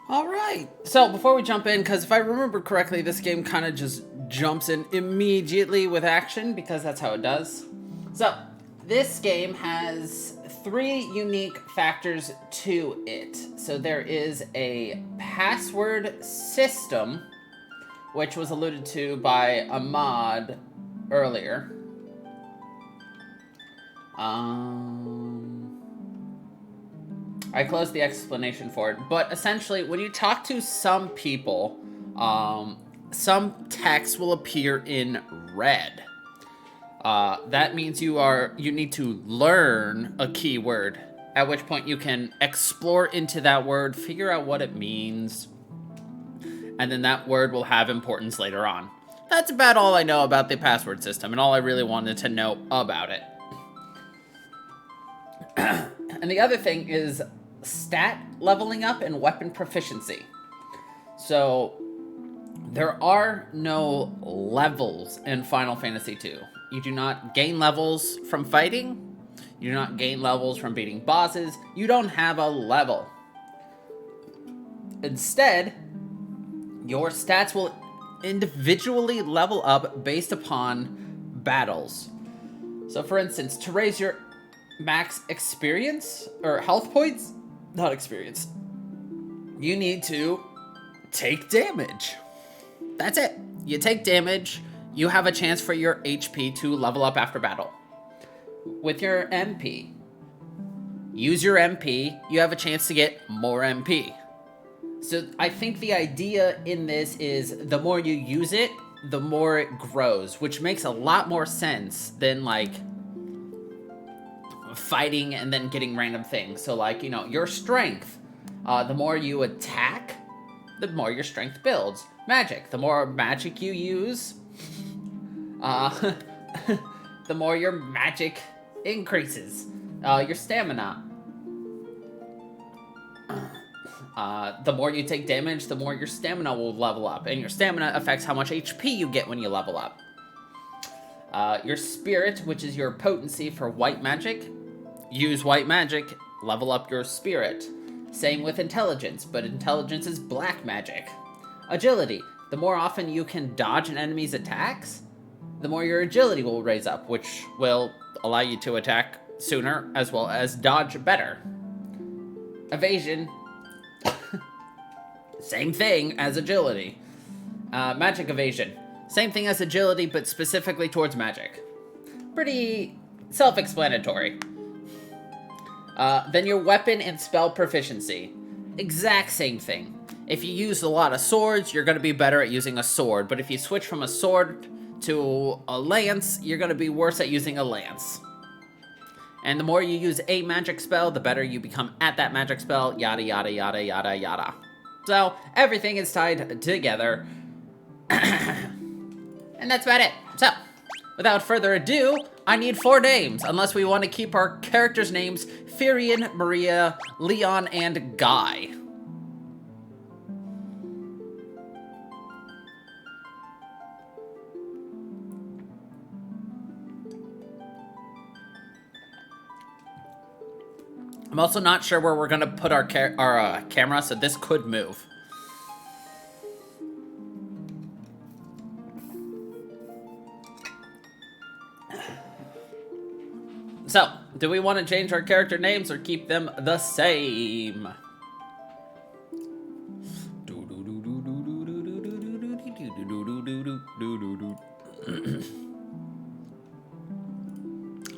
All right. So before we jump in, because if I remember correctly, this game kind of just jumps in immediately with action because that's how it does. So this game has 3 unique factors to it. So there is a password system, which was alluded to by Ahmad earlier. I closed the explanation for it, but essentially, when you talk to some people, some text will appear in red. That means you need to learn a keyword, at which point you can explore into that word, figure out what it means, and then that word will have importance later on. That's about all I know about the password system, and all I really wanted to know about it. And the other thing is stat leveling up and weapon proficiency. So there are no levels in Final Fantasy II. You do not gain levels from fighting. You do not gain levels from beating bosses. You don't have a level. Instead, your stats will individually level up based upon battles. So for instance, to raise your max experience, or health points, not experience, you need to take damage. That's it. You take damage, you have a chance for your HP to level up after battle. With your MP, use your MP, you have a chance to get more MP. So I think the idea in this is the more you use it, the more it grows, which makes a lot more sense than like fighting and then getting random things. So like, you know, your strength, the more you attack, the more your strength builds. Magic, the more magic you use, the more your magic increases. Your stamina, the more you take damage, the more your stamina will level up, and your stamina affects how much HP you get when you level up. Your spirit, which is your potency for white magic, use white magic, level up your spirit. Same with intelligence, but intelligence is black magic. Agility, the more often you can dodge an enemy's attacks, the more your agility will raise up, which will allow you to attack sooner as well as dodge better. Evasion, same thing as agility. Magic evasion, same thing as agility, but specifically towards magic. Pretty self-explanatory. Then your weapon and spell proficiency. Exact same thing. If you use a lot of swords, you're going to be better at using a sword. But if you switch from a sword to a lance, you're going to be worse at using a lance. And the more you use a magic spell, the better you become at that magic spell, yada, yada, yada, yada, yada. So, everything is tied together. And that's about it. So, without further ado, I need 4 names, unless we want to keep our characters' names Firion, Maria, Leon, and Guy. I'm also not sure where we're gonna put our camera, so this could move. So, do we want to change our character names or keep them the same?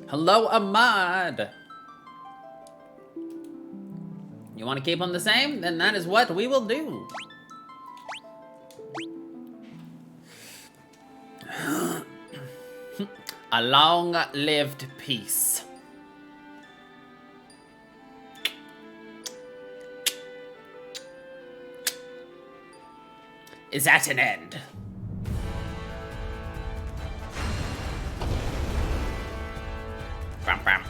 Hello, Ahmad. You want to keep them the same? Then that is what we will do. A long-lived peace. Is at an end. Bam, bam.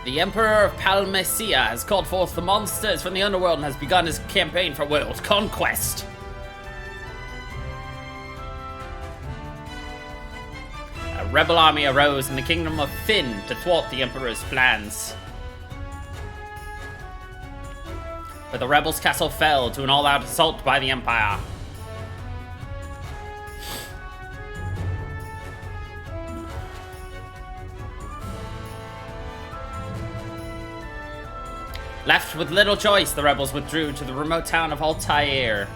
The Emperor of Palmacia has called forth the monsters from the underworld and has begun his campaign for world conquest. A rebel army arose in the kingdom of Finn to thwart the Emperor's plans. But the rebels' castle fell to an all-out assault by the Empire. Left with little choice, the rebels withdrew to the remote town of Altair.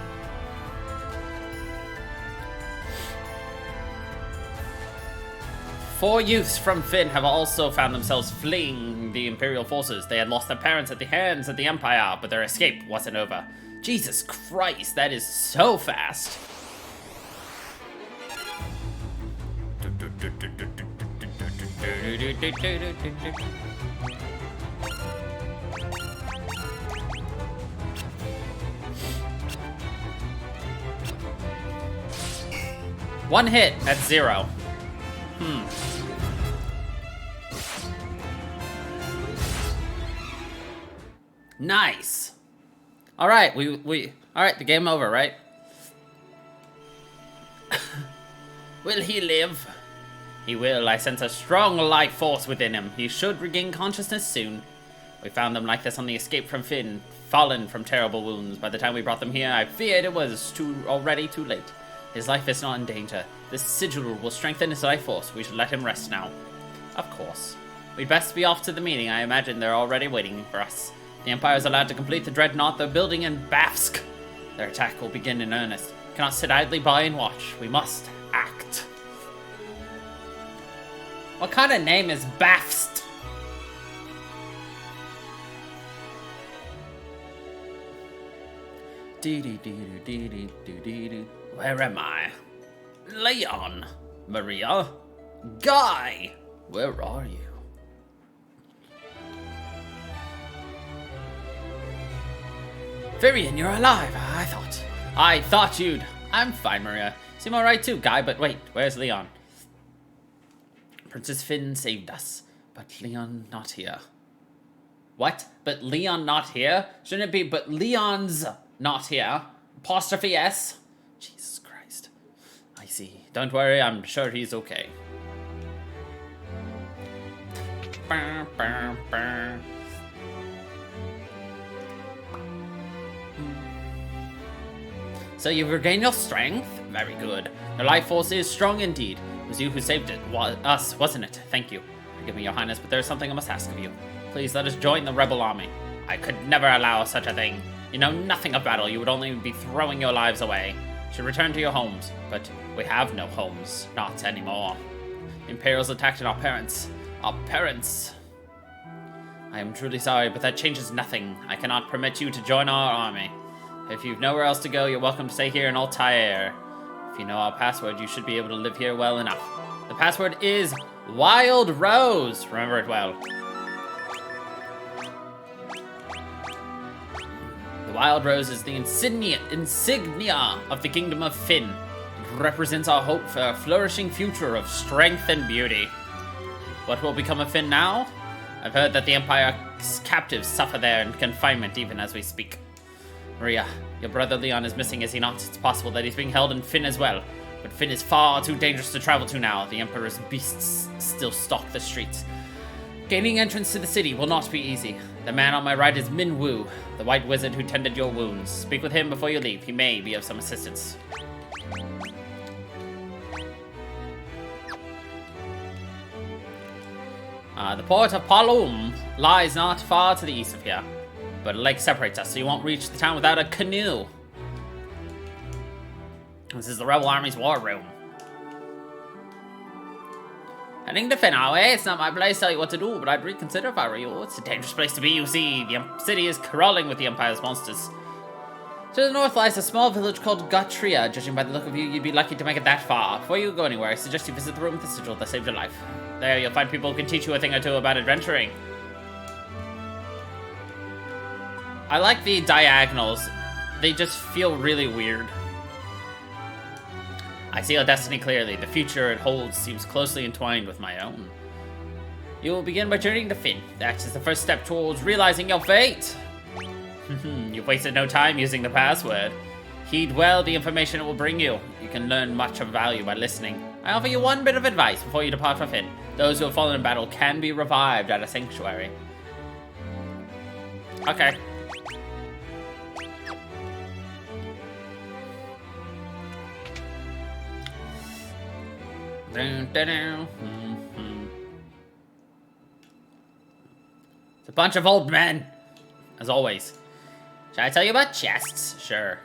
Four youths from Finn have also found themselves fleeing the Imperial forces. They had lost their parents at the hands of the Empire, but their escape wasn't over. Jesus Christ, that is so fast. One hit at 0. Nice. All right, all right, the game over, right? Will he live? He will. I sense a strong life force within him. He should regain consciousness soon. We found them like this on the escape from Finn, fallen from terrible wounds. By the time we brought them here, I feared it was already too late. His life is not in danger. This sigil will strengthen his life force. We should let him rest now. Of course. We'd best be off to the meeting. I imagine they're already waiting for us. The Empire is allowed to complete the dreadnought they're building in Bafsk. Their attack will begin in earnest. We cannot sit idly by and watch. We must act. What kind of name is Bafst? Where am I? Leon. Maria. Guy. Where are you? Virion, you're alive. I thought you'd... I'm fine, Maria. Seem alright too, Guy, but wait, where's Leon? Princess Finn saved us, but Leon not here. What? But Leon not here? Shouldn't it be, but Leon's not here? Apostrophe S? Jesus Christ. I see. Don't worry, I'm sure he's okay. Burr, burr, burr. So you've regained your strength? Very good. Your life force is strong indeed. It was you who saved it. Us, wasn't it? Thank you. Forgive me, Your Highness, but there's something I must ask of you. Please let us join the rebel army. I could never allow such a thing. You know nothing of battle. You would only be throwing your lives away. You should return to your homes. But we have no homes. Not anymore. The Imperials attacked our parents. Our parents. I am truly sorry, but that changes nothing. I cannot permit you to join our army. If you've nowhere else to go, you're welcome to stay here in Altair. If you know our password, you should be able to live here well enough. The password is Wild Rose. Remember it well. The Wild Rose is the insignia of the Kingdom of Finn. It represents our hope for a flourishing future of strength and beauty. What will become of Finn now? I've heard that the Empire's captives suffer there in confinement even as we speak. Maria, your brother Leon is missing, is he not? It's possible that he's being held in Finn as well. But Finn is far too dangerous to travel to now. The Emperor's beasts still stalk the streets. Gaining entrance to the city will not be easy. The man on my right is Min Wu, the white wizard who tended your wounds. Speak with him before you leave. He may be of some assistance. The port of Palum lies not far to the east of here. But a lake separates us, so you won't reach the town without a canoe. This is the Rebel Army's war room. Heading to Finn, are we? It's not my place to tell you what to do, but I'd reconsider if I were you. It's a dangerous place to be, you see. The city is crawling with the Empire's monsters. To the north lies a small village called Gotria. Judging by the look of you, you'd be lucky to make it that far. Before you go anywhere, I suggest you visit the room with the sigil that saved your life. There, you'll find people who can teach you a thing or two about adventuring. I like the diagonals. They just feel really weird. I see your destiny clearly. The future it holds seems closely entwined with my own. You will begin by journeying to Finn. That is the first step towards realizing your fate. You've wasted no time using the password. Heed well the information it will bring you. You can learn much of value by listening. I offer you one bit of advice before you depart for Finn. Those who have fallen in battle can be revived at a sanctuary. Okay. It's a bunch of old men, as always. Shall I tell you about chests? Sure.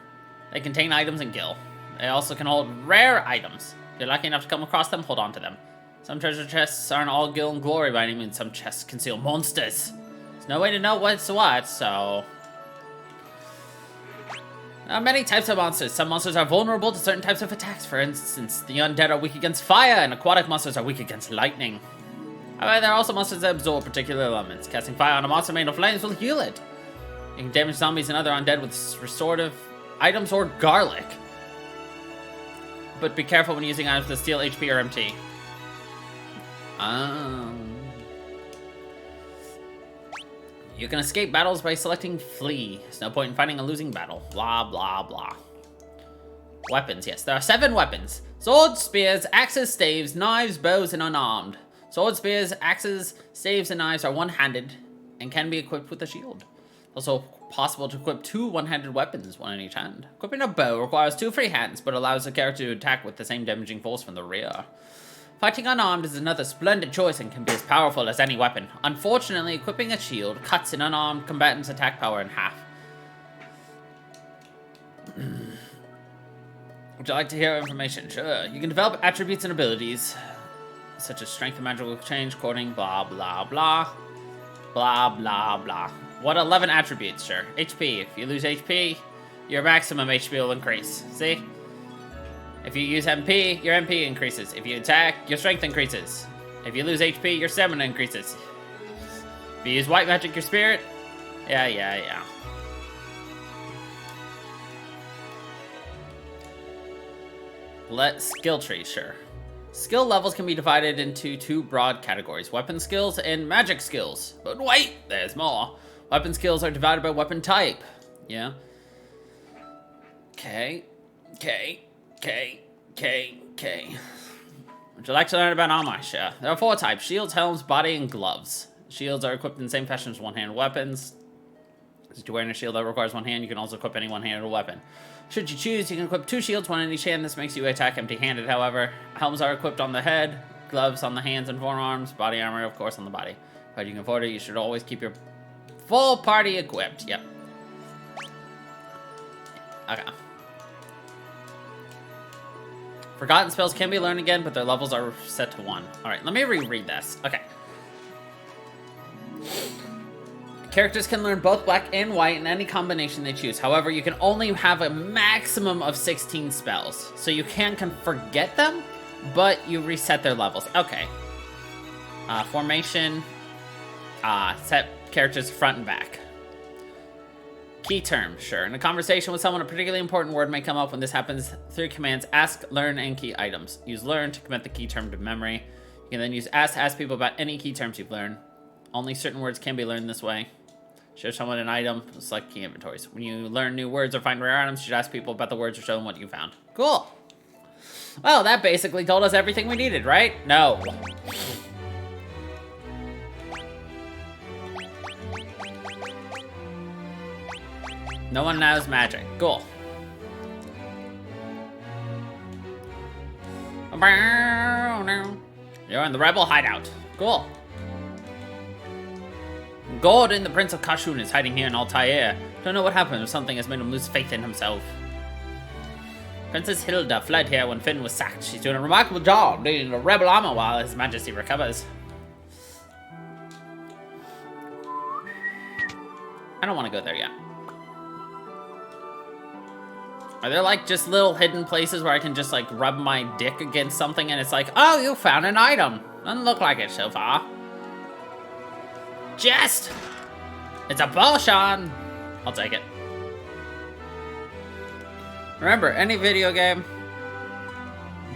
They contain items and gil. They also can hold rare items. If you're lucky enough to come across them, hold on to them. Some treasure chests aren't all gil and glory by any means. Some chests conceal monsters. There's no way to know what's what, so... There are many types of monsters. Some monsters are vulnerable to certain types of attacks. For instance, the undead are weak against fire, and aquatic monsters are weak against lightning. However, there are also monsters that absorb particular elements. Casting fire on a monster made of flames will heal it. You can damage zombies and other undead with restorative items or garlic. But be careful when using items that steal HP or MT. You can escape battles by selecting Flee. There's no point in fighting a losing battle. Blah, blah, blah. Weapons, yes. There are 7 weapons. Swords, spears, axes, staves, knives, bows, and unarmed. Swords, spears, axes, staves, and knives are one-handed and can be equipped with a shield. Also possible to equip 2 one-handed weapons, one in each hand. Equipping a bow requires 2 free hands, but allows the character to attack with the same damaging force from the rear. Fighting unarmed is another splendid choice and can be as powerful as any weapon. Unfortunately, equipping a shield cuts an unarmed combatant's attack power in half. Would you like to hear information? Sure. You can develop attributes and abilities, such as strength and magical exchange, courting, blah, blah, blah. Blah, blah, blah. What 11 attributes? Sure. HP. If you lose HP, your maximum HP will increase. See? If you use MP, your MP increases. If you attack, your strength increases. If you lose HP, your stamina increases. If you use white magic, your spirit... Yeah. Skill tree, sure. Skill levels can be divided into 2 broad categories. Weapon skills and magic skills. But wait, there's more. Weapon skills are divided by weapon type. Yeah. Okay. Would you like to learn about armor? Sure. There are 4 types: shields, helms, body, and gloves. Shields are equipped in the same fashion as one-handed weapons. If you're wearing a shield that requires one hand, you can also equip any one-handed weapon. Should you choose, you can equip 2 shields, one in each hand. This makes you attack empty-handed, however. Helms are equipped on the head, gloves on the hands and forearms, body armor, of course, on the body. But you can afford it, you should always keep your full party equipped. Yep. Okay. Forgotten spells can be learned again, but their levels are set to 1. Alright, let me reread this. Okay. Characters can learn both black and white in any combination they choose. However, you can only have a maximum of 16 spells. So you can forget them, but you reset their levels. Okay. Formation. Set characters front and back. Key term, sure. In a conversation with someone, a particularly important word may come up. When this happens, 3 commands: ask, learn, and key items. Use learn to commit the key term to memory. You can then use ask to ask people about any key terms you've learned. Only certain words can be learned this way. Show someone an item, select key inventories. When you learn new words or find rare items, you should ask people about the words or show them what you found. Cool. Well, that basically told us everything we needed, right? No. No one knows magic. Cool. You're in the rebel hideout. Cool. Gordon, the Prince of Kashun, is hiding here in Altair. Don't know what happened, or something has made him lose faith in himself. Princess Hilda fled here when Finn was sacked. She's doing a remarkable job leading the rebel armor while His Majesty recovers. I don't want to go there yet. Are there like just little hidden places where I can just like rub my dick against something and it's like, oh, you found an item? Doesn't look like it so far. Jest! It's a potion! I'll take it. Remember, any video game,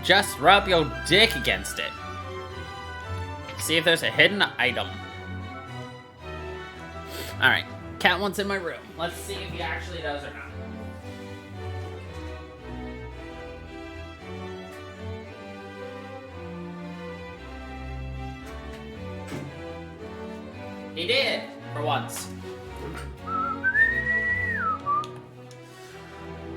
just rub your dick against it. See if there's a hidden item. Alright, Cat wants in my room. Let's see if he actually does or not. He did, for once.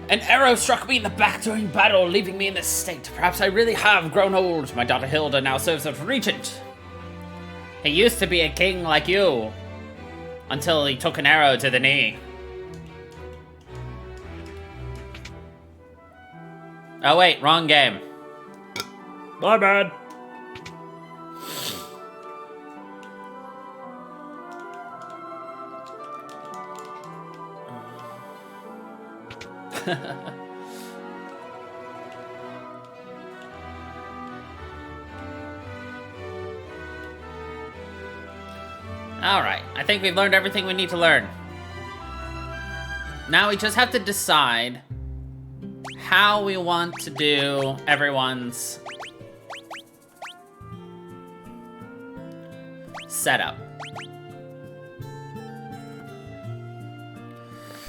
An arrow struck me in the back during battle, leaving me in this state. Perhaps I really have grown old. My daughter Hilda now serves as regent. He used to be a king like you, until he took an arrow to the knee. Oh wait, wrong game. My bad. Alright, I think we've learned everything we need to learn. Now we just have to decide how we want to do everyone's setup.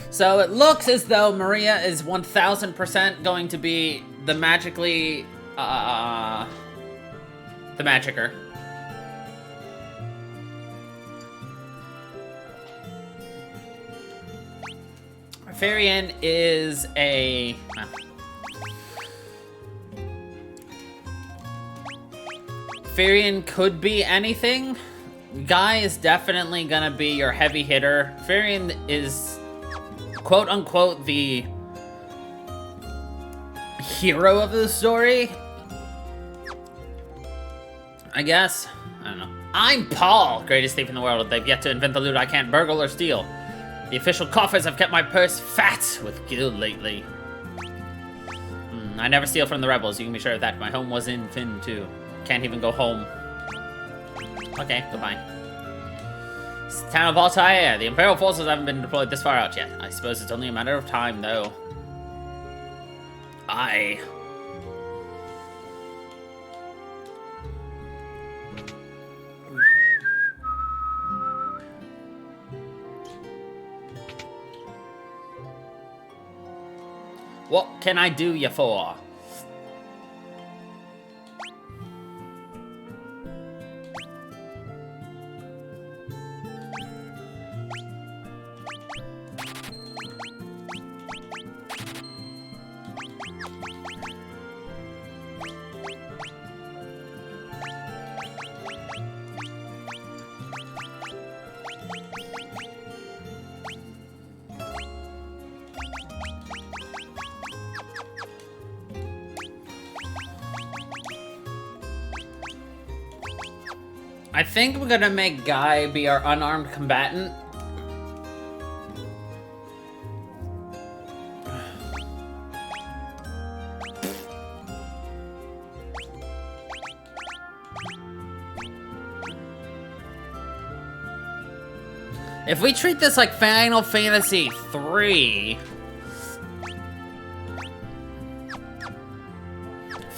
So it looks as though Maria is 1000% going to be the magically, the magicer. Farian is a... Farian could be anything. Guy is definitely gonna be your heavy hitter. Farian is, quote unquote, the hero of the story, I guess. I don't know. I'm Paul, greatest thief in the world. They've yet to invent the loot I can't burgle or steal. The official coffers have kept my purse fat with gil lately. I never steal from the rebels, you can be sure of that. My home was in Finn, too. Can't even go home. Okay, goodbye. It's the town of Altair. The Imperial forces haven't been deployed this far out yet. I suppose it's only a matter of time, though. Aye. What can I do you for? I think we're gonna make Guy be our unarmed combatant. If we treat this like Final Fantasy III,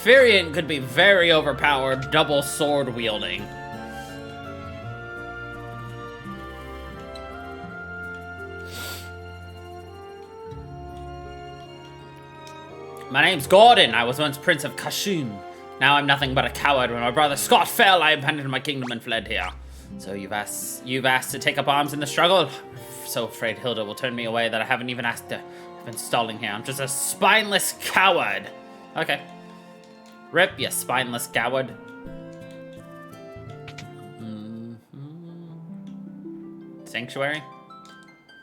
Farian could be very overpowered, double sword wielding. My name's Gordon. I was once Prince of Kashyyyk. Now I'm nothing but a coward. When my brother Scott fell, I abandoned my kingdom and fled here. So you've asked to take up arms in the struggle? I'm so afraid Hilda will turn me away that I haven't even asked her. I've been stalling here. I'm just a spineless coward. Okay. Rip, you spineless coward. Sanctuary?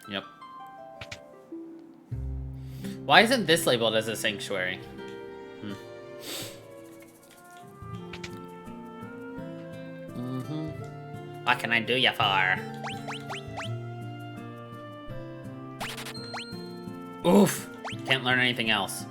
Yep. Why isn't this labeled as a sanctuary? What can I do ya for? Oof! Can't learn anything else.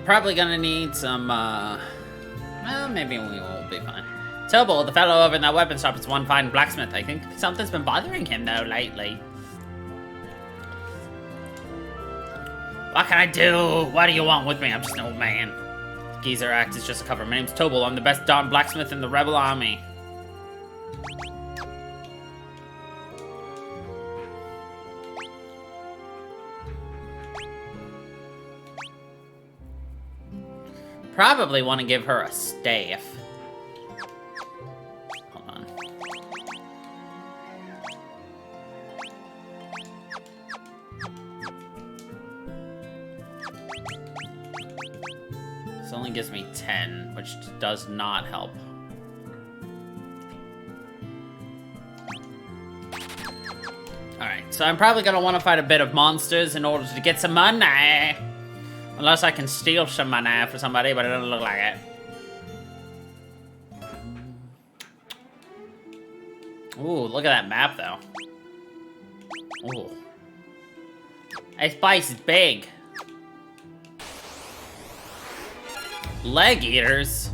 probably gonna need some, well, maybe we will be fine. Tobo, the fellow over in that weapon shop, is one fine blacksmith. I think something's been bothering him, though, lately. What can I do? What do you want with me? I'm just an old man. Geezer Act is just a cover. My name's Tobal. I'm the best darn blacksmith in the rebel army. Probably want to give her a staff. Hold on. This only gives me 10, which does not help. Alright, so I'm probably going to want to fight a bit of monsters in order to get some money. Unless I can steal some money for somebody, but it doesn't look like it. Ooh, look at that map, though. Ooh. This place is big. Leg eaters?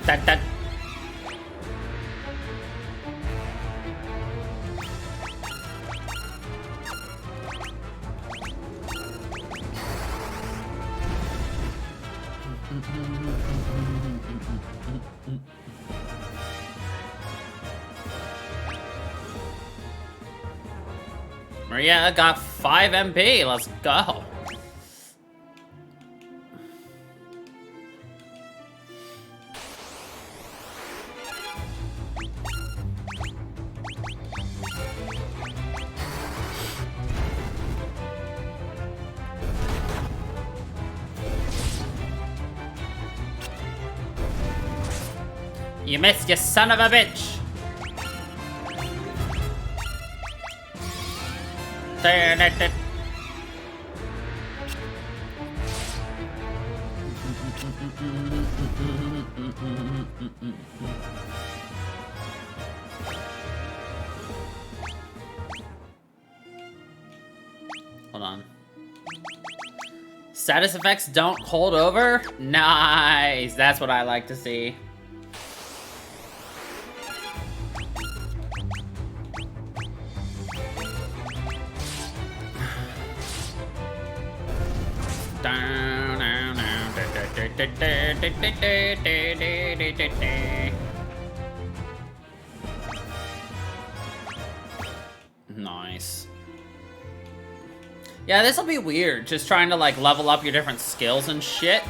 That. Maria got 5 MP. Let's go. You missed, you son of a bitch! Hold on. Status effects don't hold over? Nice! That's what I like to see. Nice. Yeah, this'll be weird, just trying to like level up your different skills and shit.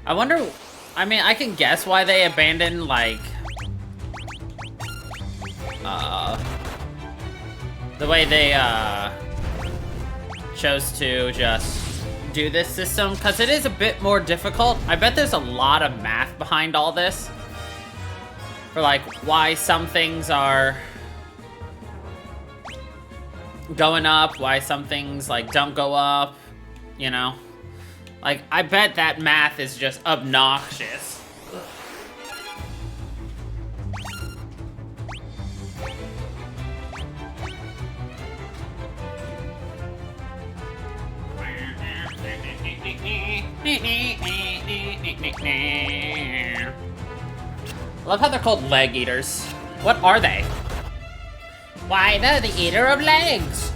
I wonder, I mean, I can guess why they abandoned, like, the way they, chose to just do this system, because it is a bit more difficult. I bet there's a lot of math behind all this. For, like, why some things are going up, why some things, like, don't go up, you know? Like, I bet that math is just obnoxious. Love how they're called leg eaters. What are they? Why, they're the eater of legs.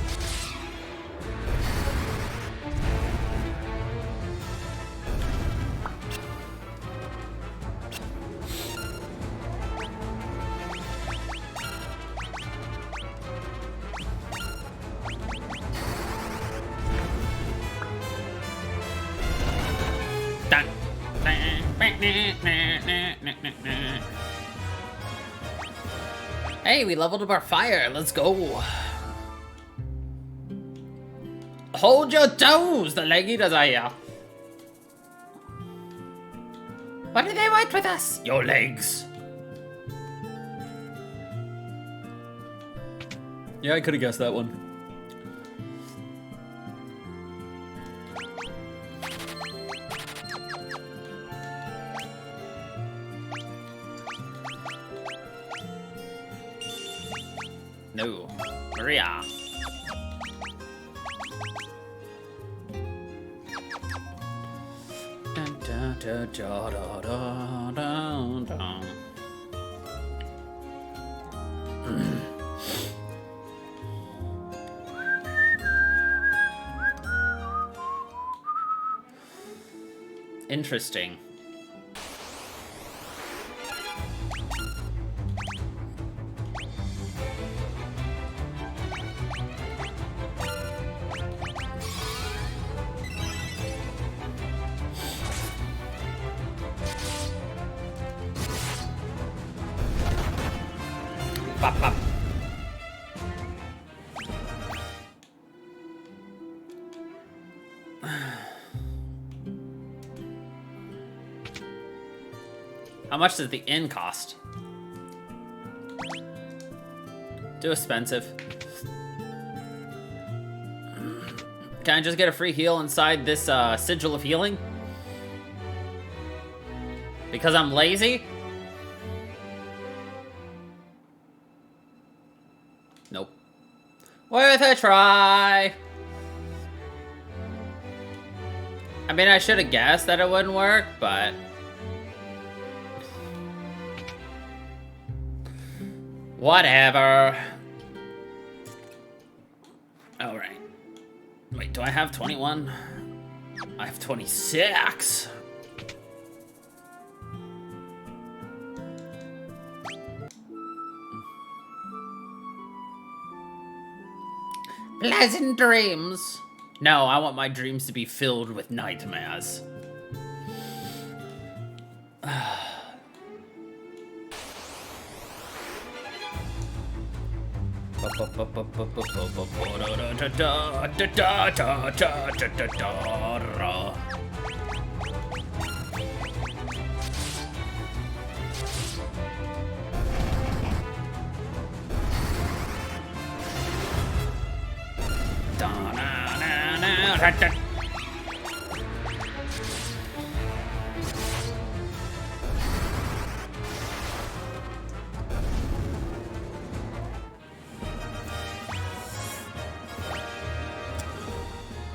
Dun. Hey, we leveled up our fire. Let's go. Hold your toes. The leg eaters are here. What do they want with us? Your legs. Yeah, I could have guessed that one. No. Maria. Dun, dun, dun, dun, dun, dun, dun. Interesting. Pop, pop. How much does the inn cost? Too expensive. Can I just get a free heal inside this sigil of healing? Because I'm lazy? Nope. Worth a try. I mean, I should have guessed that it wouldn't work, but... whatever. Alright. Wait, do I have 21? I have 26. Pleasant dreams. No, I want my dreams to be filled with nightmares.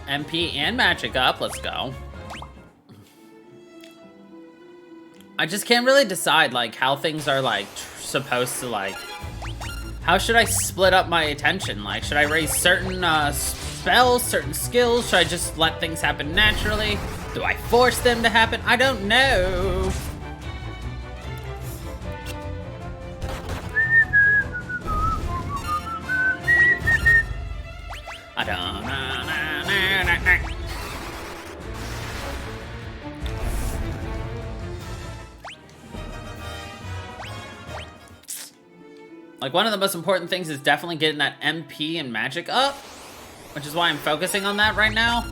MP and magic up, let's go. I just can't really decide, like, how things are, like, supposed to, like... How should I split up my attention? Like, should I raise certain, spells, certain skills? Should I just let things happen naturally? Do I force them to happen? I don't know. I don't know. Like, one of the most important things is definitely getting that MP and magic up, which is why I'm focusing on that right now.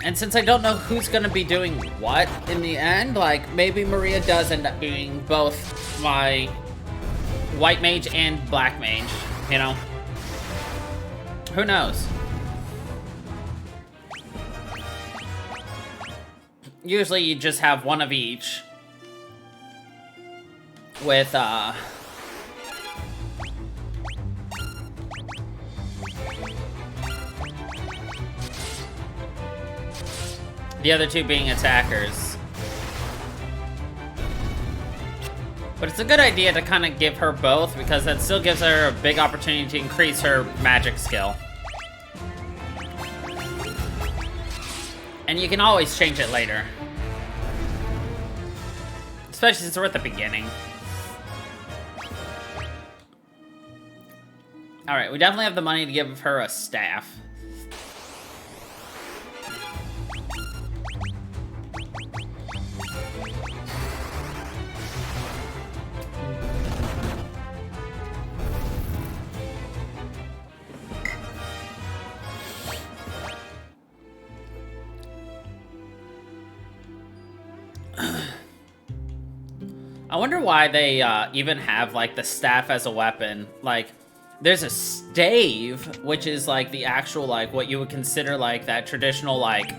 And since I don't know who's gonna be doing what in the end, like, maybe Maria does end up being both my white mage and black mage, you know? Who knows? Usually you just have one of each with, the other two being attackers. But it's a good idea to kind of give her both, because that still gives her a big opportunity to increase her magic skill. And you can always change it later. Especially since we're at the beginning. Alright, we definitely have the money to give her a staff. wonder why they even have, like, the staff as a weapon. Like, there's a stave, which is, like, the actual, like, what you would consider, like, that traditional, like,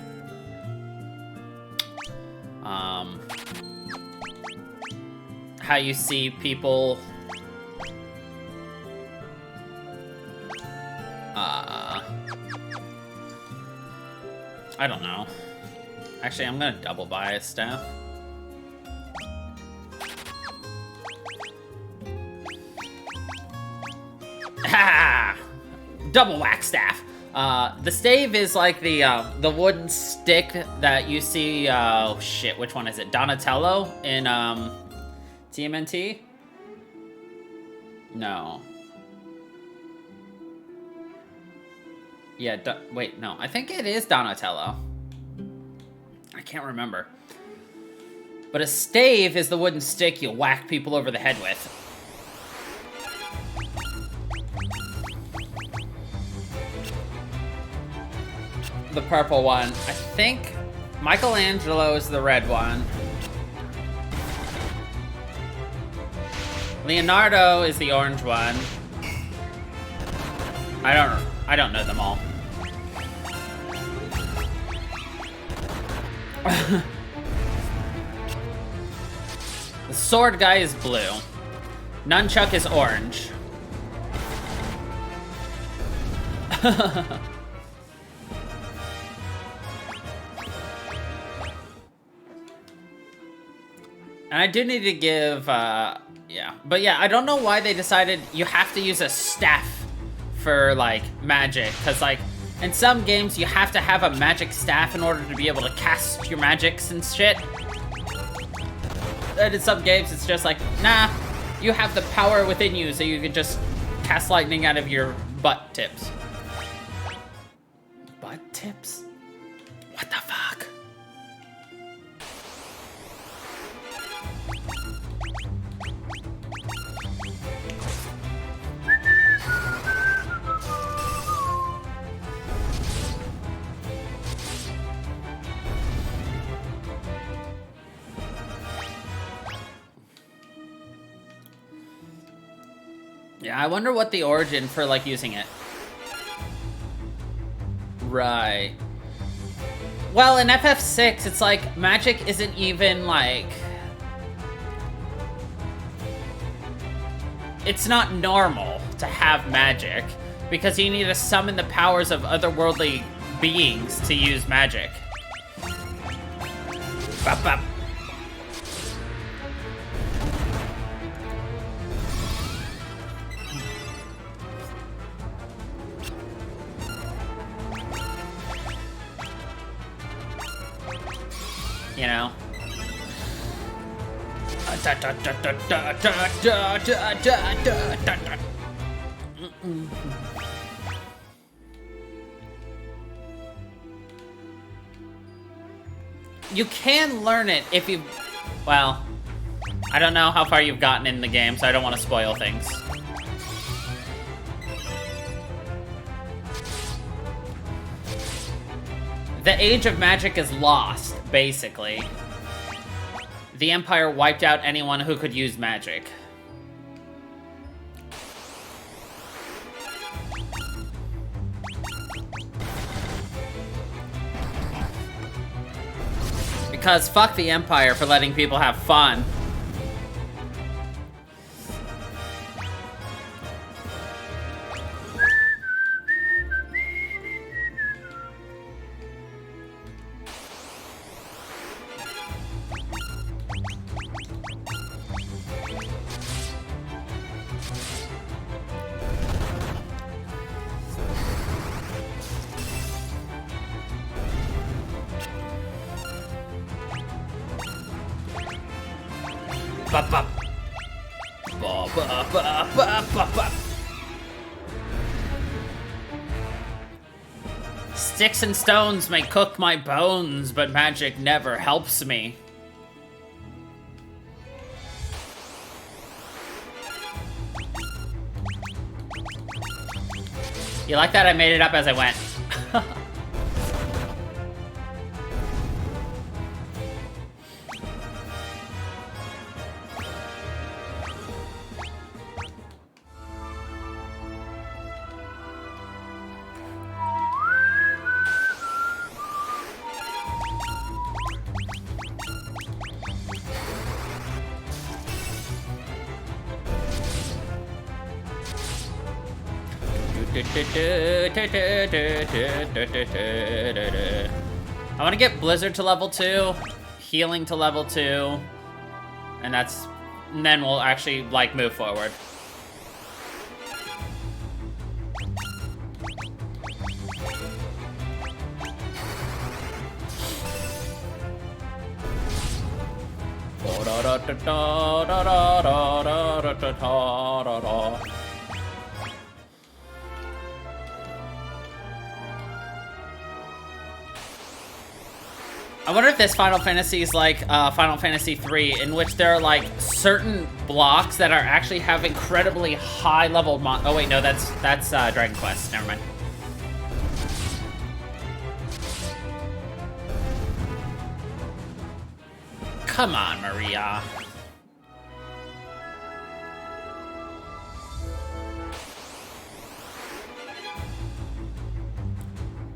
how you see people, I don't know. Actually, I'm gonna double buy a staff. Ha! Double whack staff. The stave is like the wooden stick that you see. Oh shit, which one is it? Donatello in TMNT? No. Yeah. Wait, no. I think it is Donatello. I can't remember. But a stave is the wooden stick you whack people over the head with. The purple one. I think Michelangelo is the red one. Leonardo is the orange one. I don't know them all. The sword guy is blue. Nunchuck is orange. And I do need to give, yeah. But yeah, I don't know why they decided you have to use a staff for, like, magic. Because, like, in some games, you have to have a magic staff in order to be able to cast your magics and shit. And in some games, it's just like, nah, you have the power within you, so you can just cast lightning out of your butt tips. Butt tips? What the fuck? Yeah, I wonder what the origin for, like, using it. Right. Well, in FF6, it's like, magic isn't even, like... It's not normal to have magic, because you need to summon the powers of otherworldly beings to use magic. Bop, bop. You know? You can learn it if you... Well, I don't know how far you've gotten in the game, so I don't want to spoil things. The age of magic is lost, basically. The Empire wiped out anyone who could use magic. Because fuck the Empire for letting people have fun. Bop, bop. Bop, bop, bop, bop, bop, bop. Sticks and stones may cook my bones, but magic never helps me. You like that? I made it up as I went. want to get Blizzard to level 2, healing to level 2, and then we'll actually, like, move forward. I wonder if this Final Fantasy is like Final Fantasy III, in which there are like certain blocks that are actually have incredibly high level oh wait, no, that's Dragon Quest. Never mind. Come on, Maria.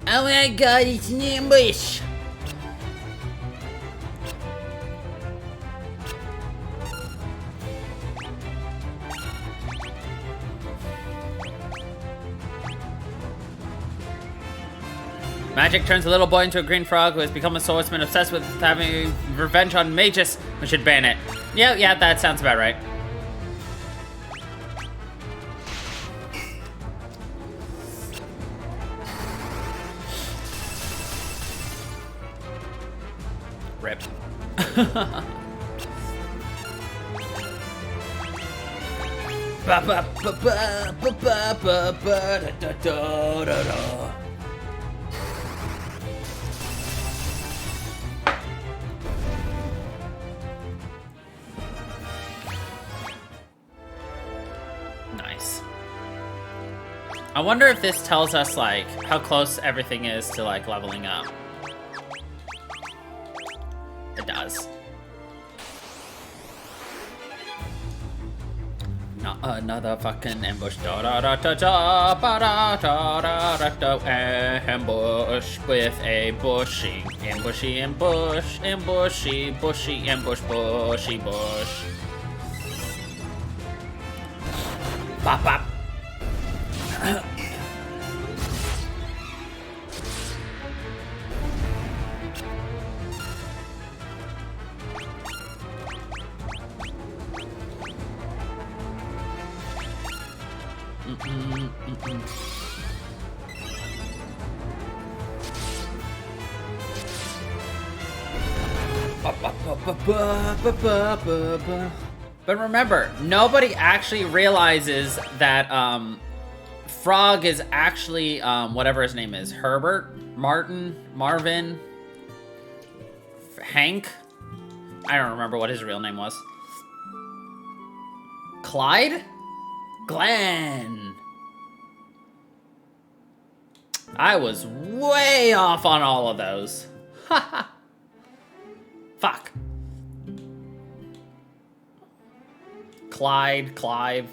Oh my god, it's an ambush! Magic turns a little boy into a green frog who has become a swordsman obsessed with having revenge on mages. We should ban it. Yeah, that sounds about right. Rip. Nice. I wonder if this tells us, like, how close everything is to, like, leveling up. It does. Not another fucking ambush. Ambush with a bushy. Ambushy ambush. Ambushy, bushy, ambush, bushy, bush. Bop, bop. But remember, nobody actually realizes that Frog is actually whatever his name is. Herbert? Martin? Marvin? Hank? I don't remember what his real name was. Clyde? Glenn. I was way off on all of those. Haha. Fuck. Clyde, Clive,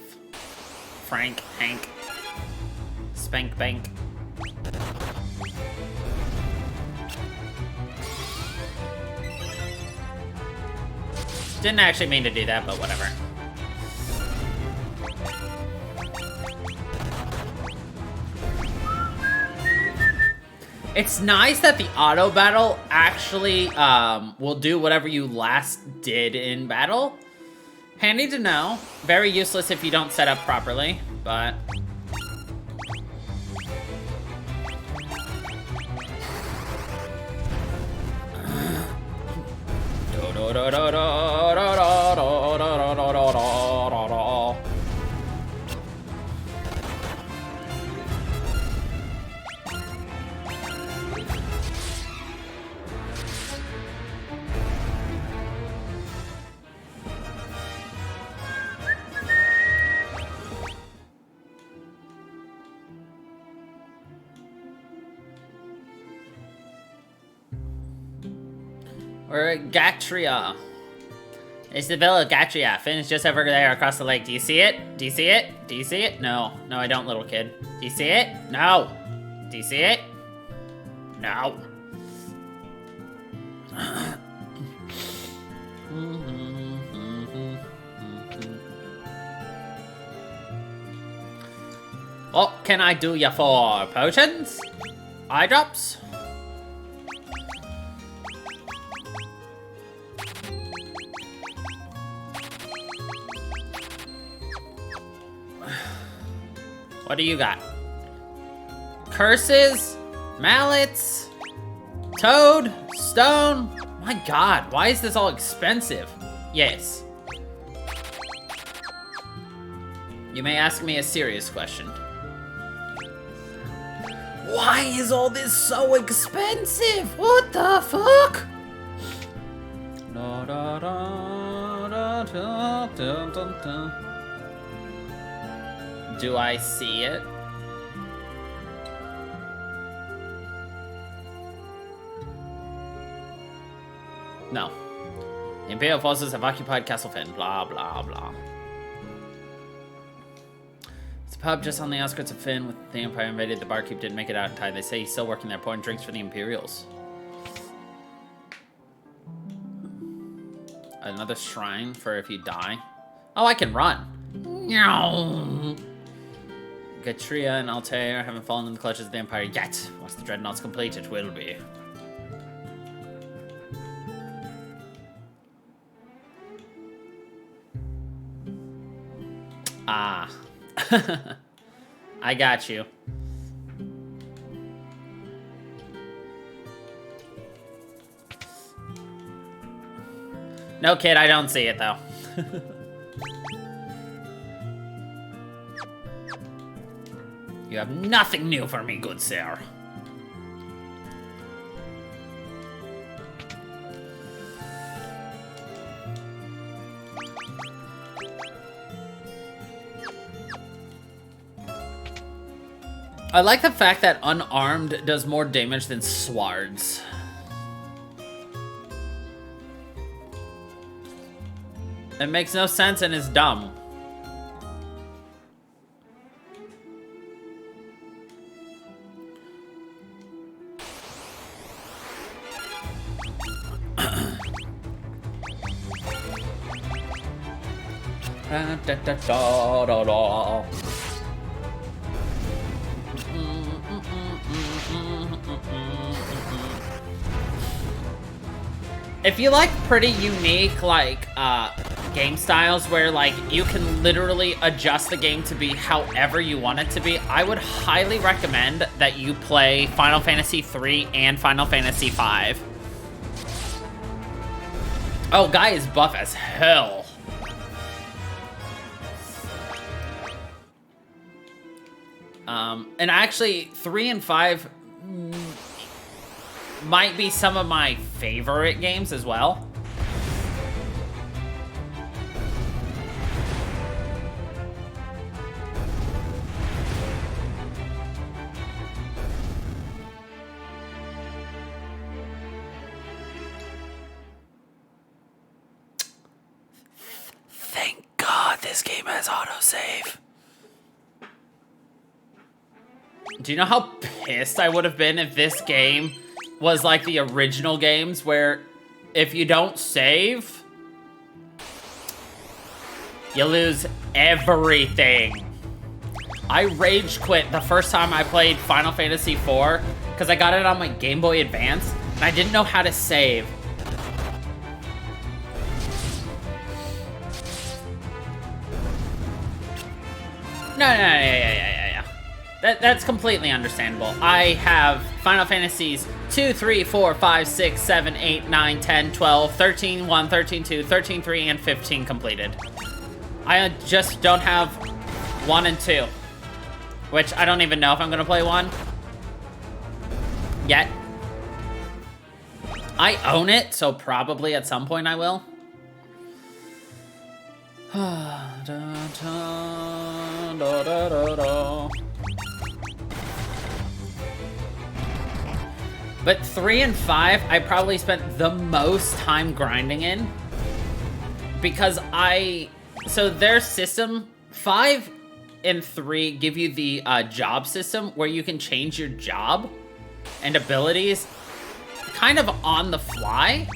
Frank, Hank, Spank Bank. Didn't actually mean to do that, but whatever. It's nice that the auto battle actually will do whatever you last did in battle. Handy to know. Very useless if you don't set up properly, but... We're at Gatria. It's the Villa of Gatria. Finn's just over there across the lake. Do you see it? Do you see it? Do you see it? No. No, I don't, little kid. Do you see it? No. Do you see it? No. What can I do ya for? Potions? Eye drops? What do you got? Curses? Mallets? Toad? Stone? My god, why is this all expensive? Yes. You may ask me a serious question. Why is all this so expensive? What the fuck? Do I see it? No. The Imperial forces have occupied Castle Finn. Blah, blah, blah. It's a pub just on the outskirts of Finn. With the Empire invaded, the barkeep didn't make it out in time. They say he's still working there pouring drinks for the Imperials. Another shrine for if you die. Oh, I can run. No. Gatria and Altair haven't fallen in the clutches of the Empire yet. Once the Dreadnought's complete, it will be. Ah. I got you. No, kid, I don't see it, though. You have nothing new for me, good sir. I like the fact that unarmed does more damage than swords. It makes no sense and is dumb. If you like pretty unique, like, game styles where, like, you can literally adjust the game to be however you want it to be, I would highly recommend that you play Final Fantasy III and Final Fantasy V. Oh, Guy is buff as hell. And actually, 3 and 5 might be some of my favorite games as well. Thank God this game has autosave. Do you know how pissed I would have been if this game was like the original games where if you don't save, you lose everything? I rage quit the first time I played Final Fantasy IV because I got it on my Game Boy Advance and I didn't know how to save. No. That's completely understandable. I have Final Fantasies 2, 3, 4, 5, 6, 7, 8, 9, 10, 12, 13, 1, 13, 2, 13, 3, and 15 completed. I just don't have 1 and 2. Which I don't even know if I'm gonna play 1. Yet. I own it, so probably at some point I will. But 3 and 5, I probably spent the most time grinding in. Because so their system, 5 and 3 give you the job system where you can change your job and abilities kind of on the fly.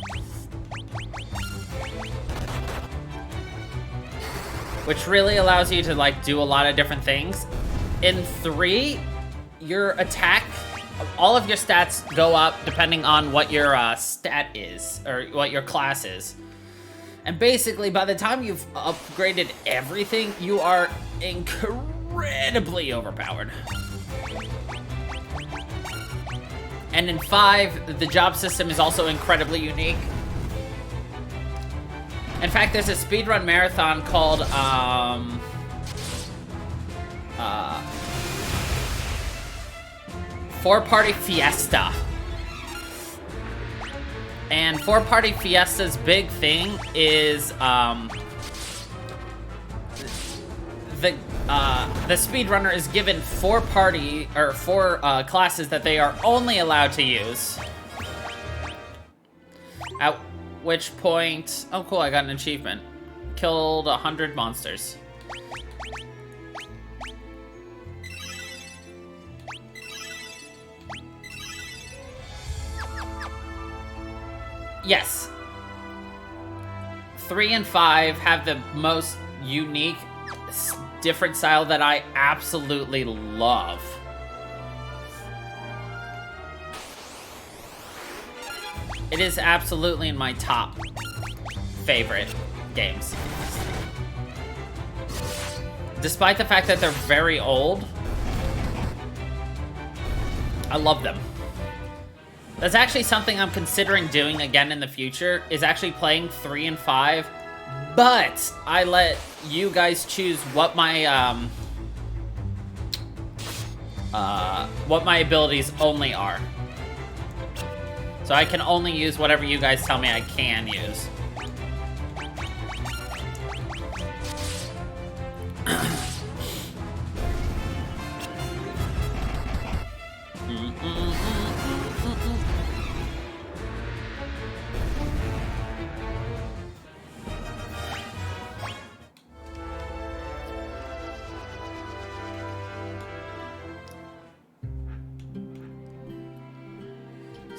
Which really allows you to like do a lot of different things. In 3, your attack, all of your stats go up depending on what your stat is, or what your class is. And basically, by the time you've upgraded everything, you are incredibly overpowered. And in 5, the job system is also incredibly unique. In fact, there's a speedrun marathon called, 4-Party Fiesta. And 4-Party Fiesta's big thing is, the speedrunner is given 4 classes that they are only allowed to use. At which point, oh cool, I got an achievement. Killed 100 monsters. Yes. 3 and 5 have the most unique, different style that I absolutely love. It is absolutely in my top favorite games. Despite the fact that they're very old, I love them. That's actually something I'm considering doing again in the future, is actually playing 3 and 5, but I let you guys choose what my abilities only are. So I can only use whatever you guys tell me I can use.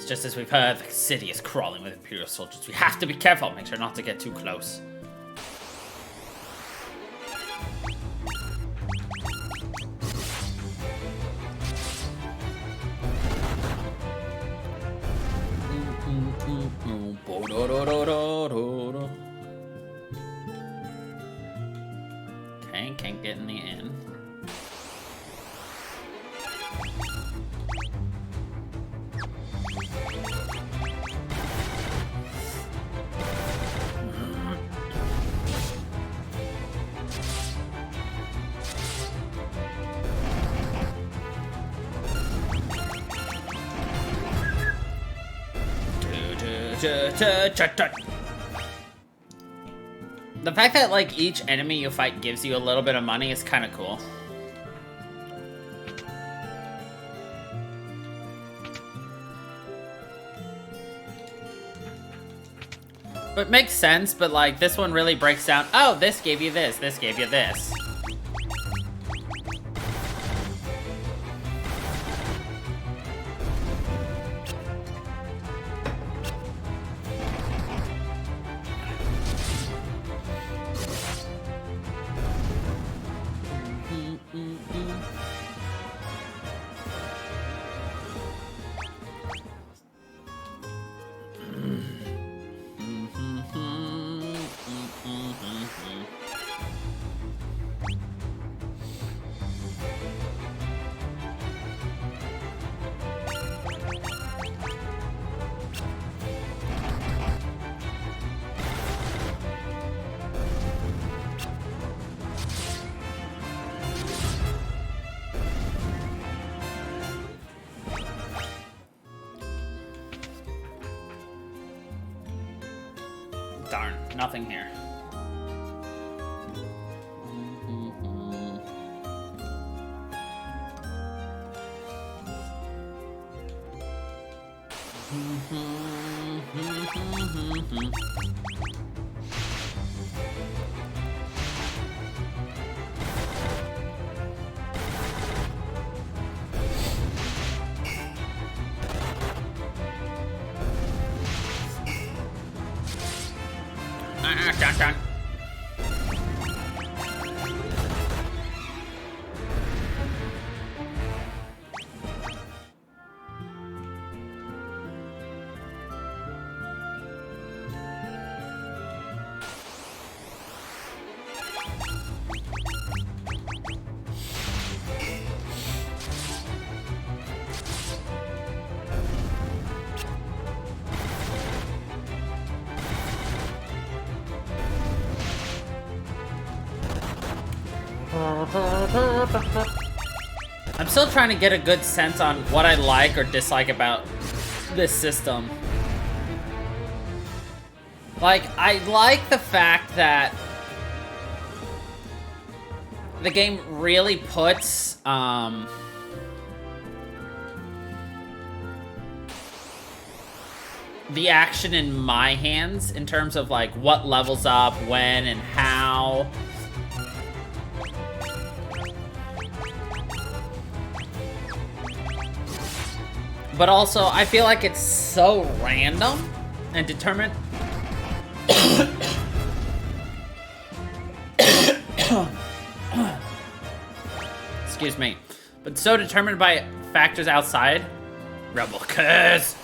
Just as we've heard, the city is crawling with Imperial soldiers. We have to be careful, make sure not to get too close. Okay, can't get in the inn. The fact that, like, each enemy you fight gives you a little bit of money is kind of cool. But it makes sense, but, like, this one really breaks down, oh, this gave you this gave you this. Darn, nothing here. Dun, dun. I'm still trying to get a good sense on what I like or dislike about this system. Like, I like the fact that the game really puts, the action in my hands in terms of, like, what levels up, when, and how. But also, I feel like it's so random and determined. Excuse me. But so determined by factors outside Rebel Curse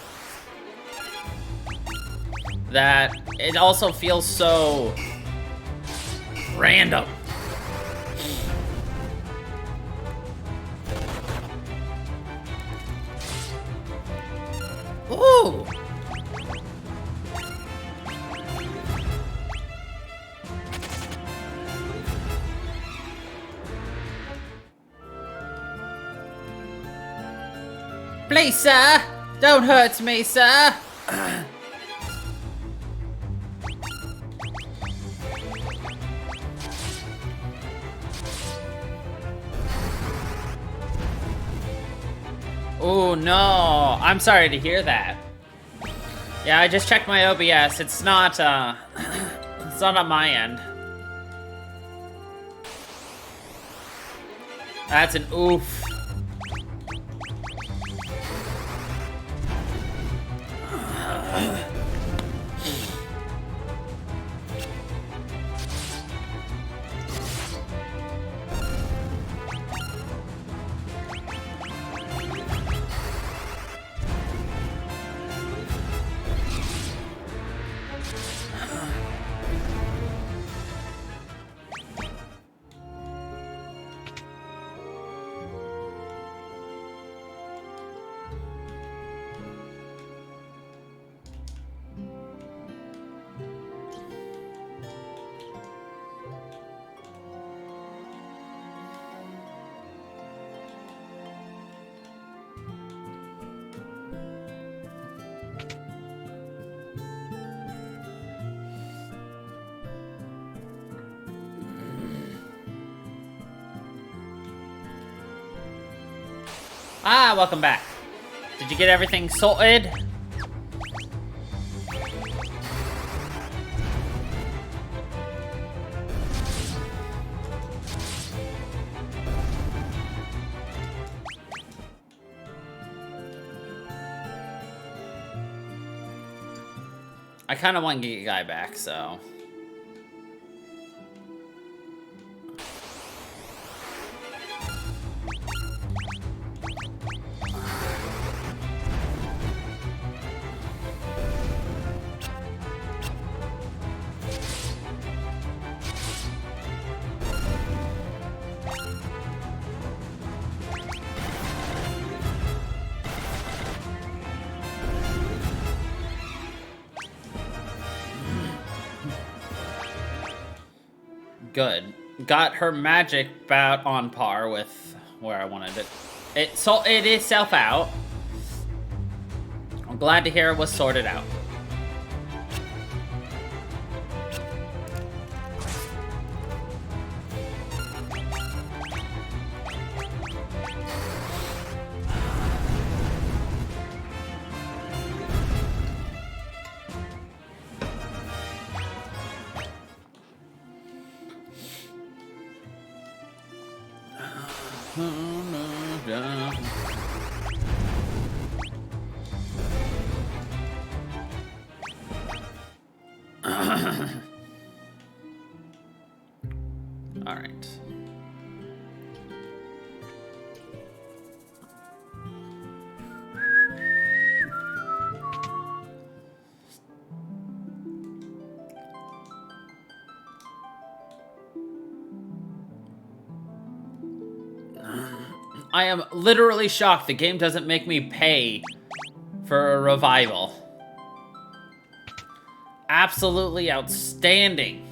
that it also feels so random. Ooh! Please, sir! Don't hurt me, sir! Oh no, I'm sorry to hear that. Yeah, I just checked my OBS. It's not, it's not on my end. That's an oof. Ah, welcome back. Did you get everything sorted? I kind of want to get a guy back, so... Good. Got her magic about on par with where I wanted it. It is self out. I'm glad to hear it was sorted out. All right. I am literally shocked the game doesn't make me pay for a revival. Absolutely outstanding.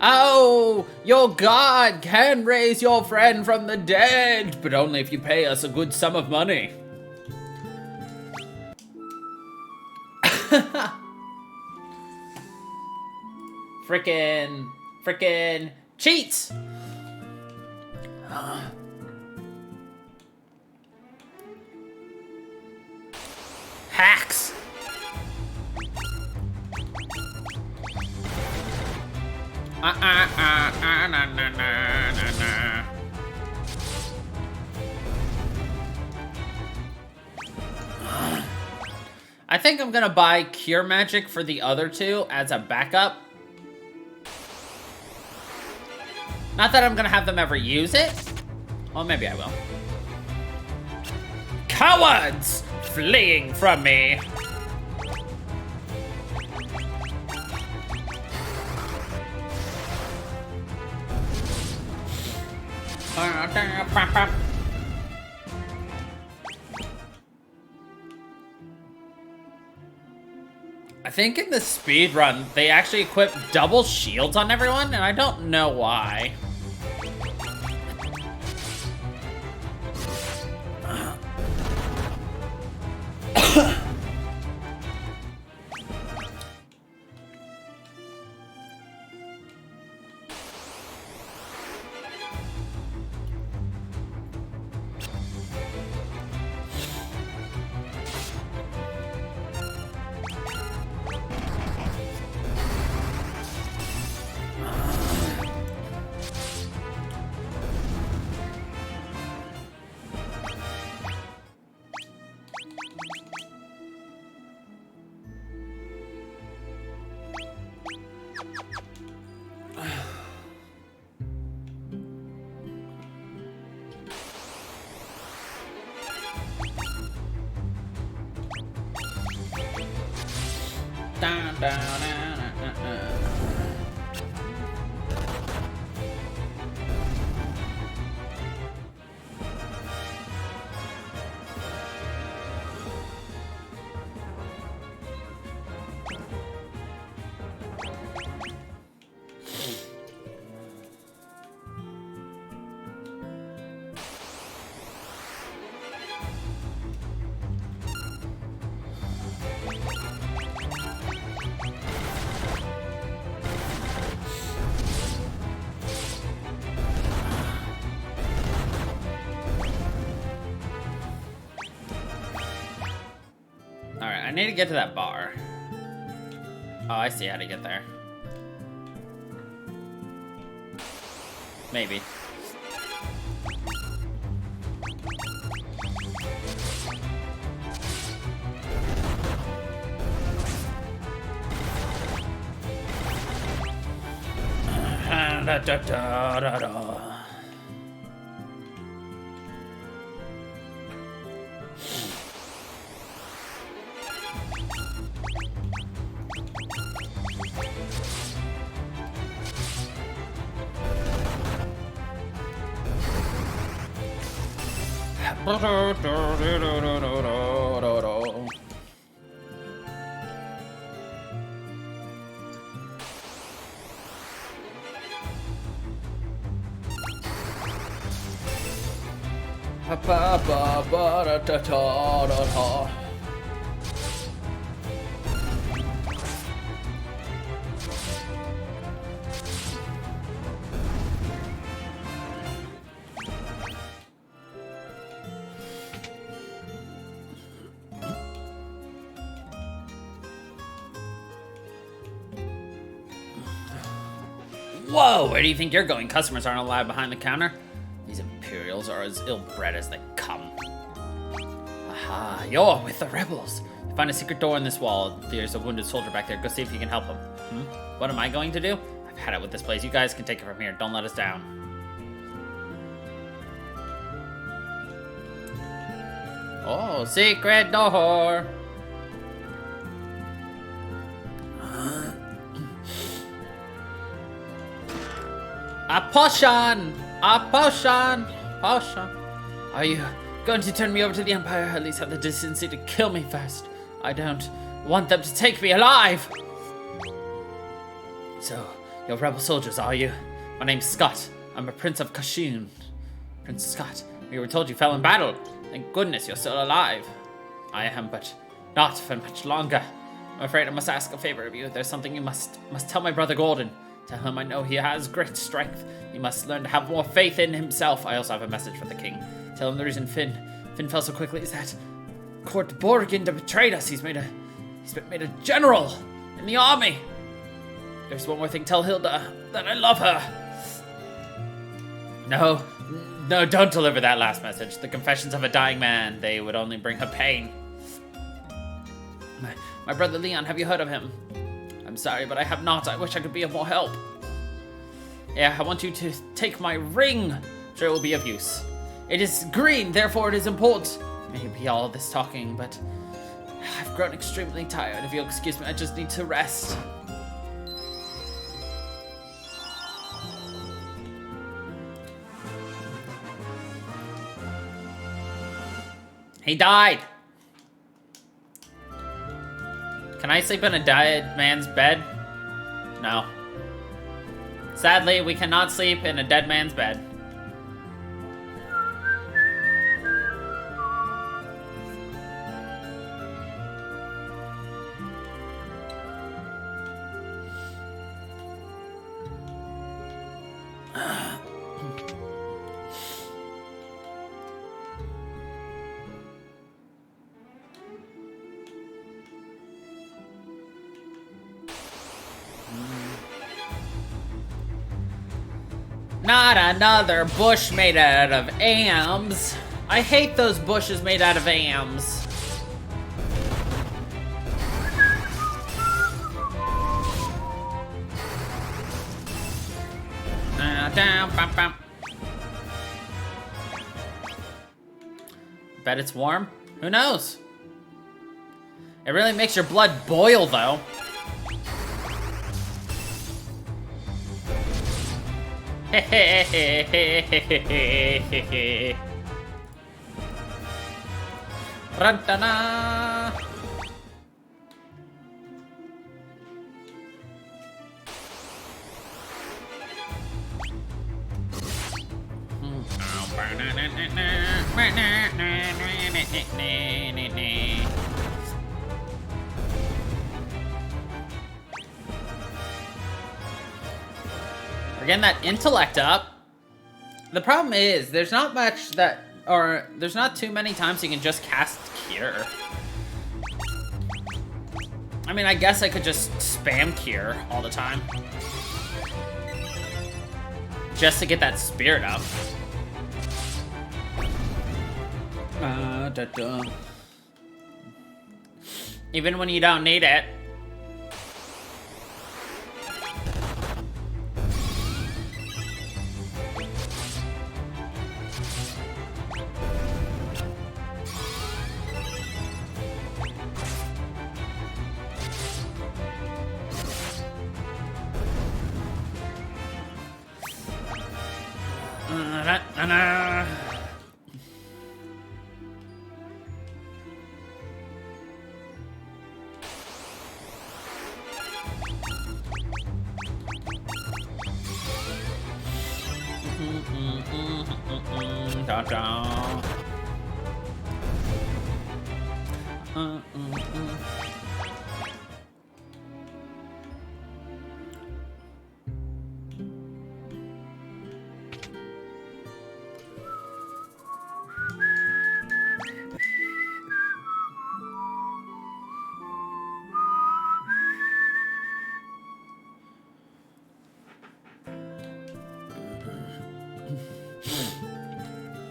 Oh, your god can raise your friend from the dead, but only if you pay us a good sum of money. Frickin' cheats! Hacks! Na. I think I'm gonna buy Cure Magic for the other two as a backup. Not that I'm gonna have them ever use it. Well, maybe I will. Cowards! Fleeing from me! I think in the speed run, they actually equip double shields on everyone, and I don't know why. Alright, I need to get to that bar. Oh, I see how to get there. Maybe. Da, da, da, da, da. Whoa, where do you think you're going? Customers aren't allowed behind the counter. These Imperials are as ill-bred as they come. Aha, you're with the rebels. You find a secret door in this wall. There's a wounded soldier back there. Go see if you can help him. What am I going to do? I've had it with this place. You guys can take it from here. Don't let us down. Oh, secret door. A potion! A potion! Potion! Are you going to turn me over to the Empire? At least have the decency to kill me first. I don't want them to take me alive! So, You're rebel soldiers, are you? My name's Scott. I'm a Prince of Kashyyyk. Prince Scott, we were told you fell in battle. Thank goodness you're still alive. I am, but not for much longer. I'm afraid I must ask a favor of you. There's something you must tell my brother Gordon. Tell him I know he has great strength. He must learn to have more faith in himself. I also have a message for the king. Tell him the reason Finn fell so quickly is that Court Borgin betrayed us. He's been made a general in the army. There's one more thing. Tell Hilda that I love her. No, don't deliver that last message. The confessions of a dying man, they would only bring her pain. My brother Leon, have you heard of him? I'm sorry, but I have not. I wish I could be of more help. Yeah, I want you to take my ring. Sure, it will be of use. It is green, therefore it is important. Maybe all this talking, but I've grown extremely tired. If you'll excuse me, I just need to rest. He died. Can I sleep in a dead man's bed? No. Sadly, we cannot sleep in a dead man's bed. Not another bush made out of AMs. I hate those bushes made out of AMs. Bet it's warm? Who knows? It really makes your blood boil, though. Rantana. We're getting that intellect up. The problem is, there's not much that, or there's not too many times you can just cast Cure. I mean, I guess I could just spam Cure all the time. Just to get that spirit up. Even when you don't need it.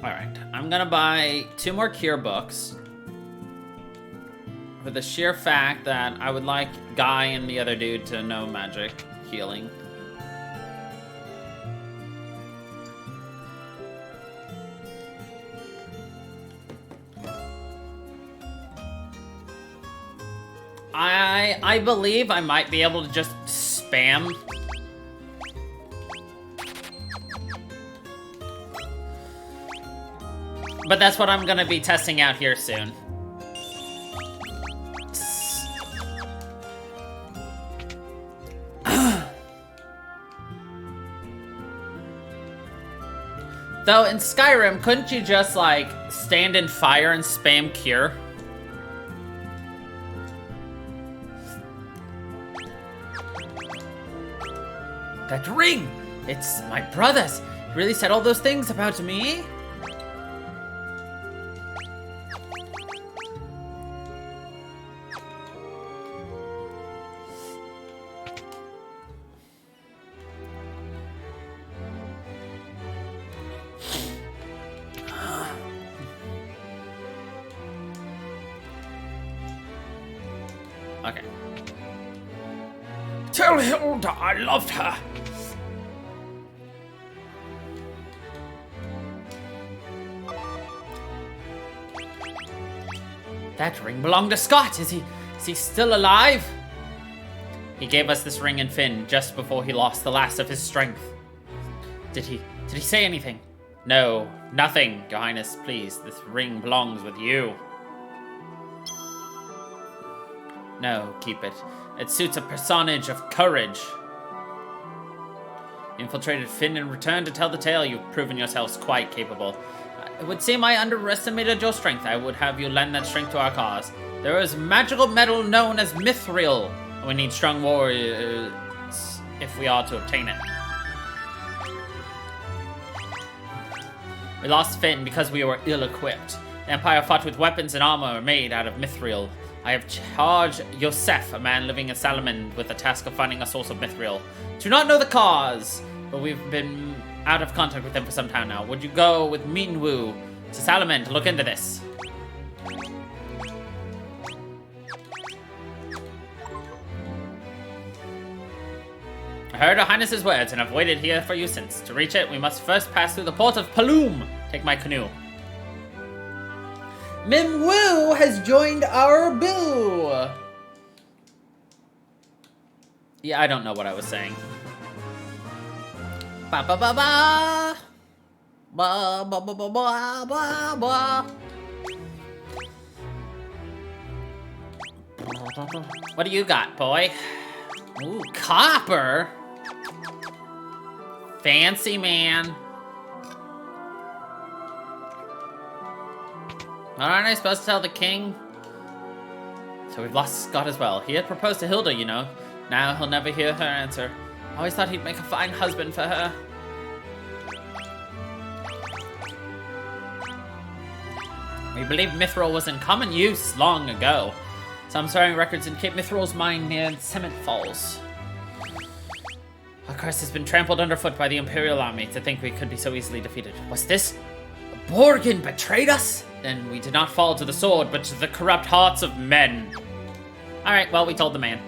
Alright, I'm gonna buy 2 more Cure books. For the sheer fact that I would like Guy and the other dude to know magic healing. I believe I might be able to just spam. But that's what I'm gonna be testing out here soon. Though in Skyrim, couldn't you just, like, stand in fire and spam cure? That ring! It's my brother's. He really said all those things about me? Okay. Tell Hilda I loved her. That ring belonged to Scott. Is he still alive? He gave us this ring in Finn just before he lost the last of his strength. Did he say anything? No, nothing, Your Highness, please. This ring belongs with you. No, keep it. It suits a personage of courage. Infiltrated Finn and returned to tell the tale. You've proven yourselves quite capable. It would seem I underestimated your strength. I would have you lend that strength to our cause. There is magical metal known as mithril. We need strong warriors if we are to obtain it. We lost Finn because we were ill-equipped. The Empire fought with weapons and armor made out of mithril. I have charged Yosef, a man living in Salamand, with the task of finding a source of mithril. Do not know the cause, but we've been out of contact with them for some time now. Would you go with Minwu to Salamand to look into this? I heard Her Highness's words and have waited here for you since. To reach it, we must first pass through the port of Paloom. Take my canoe. Minwu has joined our boo. Yeah, I don't know what I was saying. Ba ba ba ba. Ba ba ba ba ba ba ba. What do you got, boy? Ooh, copper. Fancy, man. Aren't I supposed to tell the king? So we've lost Scott as well. He had proposed to Hilda, you know. Now he'll never hear her answer. I always thought he'd make a fine husband for her. We believe mithril was in common use long ago. Some swearing records indicate Mithril's mine near Cement Falls. Our crest has been trampled underfoot by the Imperial army. To think we could be so easily defeated. Was this? Borgin betrayed us? Then we did not fall to the sword, but to the corrupt hearts of men. Alright, well, we told the man.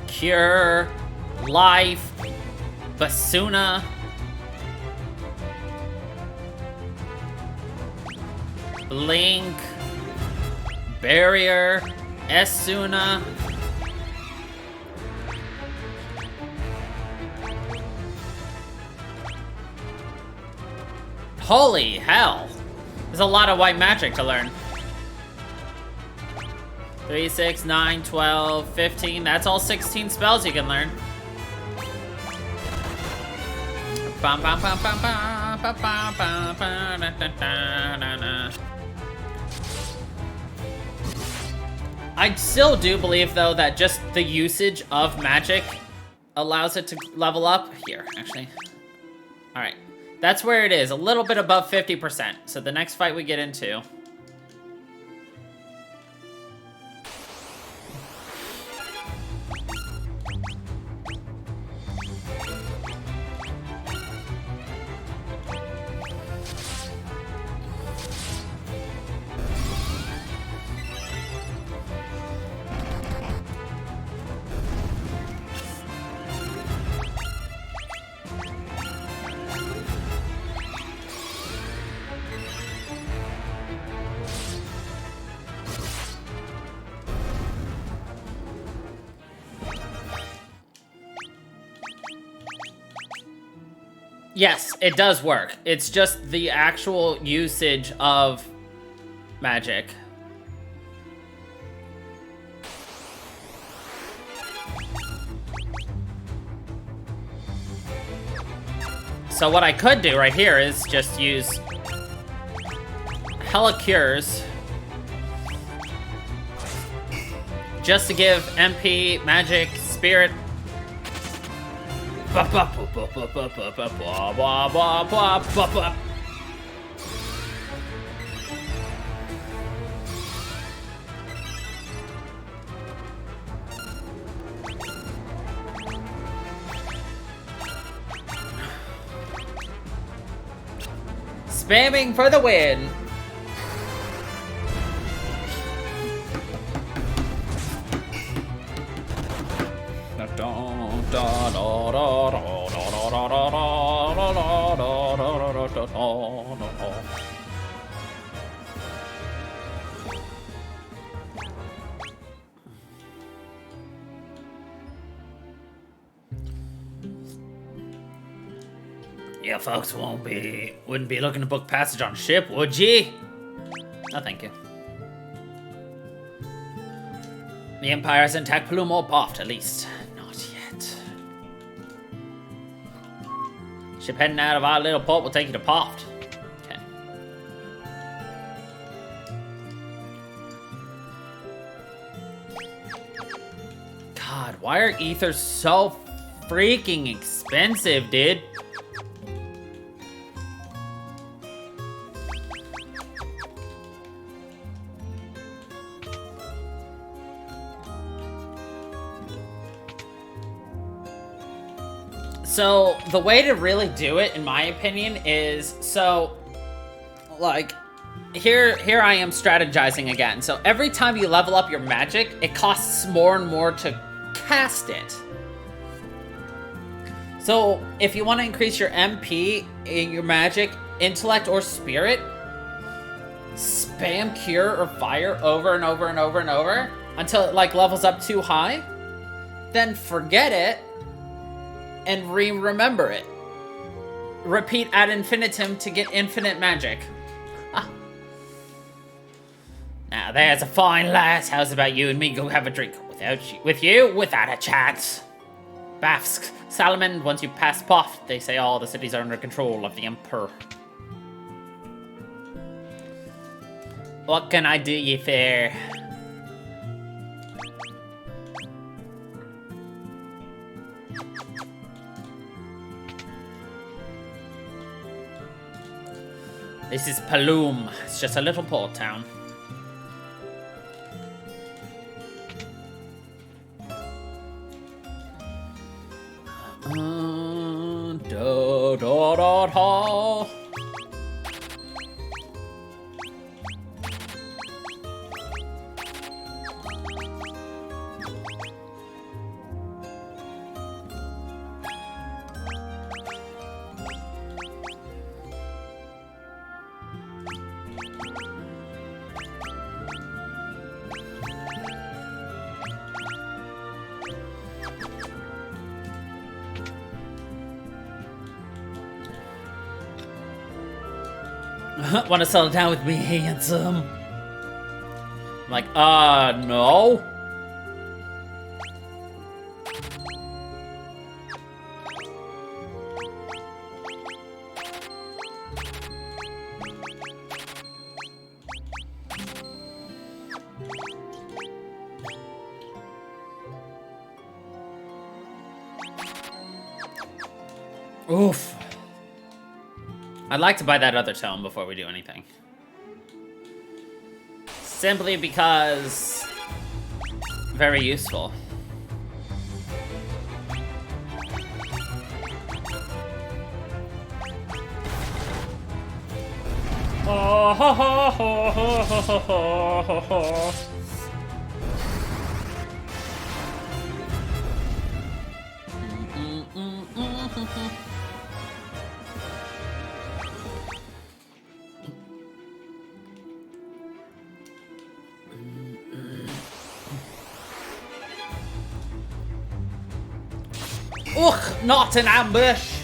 Cure, life, Basuna. Blink, barrier, Esuna. Holy hell. There's a lot of white magic to learn. 3, 6, 9, 12, 15. That's all 16 spells you can learn. I still do believe, though, that just the usage of magic allows it to level up. Here, actually. Alright. That's where it is. A little bit above 50%. So the next fight we get into... Yes, it does work. It's just the actual usage of magic. So what I could do right here is just use hella cures just to give MP, magic, spirit. Spamming for the win. Yeah, folks wouldn't be looking to book passage on a ship, would ye? No, thank you. The Empire hasn't attacked Plume or Boft, at least. Not yet. Ship heading out of our little port will take you to Boft. Okay. God, why are ethers so freaking expensive, dude? So, the way to really do it, in my opinion, is, so, like, here I am strategizing again. So, every time you level up your magic, it costs more and more to cast it. So, if you want to increase your MP, in your magic, intellect, or spirit, spam Cure or Fire over and over and over and over until it, like, levels up too high. Then forget it. And remember it. Repeat ad infinitum to get infinite magic. Ah. Now there's a fine lass. How's about you and me go have a drink? With you, without a chance. Bafsk, Salomon, once you pass Poft, they say all the cities are under control of the Emperor. What can I do ye fair? This is Plume. It's just a little port town. Da da da da. Want to settle down with me, handsome? I'm like, no. Oof. I'd like to buy that other tome before we do anything. Simply because... very useful. Ugh, not an ambush!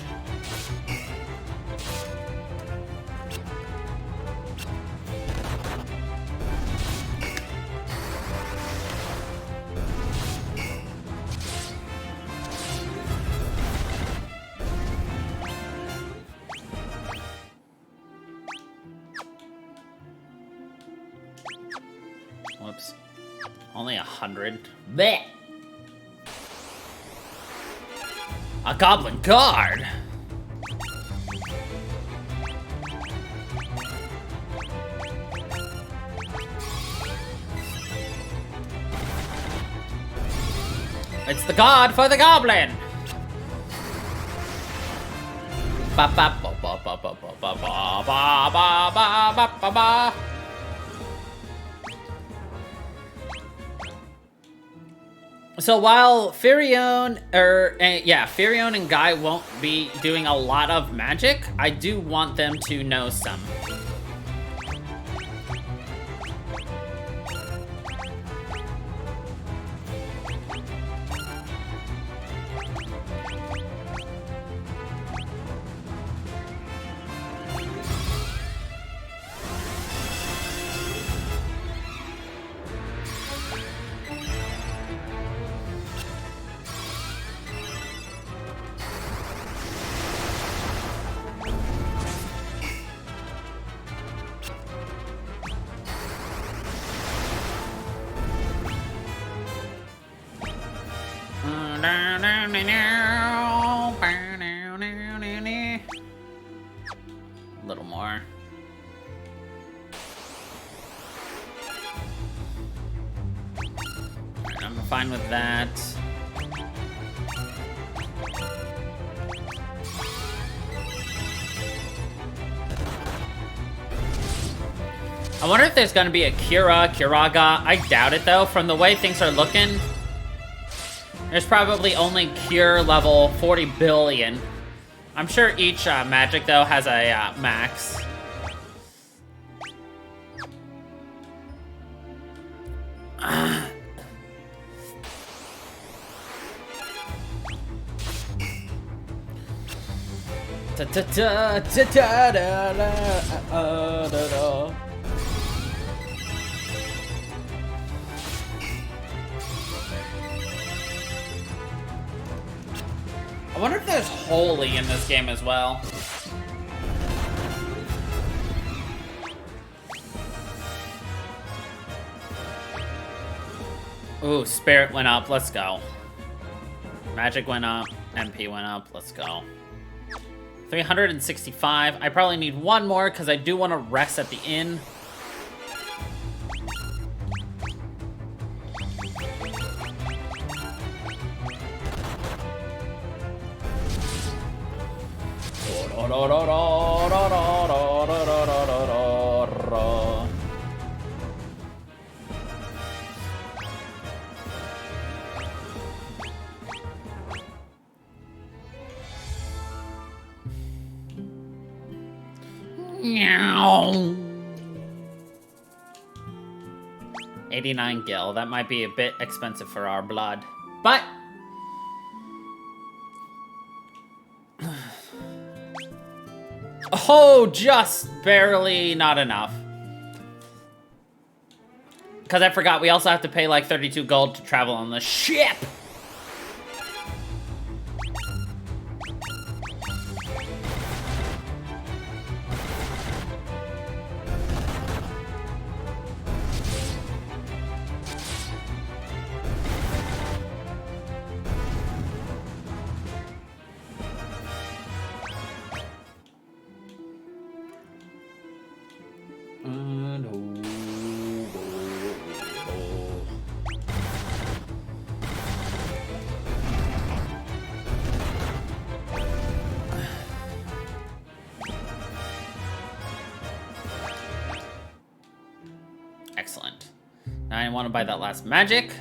Whoops. Only 100. Blech! A goblin guard! It's the god for the goblin! Ba ba ba ba ba ba ba ba ba ba ba ba ba ba. So while Firion and Guy won't be doing a lot of magic, I do want them to know some. A little more. I'm fine with that. I wonder if there's gonna be a Kiraga. I doubt it though. From the way things are looking, there's probably only Cure level 40 billion. I'm sure each magic though has a max. I wonder if there's Holy in this game as well. Ooh, Spirit went up. Let's go. Magic went up. MP went up. Let's go. 365. I probably need one more because I do want to rest at the inn. Meow. 89 gil. That might be a bit expensive for our blood, but oh, just barely not enough. Because I forgot, we also have to pay like 32 gold to travel on the ship. Excellent. Now I want to buy that last magic.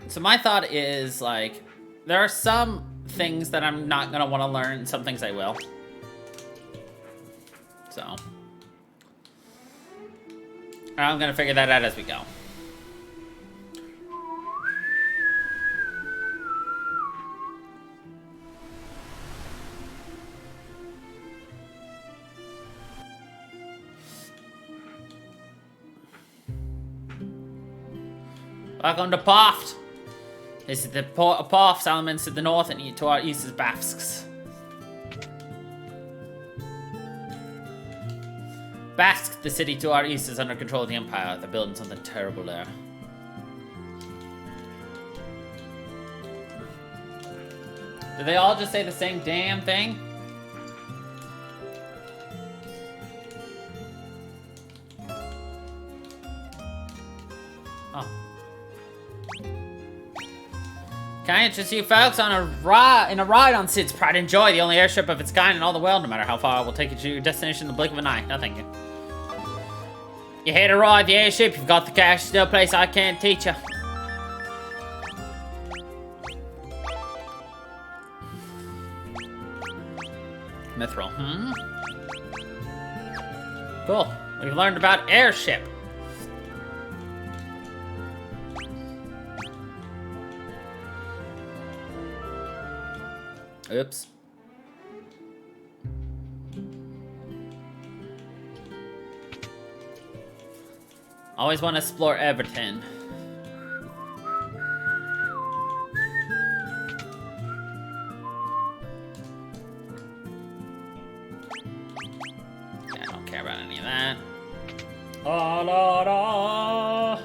So my thought is, like, there are some things that I'm not going to want to learn, and some things I will. So. I'm gonna figure that out as we go. Welcome to Poft. This is the Poft elements to the north, and to our east is Basques. Basque, the city to our east, is under control of the Empire. They're building something terrible there. Do they all just say the same damn thing? Oh. Can I interest you folks in a ride on Sid's Pride and Joy, the only airship of its kind in all the world, no matter how far it will take you to your destination in the blink of an eye? No, thank you. You here to ride the airship, you've got the cash, still a place I can't teach you. Mithril, Cool. We've learned about airship. Oops. Always want to explore Everton. Yeah, I don't care about any of that. Oh, la, la.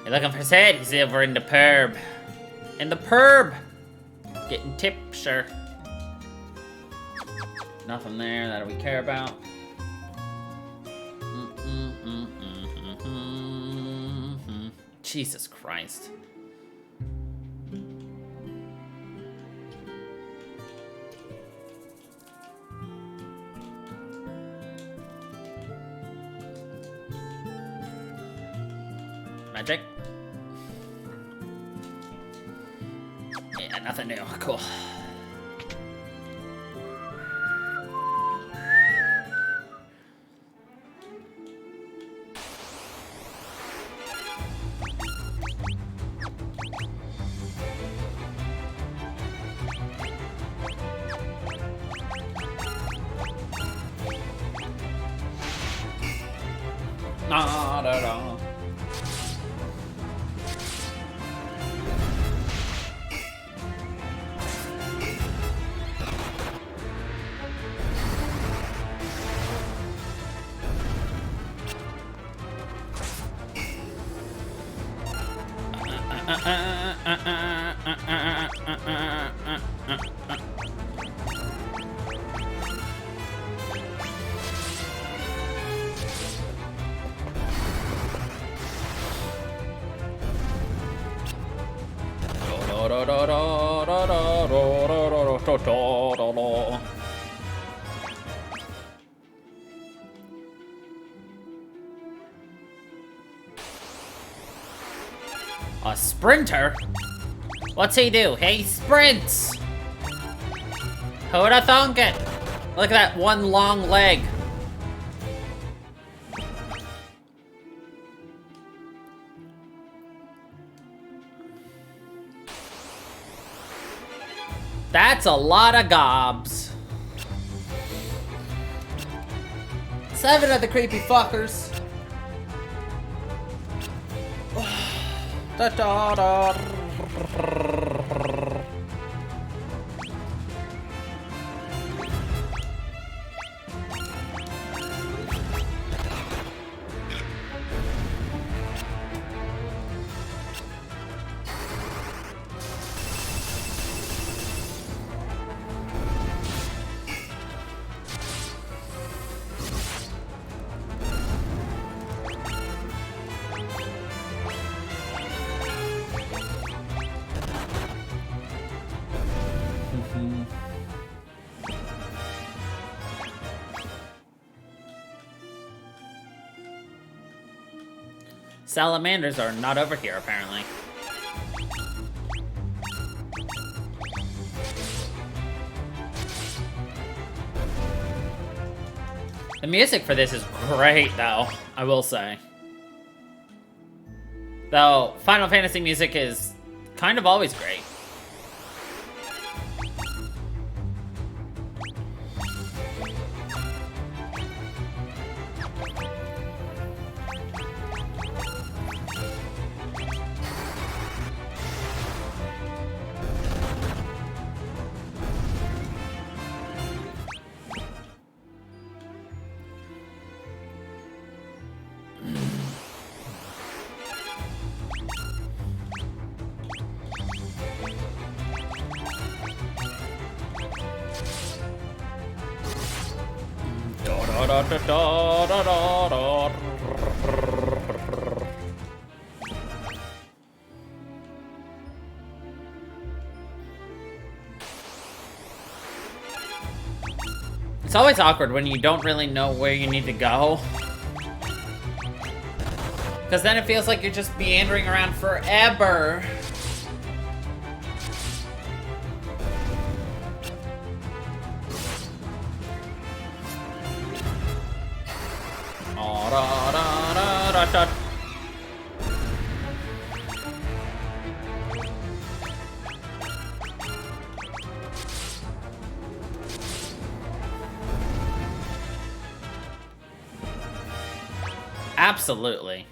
You're looking for Sid? He's over in the pub. In the pub! Getting tips, sure. Nothing there that we care about. Jesus Christ. Magic. Yeah, nothing new. Cool. Da-da-da. A sprinter? What's he do? He sprints! Who'da thunk it? Look at that one long leg. That's a lot of gobs. 7 of the creepy fuckers. Da da da. Salamanders are not over here, apparently. The music for this is great, though, I will say. Though, Final Fantasy music is kind of always great. It's always awkward when you don't really know where you need to go. Because then it feels like you're just meandering around forever. Absolutely.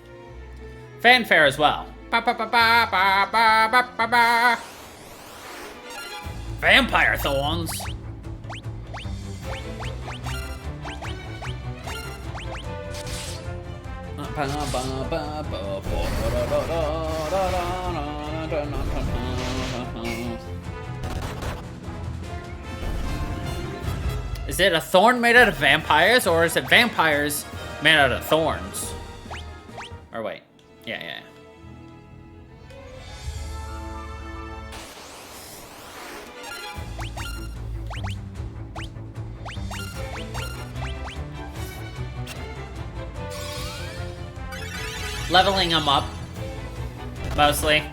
Fanfare as well. Vampire thorns. Is it a thorn made out of vampires, or is it vampires made out of thorns? Or wait. Yeah. Leveling them up, mostly.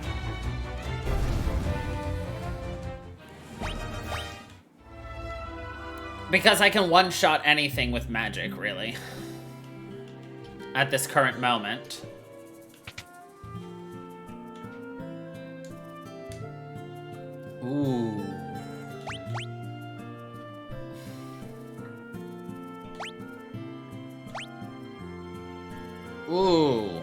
Because I can one-shot anything with magic, really. At this current moment. Ooh. Ooh.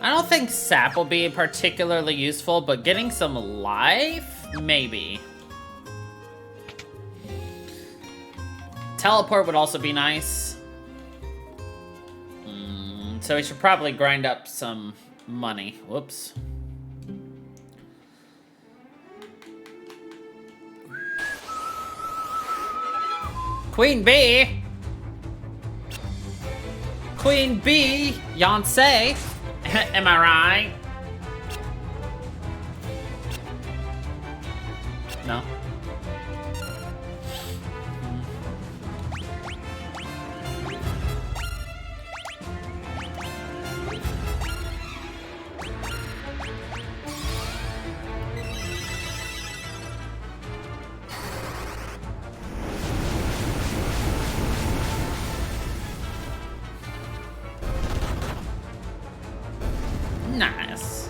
I don't think sap will be particularly useful, but getting some life? Maybe. Teleport would also be nice. So we should probably grind up some money. Whoops. Queen Bee! Queen Bee! Yonsei! Am I right? No? Nice.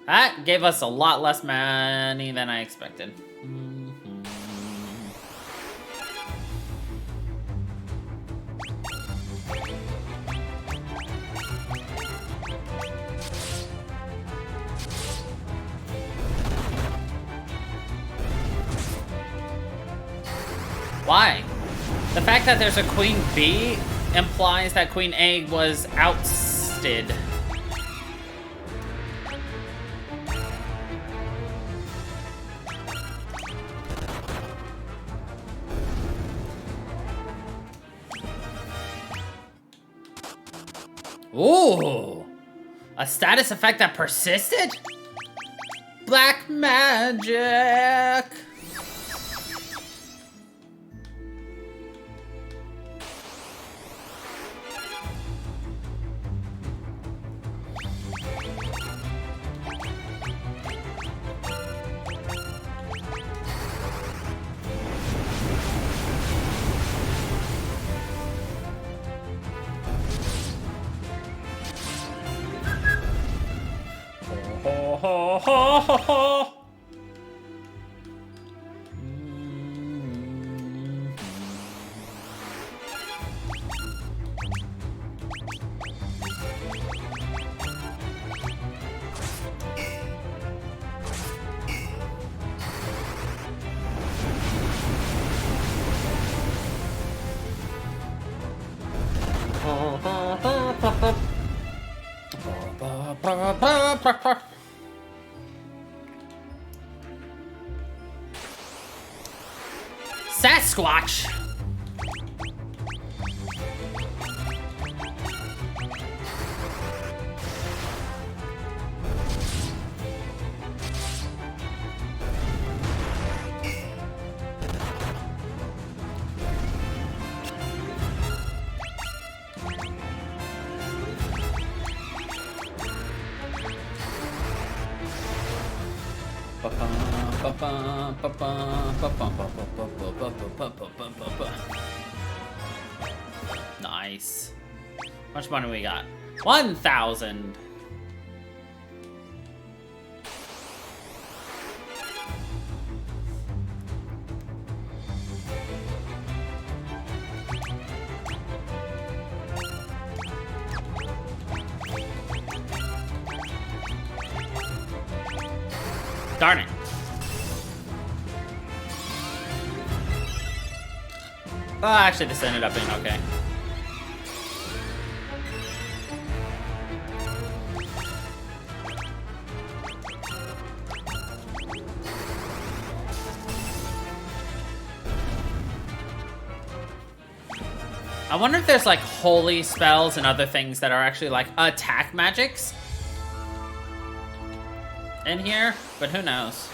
That gave us a lot less money than I expected. Why? The fact that there's a Queen Bee implies that Queen A was ousted. Ooh! A status effect that persisted? Black magic! Sasquatch. Nice. How much money we got? 1,000. Darn it. Oh, actually, this ended up being okay. I wonder if there's like holy spells and other things that are actually like attack magics in here, but who knows?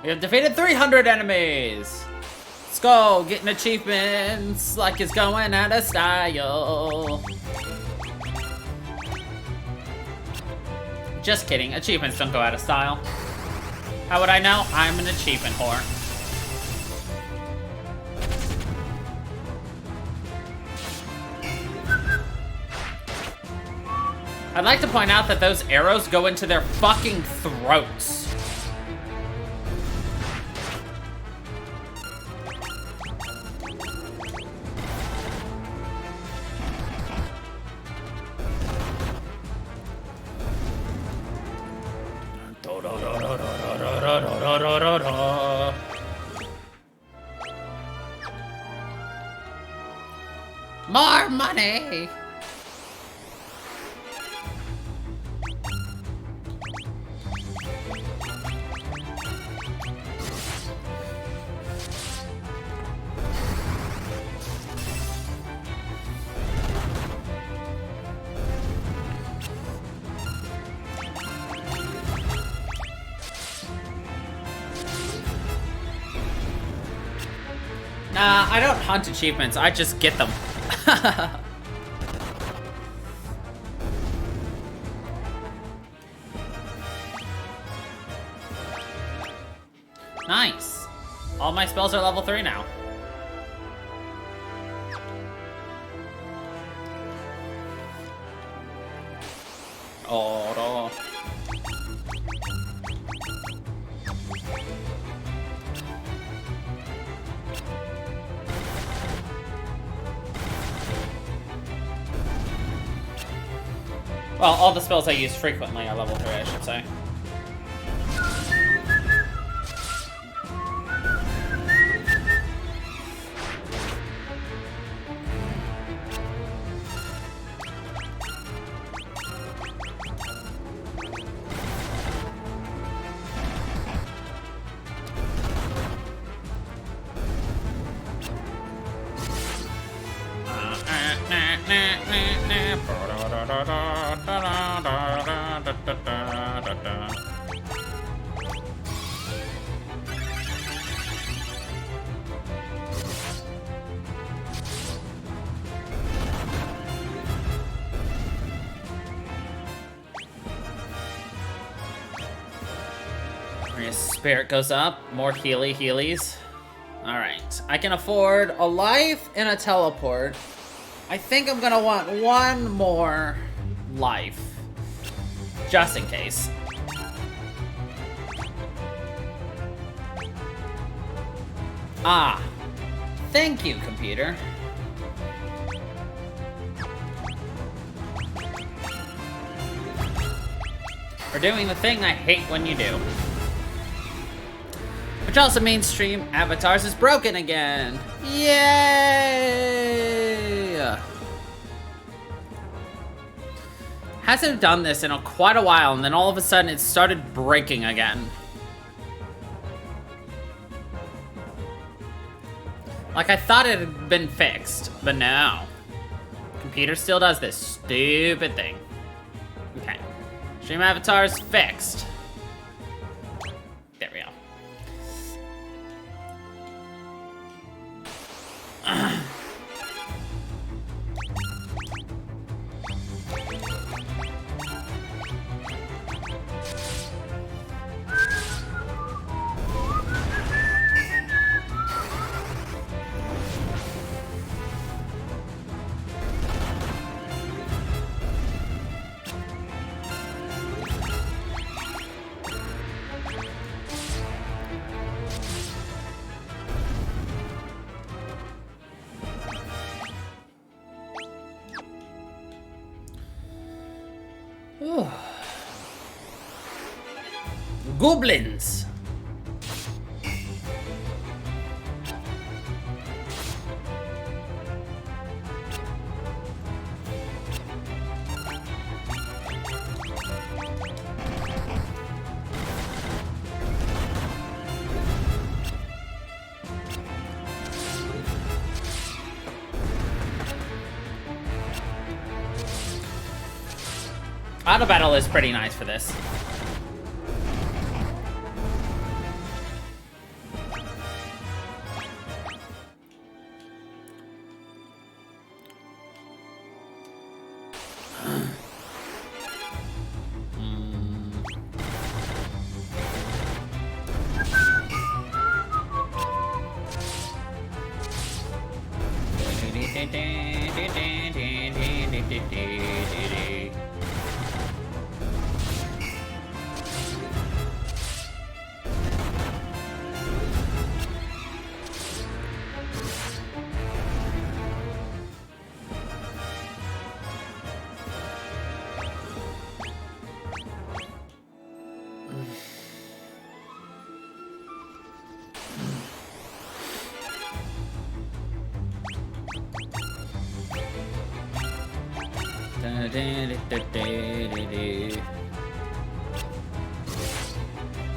We have defeated 300 enemies! Let's go, getting achievements like it's going out of style. Just kidding, achievements don't go out of style. How would I know? I'm an achievement whore. I'd like to point out that those arrows go into their fucking throats. More money! Nah, I don't hunt achievements, I just get them. Nice. All my spells are level 3 now. Oh, no. Well, all the spells I use frequently are level 3, I should say. Spirit goes up. More healies. Alright. I can afford a life and a teleport. I think I'm gonna want one more life. Just in case. Ah. Thank you, computer. For doing the thing I hate when you do. Which also means Stream Avatars is broken again. Yay! Hasn't done this in quite a while, and then all of a sudden it started breaking again. Like I thought it had been fixed, but no. Computer still does this stupid thing. Okay. Stream Avatars fixed. There we go. Goblins. Auto battle is pretty nice for this.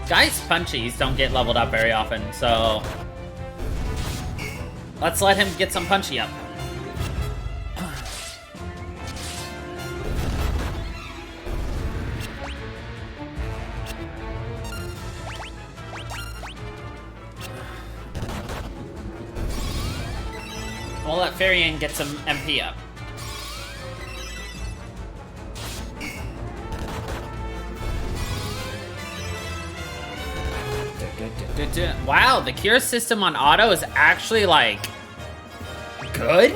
Guys punchies don't get leveled up very often, so let's let him get some punchy up. We'll let Farian get some MP up. Wow, the cure system on auto is actually, like, good?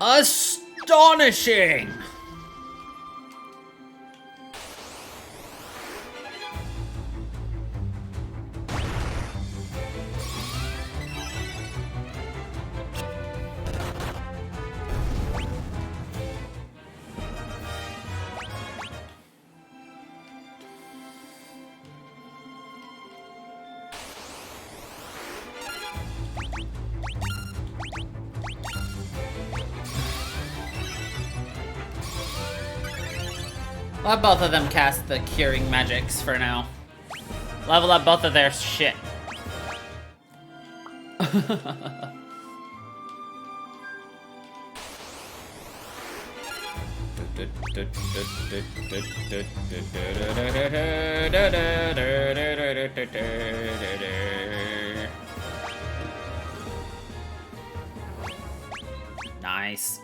Astonishing! Let both of them cast the curing magics for now. Level up both of their shit. Nice.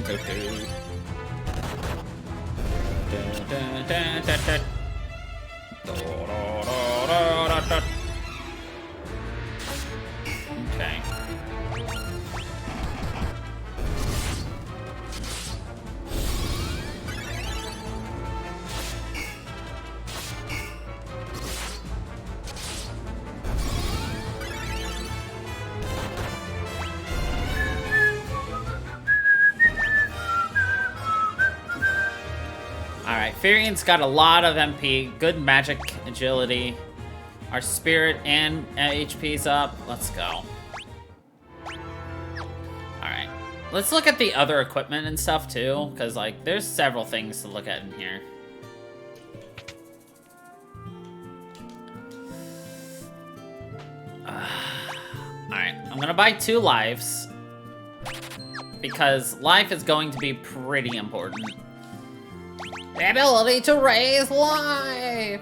Okay. Alright, Farian's got a lot of MP, good magic agility. Our spirit and HP's up. Let's go. Alright. Let's look at the other equipment and stuff too, because like there's several things to look at in here. Alright, I'm gonna buy 2 lives. Because life is going to be pretty important. The ability to raise life!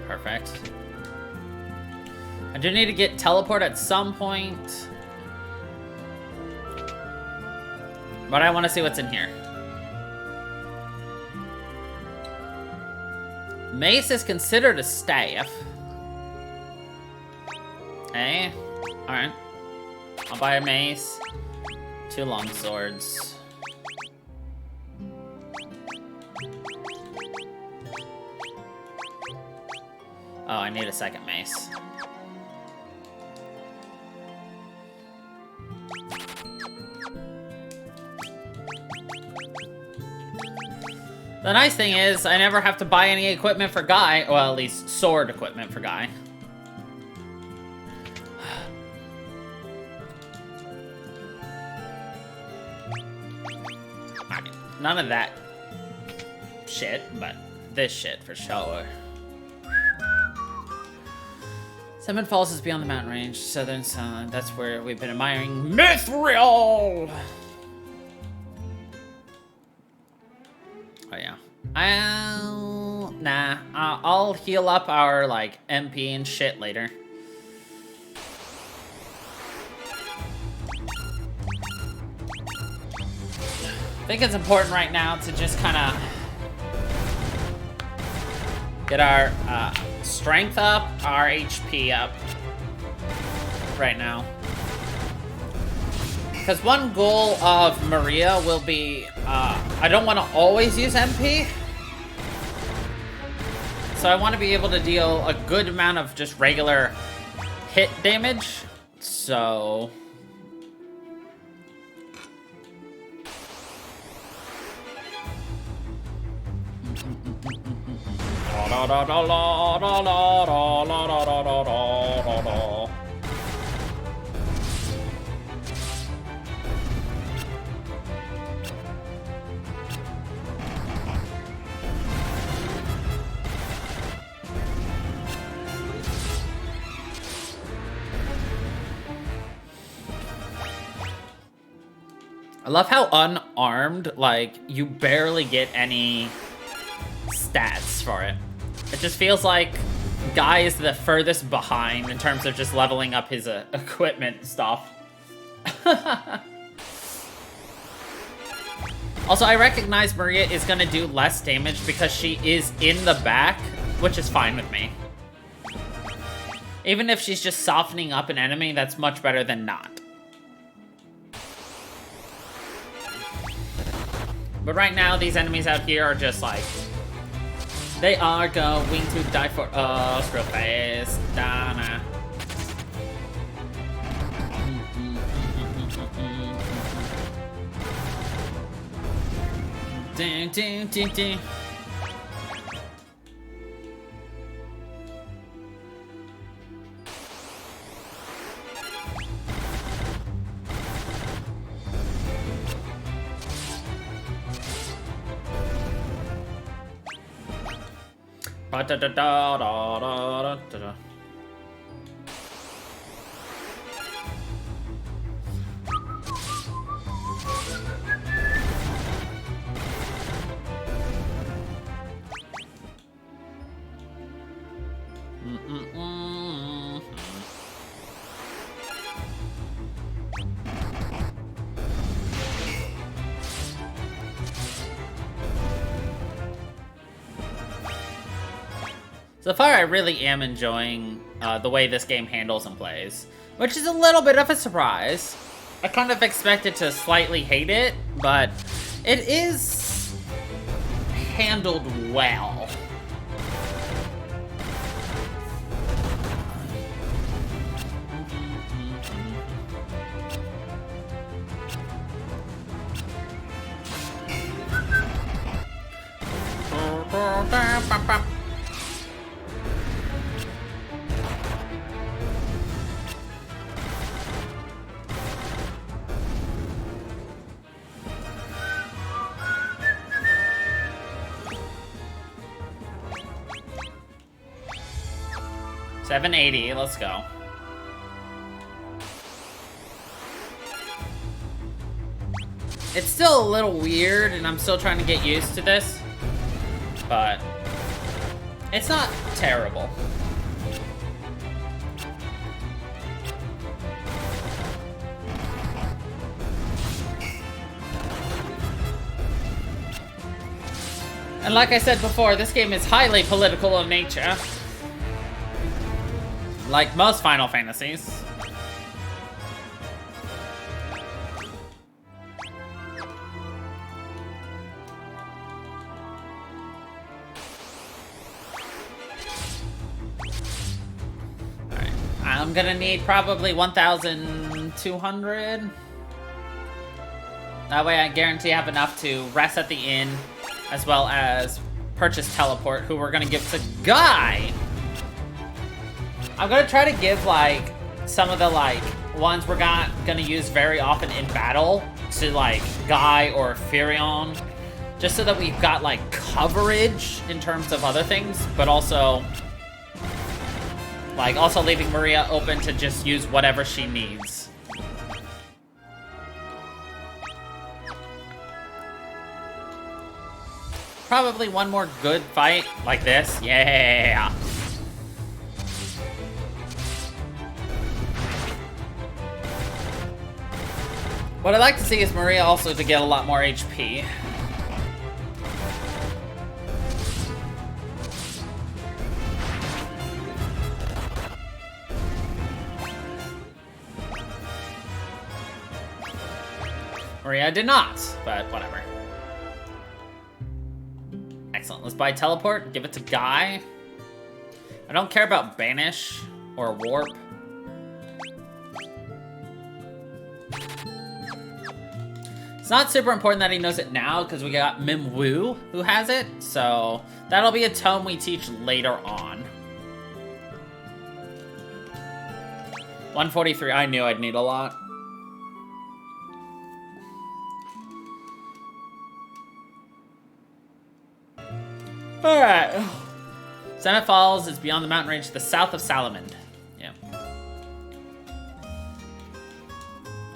Perfect. I do need to get teleport at some point. But I want to see what's in here. Mace is considered a staff. Okay. Alright. I'll buy a mace. 2 long swords. Oh, I need a second mace. The nice thing is, I never have to buy any equipment for Guy. Well, at least sword equipment for Guy. None of that shit, but this shit for sure. Seven Falls is beyond the mountain range, southern sun. That's where we've been admiring Mithril! Oh yeah. I'll heal up our, like, MP and shit later. I think it's important right now to just kind of get our strength up, our HP up right now. Because one goal of Maria will be, I don't want to always use MP. So I want to be able to deal a good amount of just regular hit damage. So... I love how unarmed, like, you barely get any stats for it. It just feels like Guy is the furthest behind in terms of just leveling up his equipment stuff. Also, I recognize Maria is going to do less damage because she is in the back, which is fine with me. Even if she's just softening up an enemy, that's much better than not. But right now, these enemies out here are just like... They are going to die for us real fast, Donna. Ding, ding, ding, ding. Da da da da da da da. So far, I really am enjoying the way this game handles and plays, which is a little bit of a surprise. I kind of expected to slightly hate it, but it is handled well. $780, let's go. It's still a little weird, and I'm still trying to get used to this, but it's not terrible. And like I said before, this game is highly political in nature. Like most Final Fantasies. Alright. I'm gonna need probably 1,200. That way I guarantee I have enough to rest at the inn, as well as purchase teleport, who we're gonna give to Guy. I'm gonna try to give, like, some of the, like, ones we're not gonna use very often in battle to, like, Guy or Furion, just so that we've got, like, coverage in terms of other things, but also, like, also leaving Maria open to just use whatever she needs. Probably one more good fight like this. Yeah! What I'd like to see is Maria also to get a lot more HP. Maria did not, but whatever. Excellent. Let's buy teleport. Give it to Guy. I don't care about banish or warp. It's not super important that he knows it now because we got Mim Wu who has it, so that'll be a tome we teach later on. 143. I knew I'd need a lot. Alright. Summit Falls is beyond the mountain range to the south of Salamand. Yeah.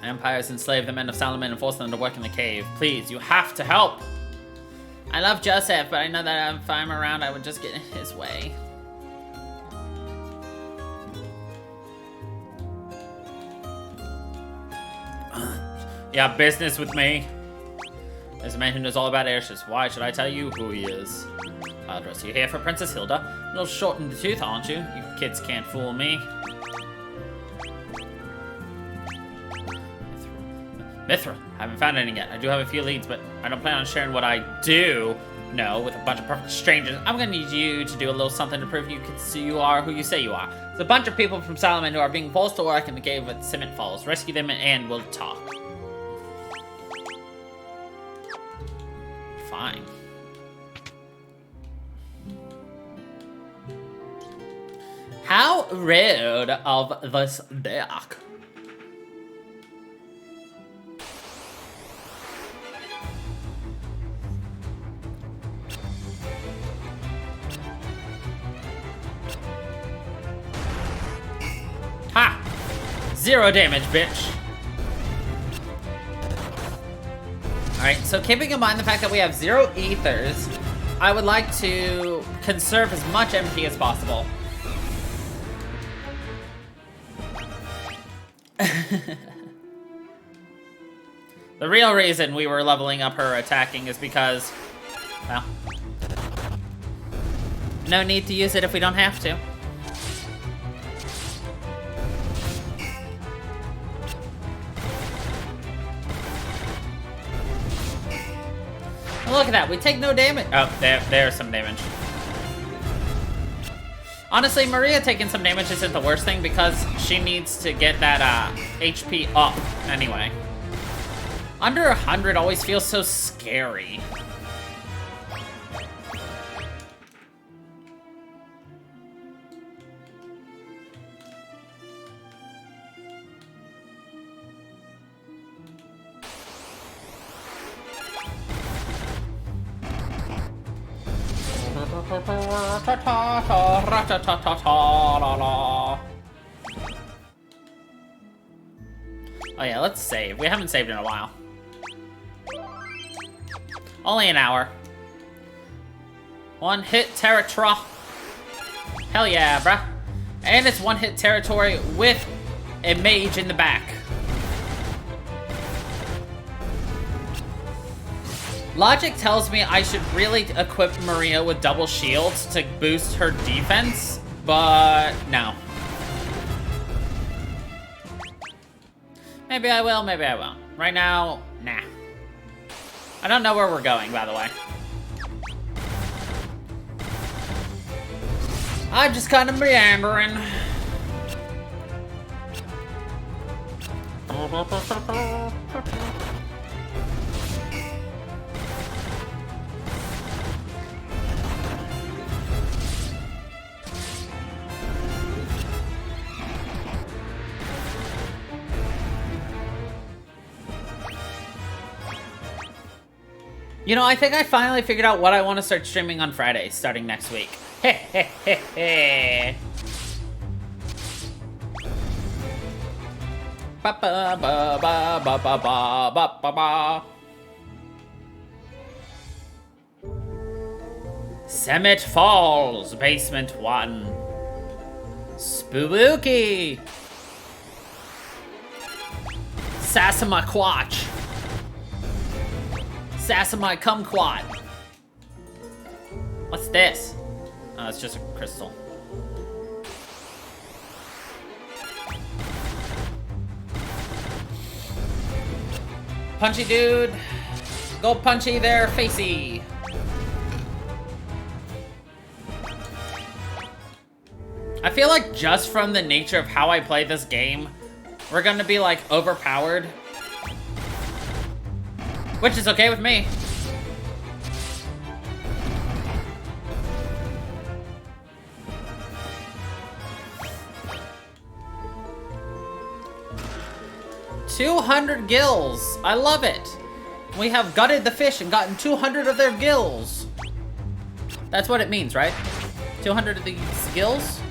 Empires enslaved the men of Salamand and forced them to work in the cave. Please, you have to help! I love Joseph, but I know that if I'm around, I would just get in his way. Yeah, business with me. There's a man who knows all about airships. Why should I tell you who he is? I'll dress you here for Princess Hilda. A little short in the tooth, aren't you? You kids can't fool me. Mithra. Haven't found any yet. I do have a few leads, but I don't plan on sharing what I do know with a bunch of perfect strangers. I'm gonna need you to do a little something to prove you are who you say you are. There's a bunch of people from Salamand who are being forced to work in the cave at Summit Falls. Rescue them and we'll talk. Fine. How rude of this deck. Ha! 0 damage, bitch. Alright, so keeping in mind the fact that we have 0 ethers, I would like to conserve as much MP as possible. The real reason we were leveling up her attacking is because, well, no need to use it if we don't have to. Look at that, we take no damage. Oh, there's some damage. Honestly, Maria taking some damage isn't the worst thing because she needs to get that HP up anyway. Under 100 always feels so scary. Oh yeah, let's save. We haven't saved in a while. Only an hour. One hit territory. Hell yeah, bruh. And it's one hit territory with a mage in the back. Logic tells me I should really equip Maria with double shields to boost her defense, but no. Maybe I will, maybe I won't. Right now, nah. I don't know where we're going, by the way. I'm just kind of meandering. You know, I think I finally figured out what I want to start streaming on Fridays, starting next week. Heh heh heh heh. Ba ba ba ba ba ba ba ba ba ba. Summit Falls, Basement 1. Spooky. Sassama Quatch. Sassamai Kumquat. What's this? Oh, it's just a crystal. Punchy dude. Go punchy there, facey. I feel like just from the nature of how I play this game, we're gonna be like overpowered. Which is okay with me. $200 gills. I love it. We have gutted the fish and gotten 200 of their gills. That's what it means, right? 200 of these gills?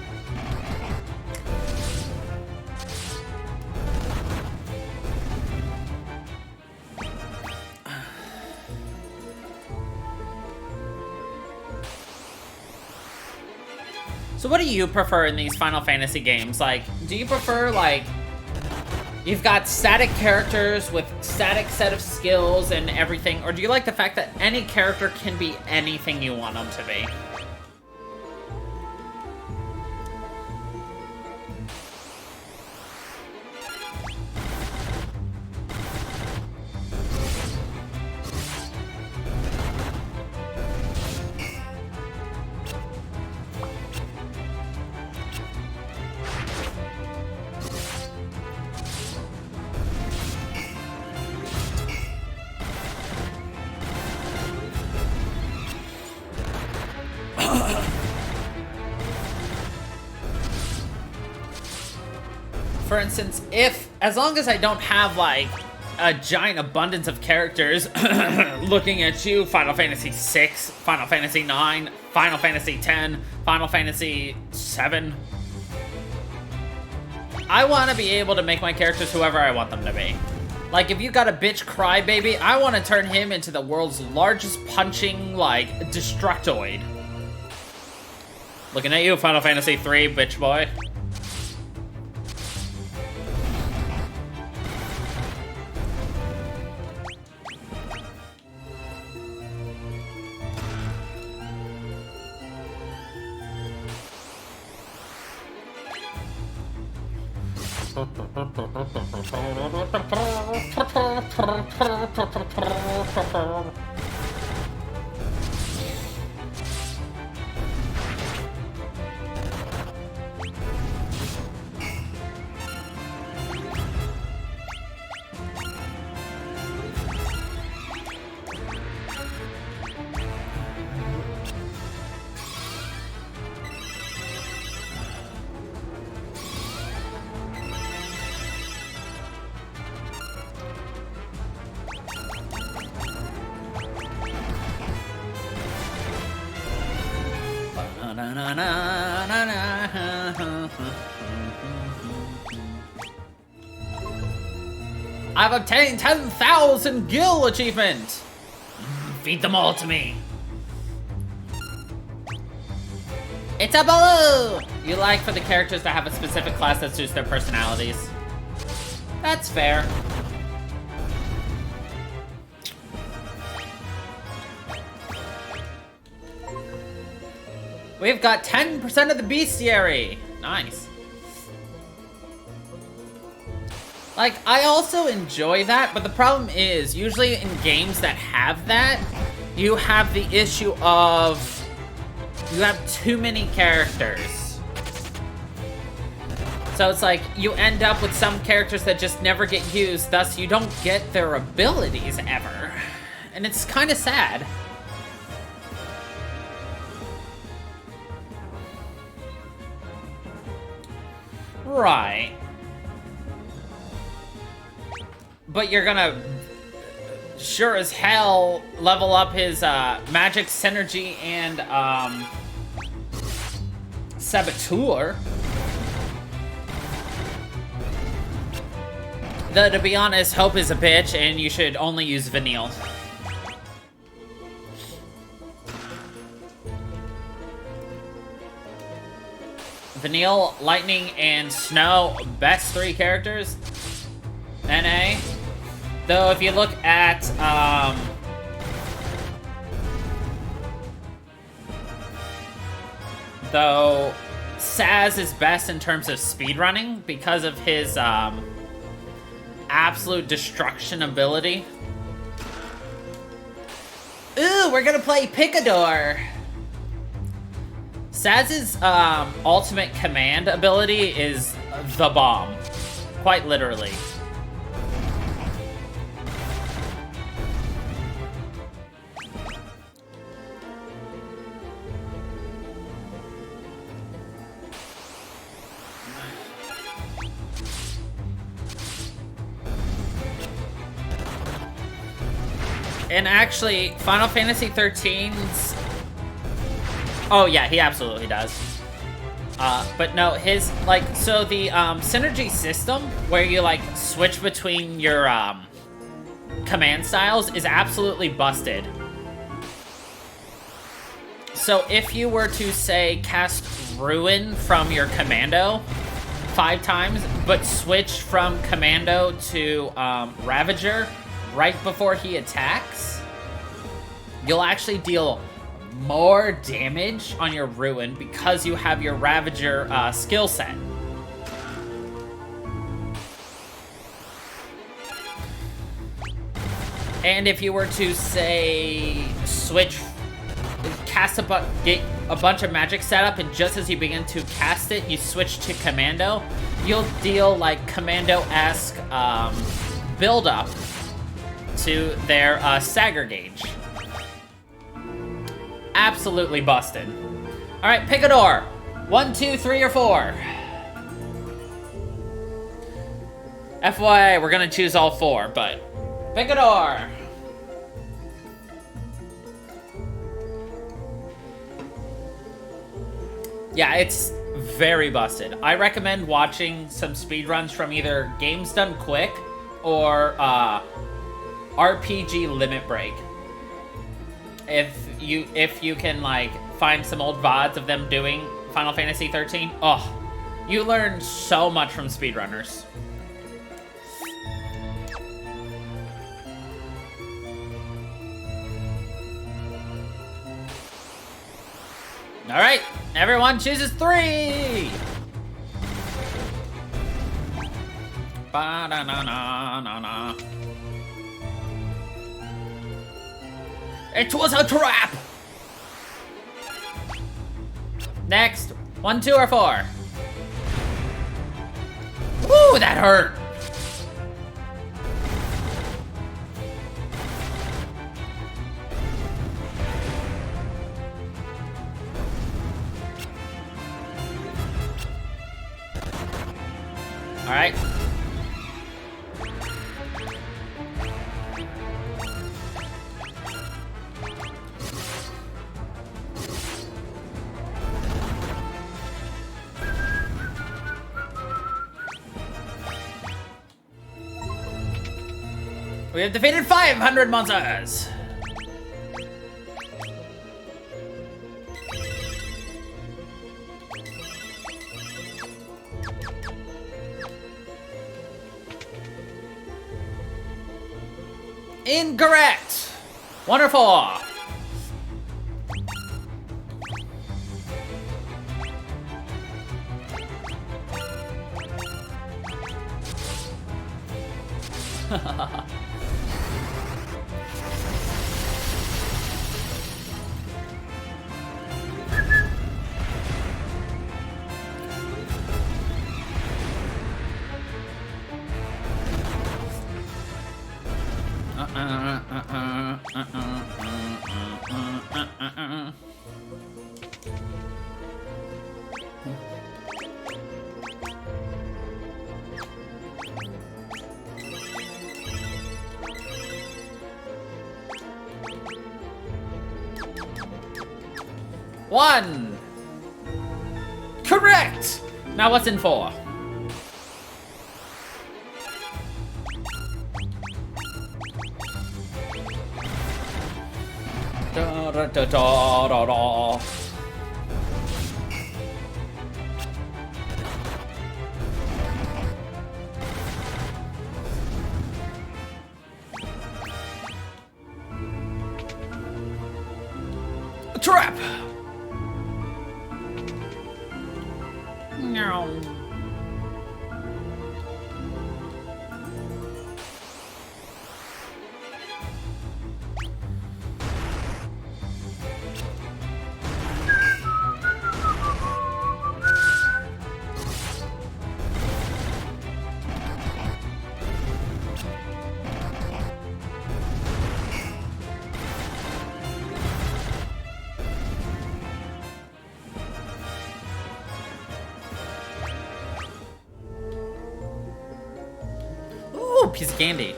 So what do you prefer in these Final Fantasy games? Like, do you prefer, like, you've got static characters with static set of skills and everything, or do you like the fact that any character can be anything you want them to be? For instance, as long as I don't have, like, a giant abundance of characters looking at you, Final Fantasy VI, Final Fantasy IX, Final Fantasy X, Final Fantasy VII, I want to be able to make my characters whoever I want them to be. Like, if you got a bitch crybaby, I want to turn him into the world's largest punching, like, Destructoid. Looking at you, Final Fantasy III, bitch boy. I've obtained 10,000 Gil achievement! Feed them all to me. It's a baloo! You like for the characters to have a specific class that suits their personalities. That's fair. We've got 10% of the bestiary. Nice. Like, I also enjoy that, but the problem is, usually in games that have that, you have the issue of you have too many characters. So it's like, you end up with some characters that just never get used, thus you don't get their abilities ever. And it's kind of sad. Right. But you're gonna sure as hell level up his magic, synergy, and saboteur. Though, to be honest, Hope is a bitch and you should only use Vanille. Vanille, Lightning, and Snow, best 3 characters. NA. Though, if you look at, though, Saz is best in terms of speedrunning because of his, absolute destruction ability. Ooh, we're gonna play Picador. Saz's ultimate command ability is the bomb. Quite literally. And actually, Final Fantasy 13's... Oh yeah, he absolutely does. But no, his, like, so the synergy system where you, like, switch between your command styles is absolutely busted. So if you were to, say, cast Ruin from your Commando 5 times, but switch from Commando to Ravager right before he attacks, you'll actually deal more damage on your Ruin because you have your Ravager skill set. And if you were to, say, get a bunch of magic set up, and just as you begin to cast it, you switch to Commando, you'll deal, like, Commando-esque build-up to their stagger gauge. Absolutely busted. Alright, pick a door. 1, 2, 3, or 4. FYI, we're gonna choose all 4, but pick a door. Yeah, it's very busted. I recommend watching some speedruns from either Games Done Quick or RPG Limit Break. If you can, like, find some old VODs of them doing Final Fantasy 13, oh, you learn so much from speedrunners. Alright, everyone chooses 3! Ba-da-na-na-na-na. It was a trap! Next, 1, 2, or 4. Woo, that hurt! All right. We have defeated 500 monsters. Incorrect! Wonderful! One! Correct! Now what's in 4? Da da da da da da. A trap! No. Ooh, piece of candy.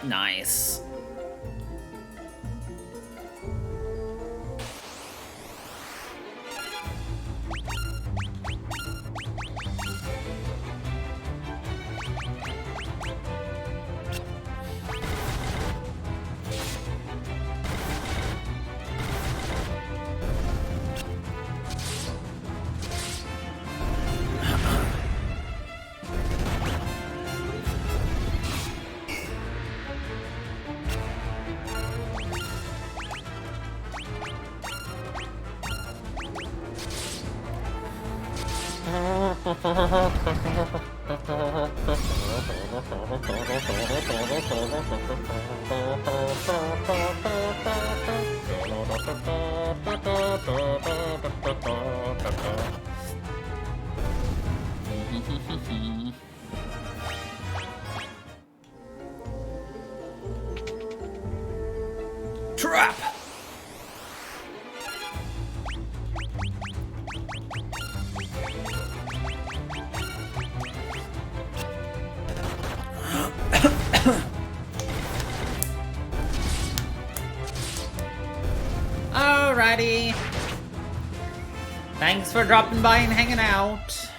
Nice. Trap! Alrighty. Thanks for dropping by and hanging out.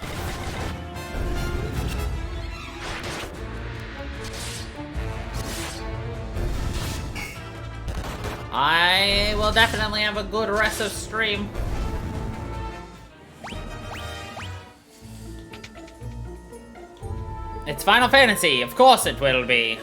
I will definitely have a good rest of stream. It's Final Fantasy, of course it will be.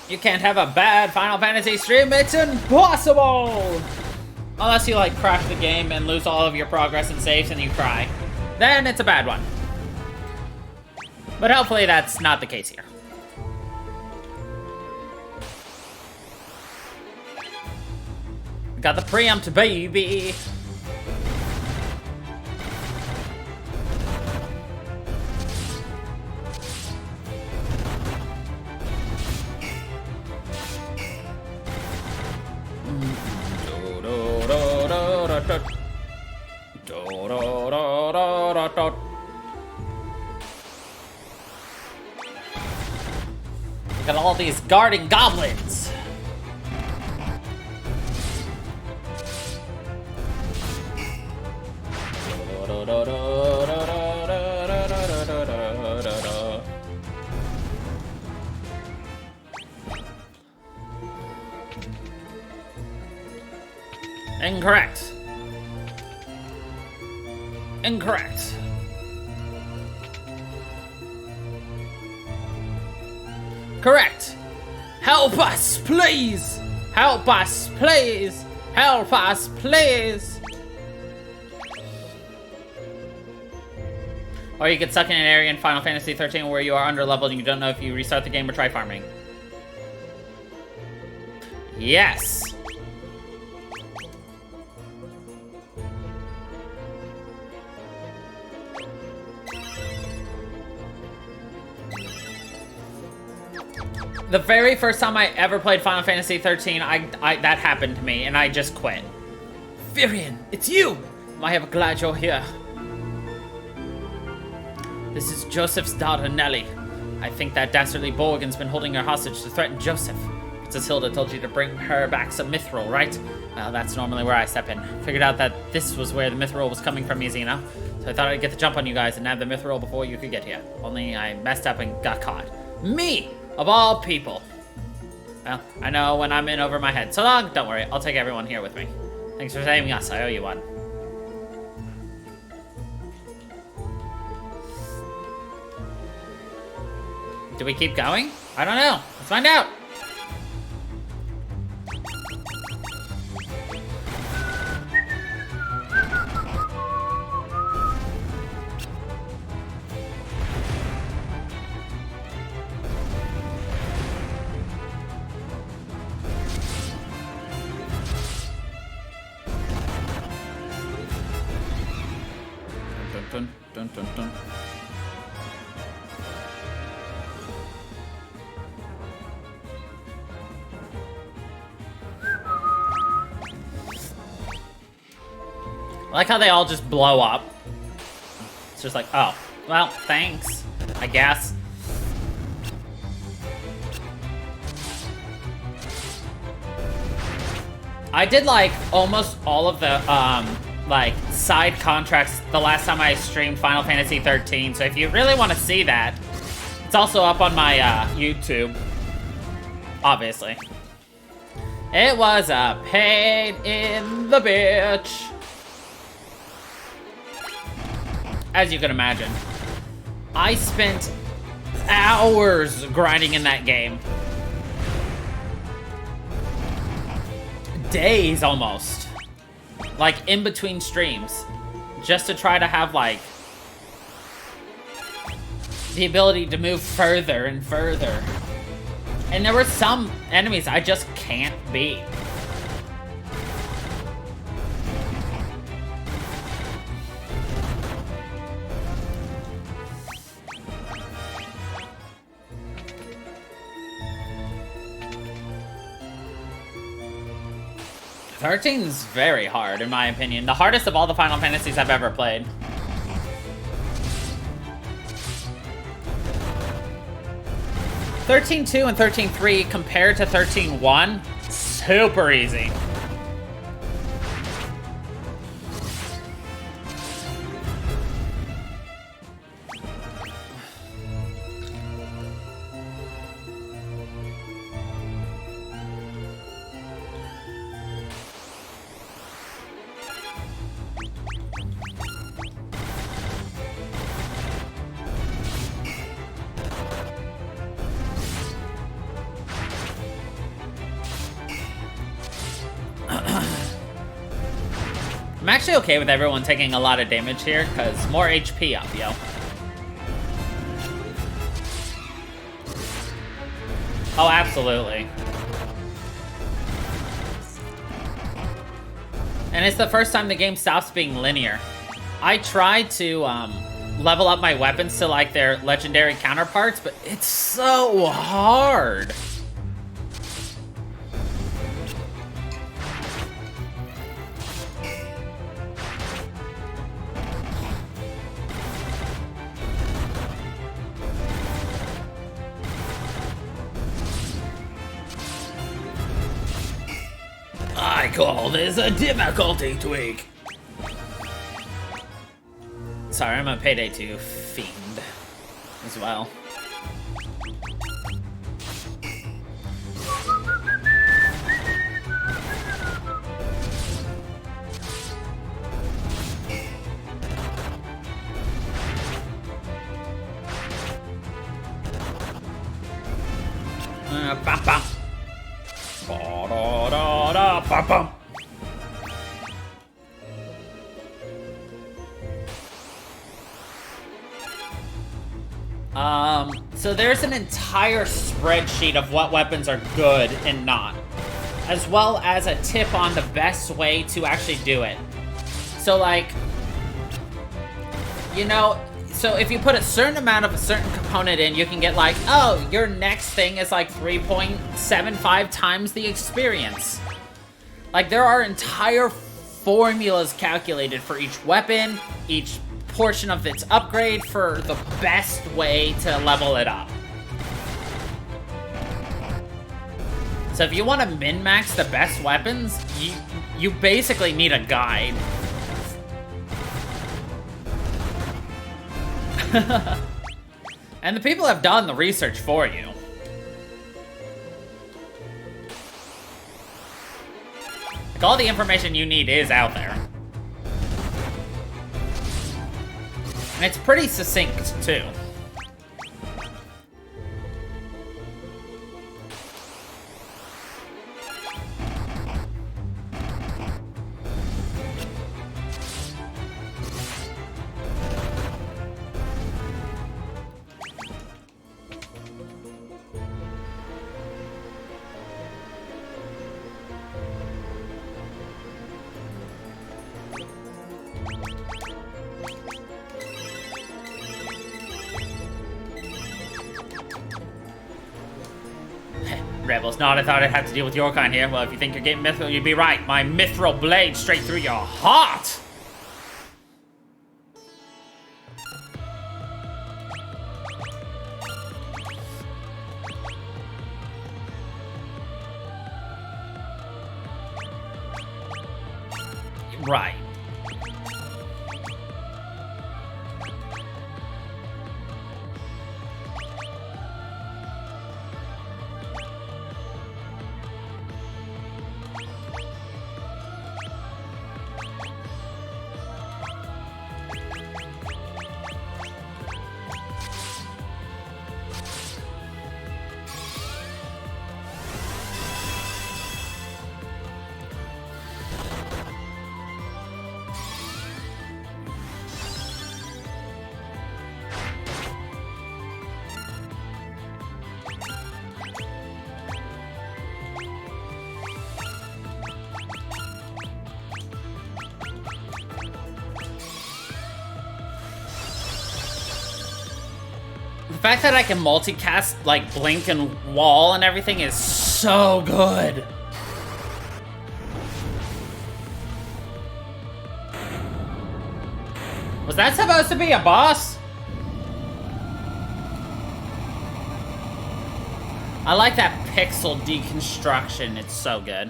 You can't have a bad Final Fantasy stream, it's impossible! Unless you, like, crash the game and lose all of your progress and saves and you cry. Then it's a bad one. But hopefully that's not the case here. Got the preempt, baby! Got all these guarding goblins. Incorrect. Incorrect. Correct. Help us, please. Help us, please. Help us, please. Or you get stuck in an area in Final Fantasy 13 where you are underleveled and you don't know if you restart the game or try farming. Yes. The very first time I ever played Final Fantasy 13, that happened to me, and I just quit. Virian, it's you! I am glad you're here. This is Joseph's daughter, Nellie. I think that dastardly Borgen's been holding her hostage to threaten Joseph. Princess Hilda told you to bring her back some mithril, right? Well, that's normally where I step in. Figured out that this was where the mithril was coming from easy enough, so I thought I'd get the jump on you guys and nab the mithril before you could get here. Only I messed up and got caught. Me! Of all people. Well, I know when I'm in over my head. So long, don't worry, I'll take everyone here with me. Thanks for saving us, I owe you one. Do we keep going? I don't know. Let's find out. dun, dun, dun. I like how they all just blow up. It's just like, oh, well, thanks, I guess. I did like almost all of the like side contracts the last time I streamed Final Fantasy 13. So if you really want to see that, it's also up on my YouTube. Obviously. It was a pain in the bitch. As you can imagine. I spent hours grinding in that game. Days almost. Like in between streams. Just to try to have like the ability to move further and further. And there were some enemies I just can't beat. Thirteen's very hard, in my opinion. The hardest of all the Final Fantasies I've ever played. (13-2) and (13-3) compared to (13-1), super easy. I'm actually okay with everyone taking a lot of damage here, because more HP up, yo. Oh, absolutely. And it's the first time the game stops being linear. I tried to level up my weapons to like their legendary counterparts, but it's so hard. I call this a difficulty tweak. Sorry, I'm a Payday 2 fiend as well. Bam, bam. Ba-da-da-da-ba-bum. So there's an entire spreadsheet of what weapons are good and not, as well as a tip on the best way to actually do it. So like, you know, so if you put a certain amount of a certain component in, you can get like, oh, your next thing is like 3.75 times the experience. Like, there are entire formulas calculated for each weapon, each portion of its upgrade, for the best way to level it up. So if you want to min-max the best weapons, you basically need a guide. And the people have done the research for you. Like, all the information you need is out there. And it's pretty succinct, too. Rebels, not I thought I'd have to deal with your kind here. Well, if you think you're getting mithril, you'd be right. My mithril blade straight through your heart! Right. The fact that I can multicast, like, blink and wall and everything is so good. Was that supposed to be a boss? I like that pixel deconstruction. It's so good.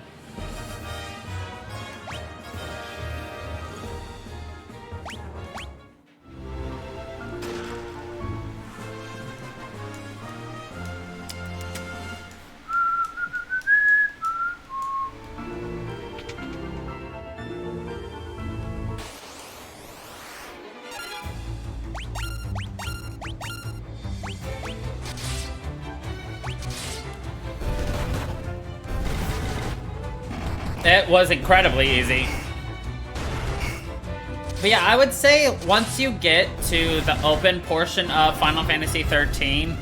It was incredibly easy. But yeah, I would say once you get to the open portion of Final Fantasy 13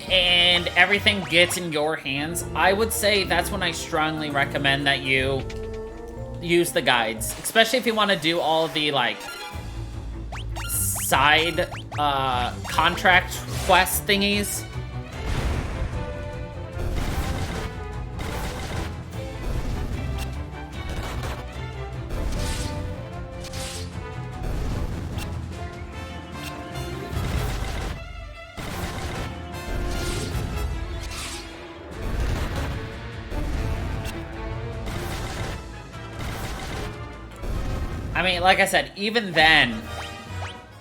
and everything gets in your hands, I would say that's when I strongly recommend that you use the guides. Especially if you want to do all the, like, side contract quest thingies. I mean, like I said, even then,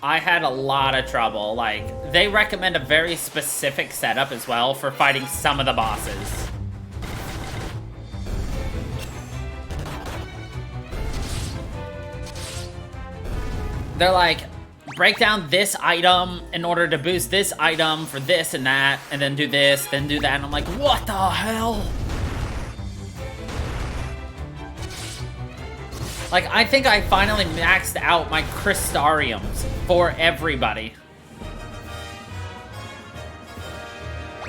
I had a lot of trouble. Like, they recommend a very specific setup as well for fighting some of the bosses. They're like, break down this item in order to boost this item for this and that, and then do this, then do that, and I'm like, what the hell? Like, I think I finally maxed out my Crystariums for everybody.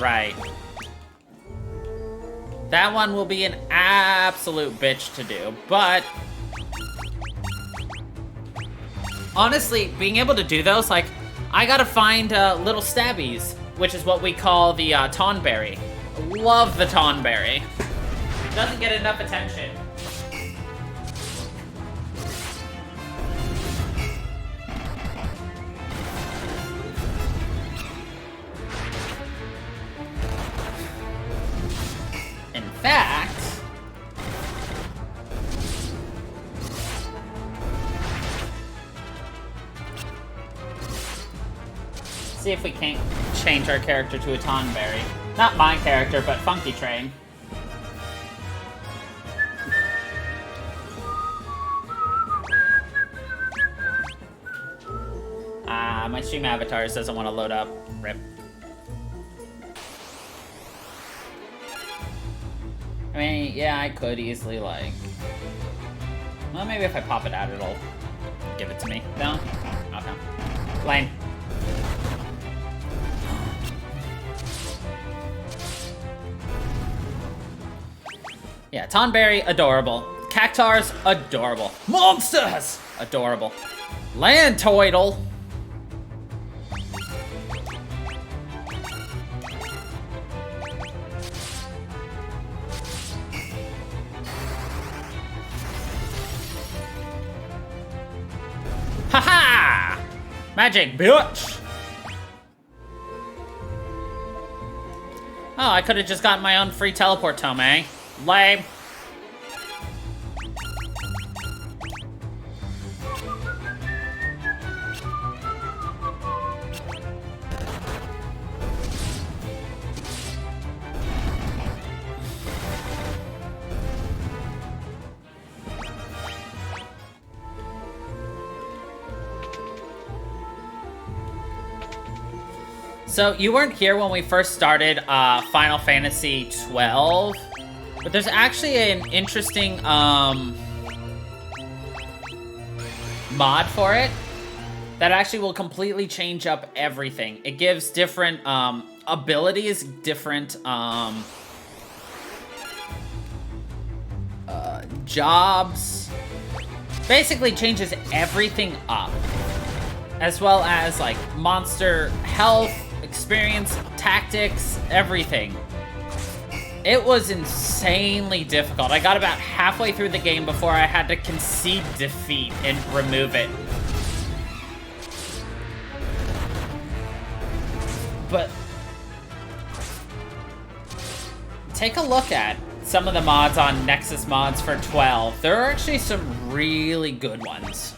Right. That one will be an absolute bitch to do, but honestly, being able to do those, like, I gotta find little stabbies, which is what we call the Tonberry. Love the Tonberry. Doesn't get enough attention. In fact, see if we can't change our character to a Tonberry. Not my character, but Funky Train. My stream avatars doesn't want to load up. Rip. I mean, yeah, I could easily, like... Well, maybe if I pop it out, it'll give it to me. No? Okay. Lame. Yeah, Tonberry, adorable. Cactars, adorable. Monsters, adorable. Lantoidle. Haha! Magic, bitch! Oh, I could have just gotten my own free teleport tome, eh? Lame. So, you weren't here when we first started Final Fantasy 12, but there's actually an interesting mod for it that actually will completely change up everything. It gives different abilities, different jobs. Basically changes everything up. As well as like monster health, experience, tactics, everything. It was insanely difficult. I got about halfway through the game before I had to concede defeat and remove it. But take a look at some of the mods on Nexus Mods for 12. There are actually some really good ones.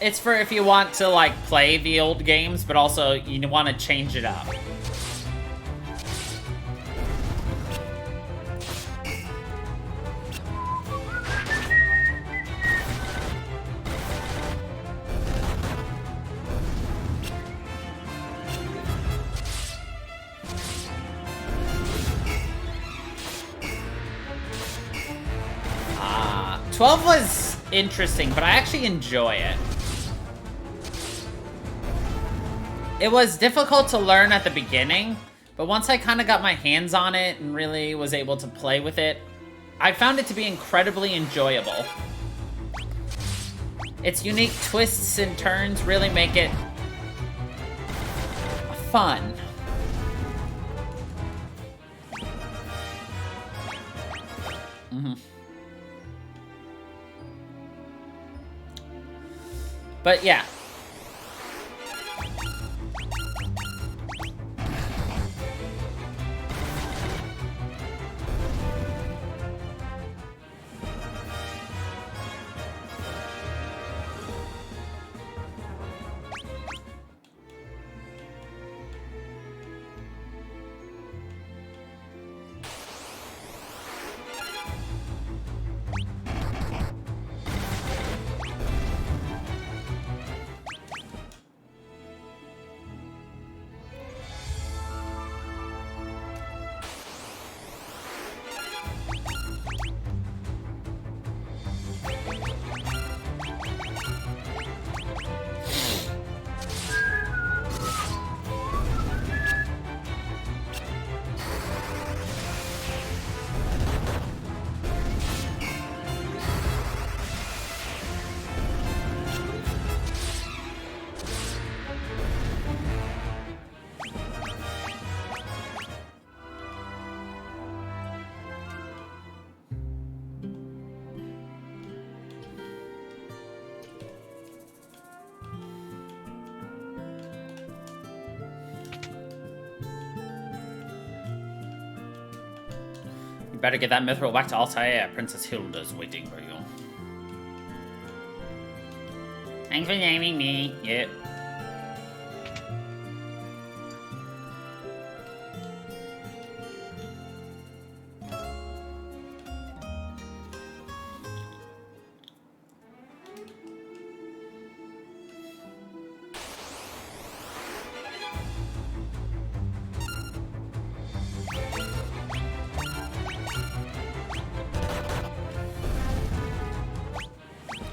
It's for if you want to, like, play the old games, but also you want to change it up. Ah, 12 was interesting, but I actually enjoy it. It was difficult to learn at the beginning, but once I kind of got my hands on it and really was able to play with it, I found it to be incredibly enjoyable. Its unique twists and turns really make it fun. But yeah. You better get that mithril back to Altair. Princess Hilda's waiting for you. Thanks for naming me. Yep.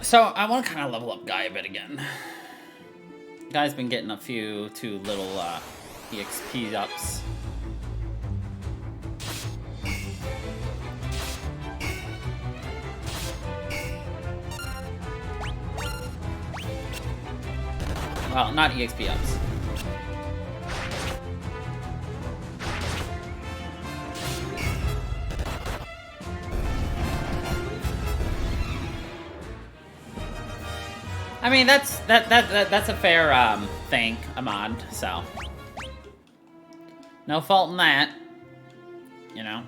So, I want to kind of level up Guy a bit again. Guy's been getting a few too little EXP ups. Well, not EXP ups. I mean, that's a fair thing, Ahmad. So no fault in that, you know.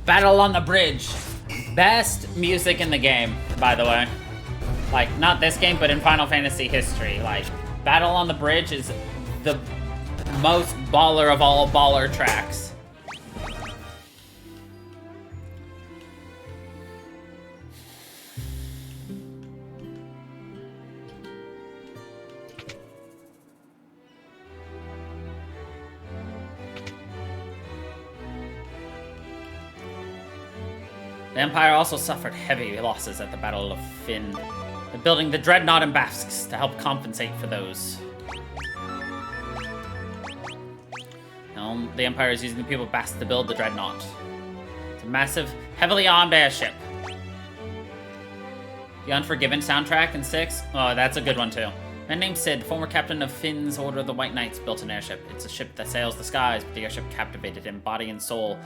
Battle on the Bridge. Best music in the game, by the way. Like, not this game, but in Final Fantasy history. Like, Battle on the Bridge is the most baller of all baller tracks. The Empire also suffered heavy losses at the Battle of Finn, building the Dreadnought and Basques to help compensate for those. Now, the Empire is using the people of Basque to build the Dreadnought. It's a massive, heavily armed airship. The Unforgiven soundtrack in 6? Oh, that's a good one too. Man named Sid, former captain of Finn's Order of the White Knights, built an airship. It's a ship that sails the skies, but the airship captivated him, body and soul.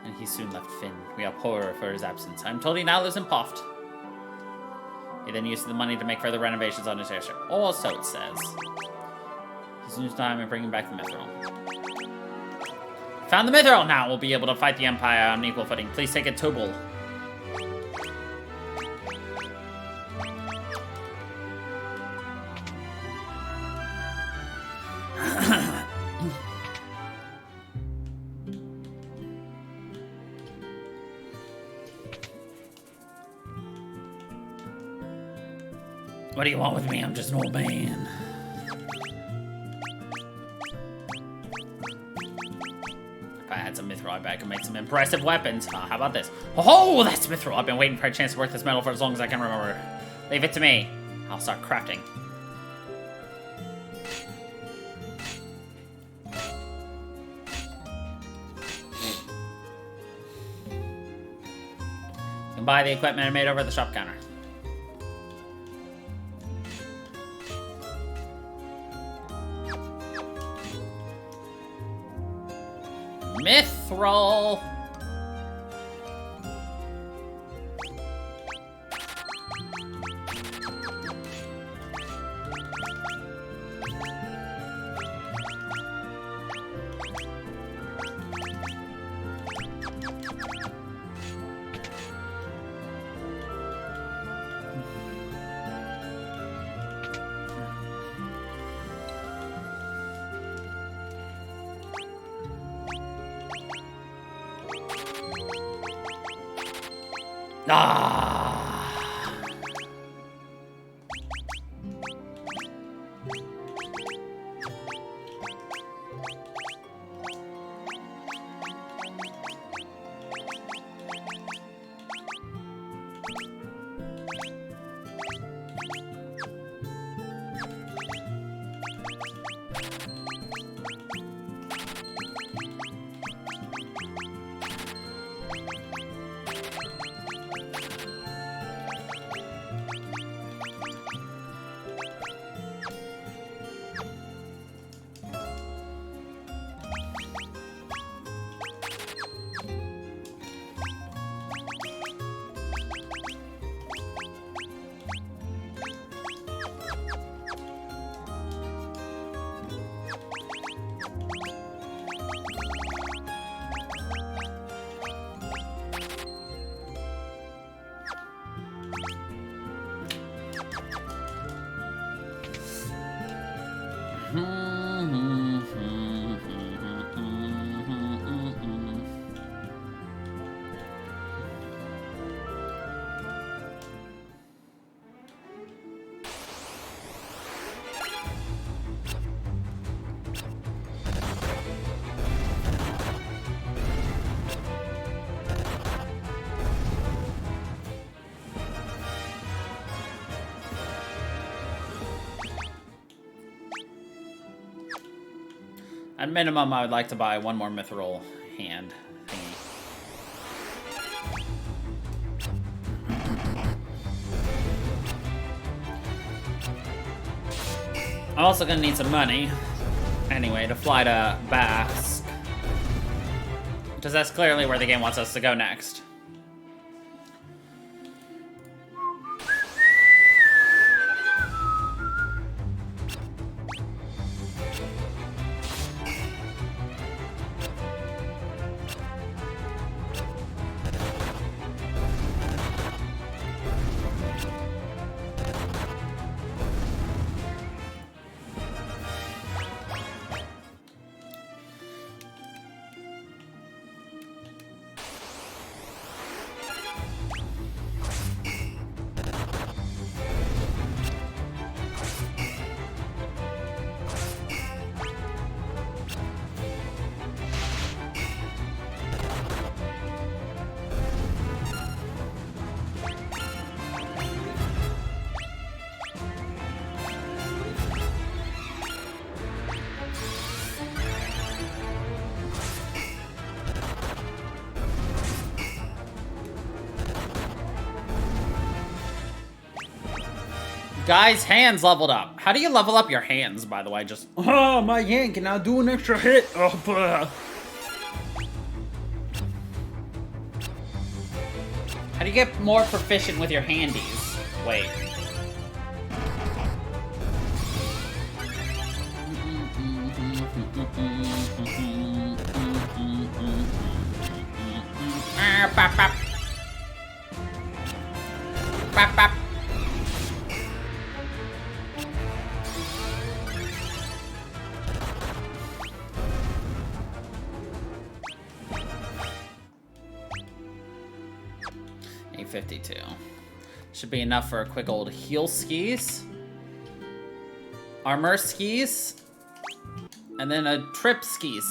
And he soon left Finn. We abhor for his absence. I'm told he now lives in Poft. He then used the money to make further renovations on his airship. Or so it says. He's used time in bringing back the Mithril. Found the Mithril! Now we'll be able to fight the Empire on equal footing. Please take it, Tobal. What do you want with me? I'm just an old man. If I had some Mithril, I bet I could make some impressive weapons. How about this? Oh, that's Mithril! I've been waiting for a chance to work this metal for as long as I can remember. Leave it to me. I'll start crafting. You can buy the equipment I made over at the shop counter. Mithril! Ah! At minimum, I would like to buy one more mithril hand thingy. I'm also gonna need some money, anyway, to fly to Basque. Because that's clearly where the game wants us to go next. Guy's hands leveled up. How do you level up your hands, by the way? Just, oh, my hand can now do an extra hit. Oh, blah. How do you get more proficient with your handies? Wait. Bop, bop. Bop, bop. $852. Should be enough for a quick old heal skis. Armor skis. And then a trip skis.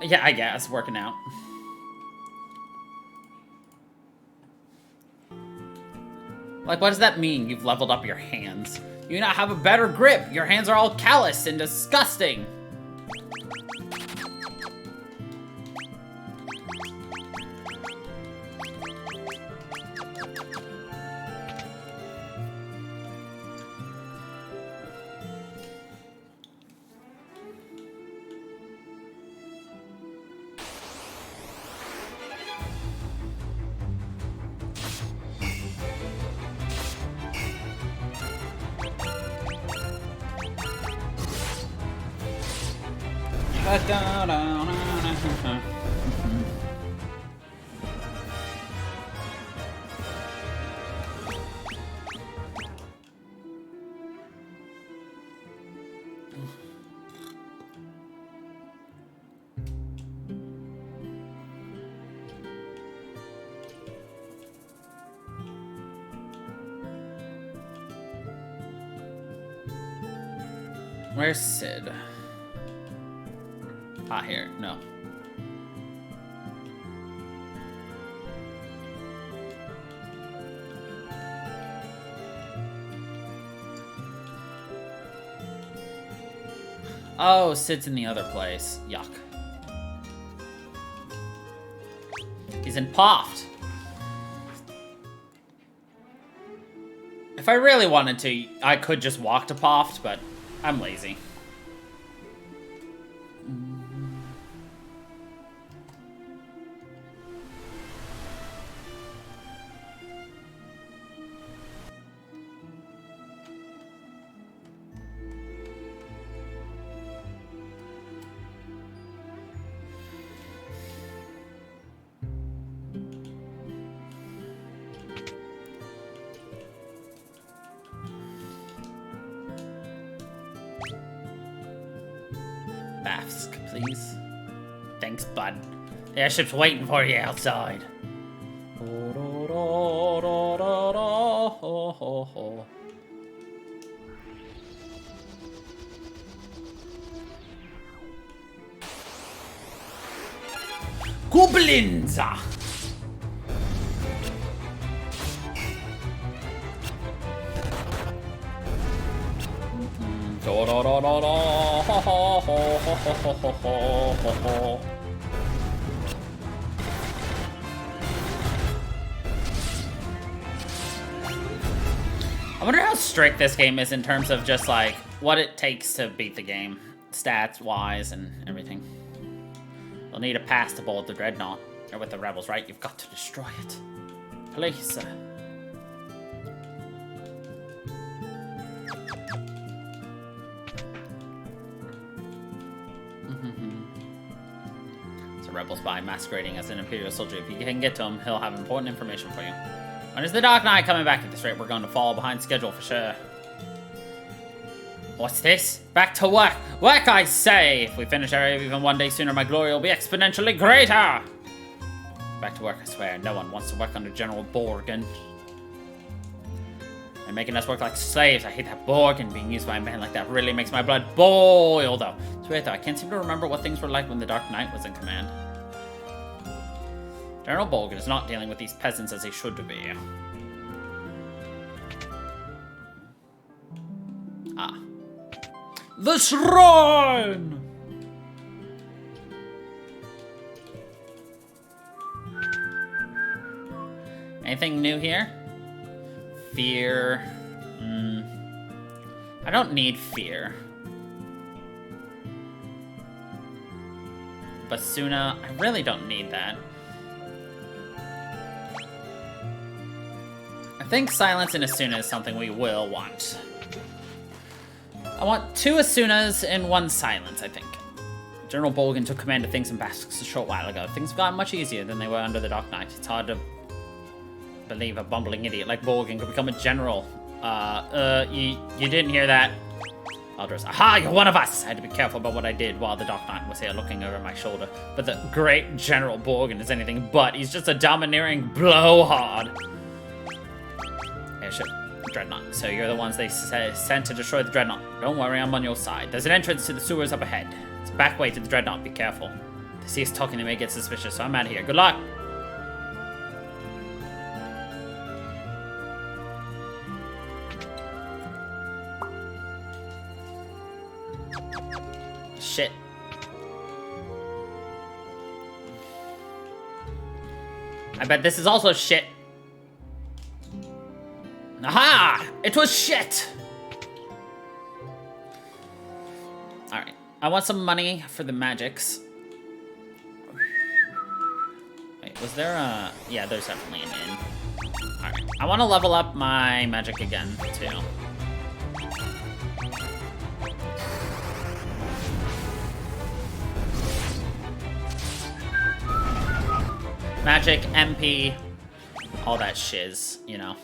Yeah, I guess, working out. Like, what does that mean, you've leveled up your hands? You now have a better grip. Your hands are all calloused and disgusting. Where's Sid? Ah, here. No. Oh, Sid's in the other place. Yuck. He's in Poft. If I really wanted to, I could just walk to Poft, but I'm lazy. Bask, please. Thanks, bud. The airship's waiting for you outside. Goblins! I wonder how strict this game is in terms of just like what it takes to beat the game, stats wise and everything. You'll need a pass to board the Dreadnought. You're with the rebels, right? You've got to destroy it. Please. It's a rebel spy masquerading as an Imperial soldier. If you can get to him, he'll have important information for you. When is the Dark Knight coming back at this rate? We're going to fall behind schedule for sure. What's this? Back to work! Work, I say! If we finish our even one day sooner, my glory will be exponentially greater! Back to work, I swear. No one wants to work under General Borgen. They're making us work like slaves. I hate that Borgen. Being used by a man like that really makes my blood boil, though. It's weird, though. I can't seem to remember what things were like when the Dark Knight was in command. General Borgen is not dealing with these peasants as he should be. Ah. The Shrine! Anything new here? Fear. I don't need fear. Basuna, I really don't need that. I think silence in Asuna is something we will want. I want 2 Asunas and 1 silence, I think. General Bolgan took command of things in Basques a short while ago. Things have gotten much easier than they were under the Dark Knight. It's hard to believe a bumbling idiot like Bolgan could become a general. You didn't hear that? Aldous. Aha, you're one of us! I had to be careful about what I did while the Dark Knight was here looking over my shoulder. But the great General Borgen is anything but. He's just a domineering blowhard. Airship. Dreadnought. So you're the ones they sent to destroy the Dreadnought. Don't worry, I'm on your side. There's an entrance to the sewers up ahead. It's a back way to the Dreadnought. Be careful. They see us talking, they may get suspicious, so I'm out of here. Good luck! Shit. I bet this is also shit. Aha! It was shit! Alright. I want some money for the magics. Wait, was there a... Yeah, there's definitely an inn. Alright. I want to level up my magic again, too. Magic, MP, all that shiz, you know.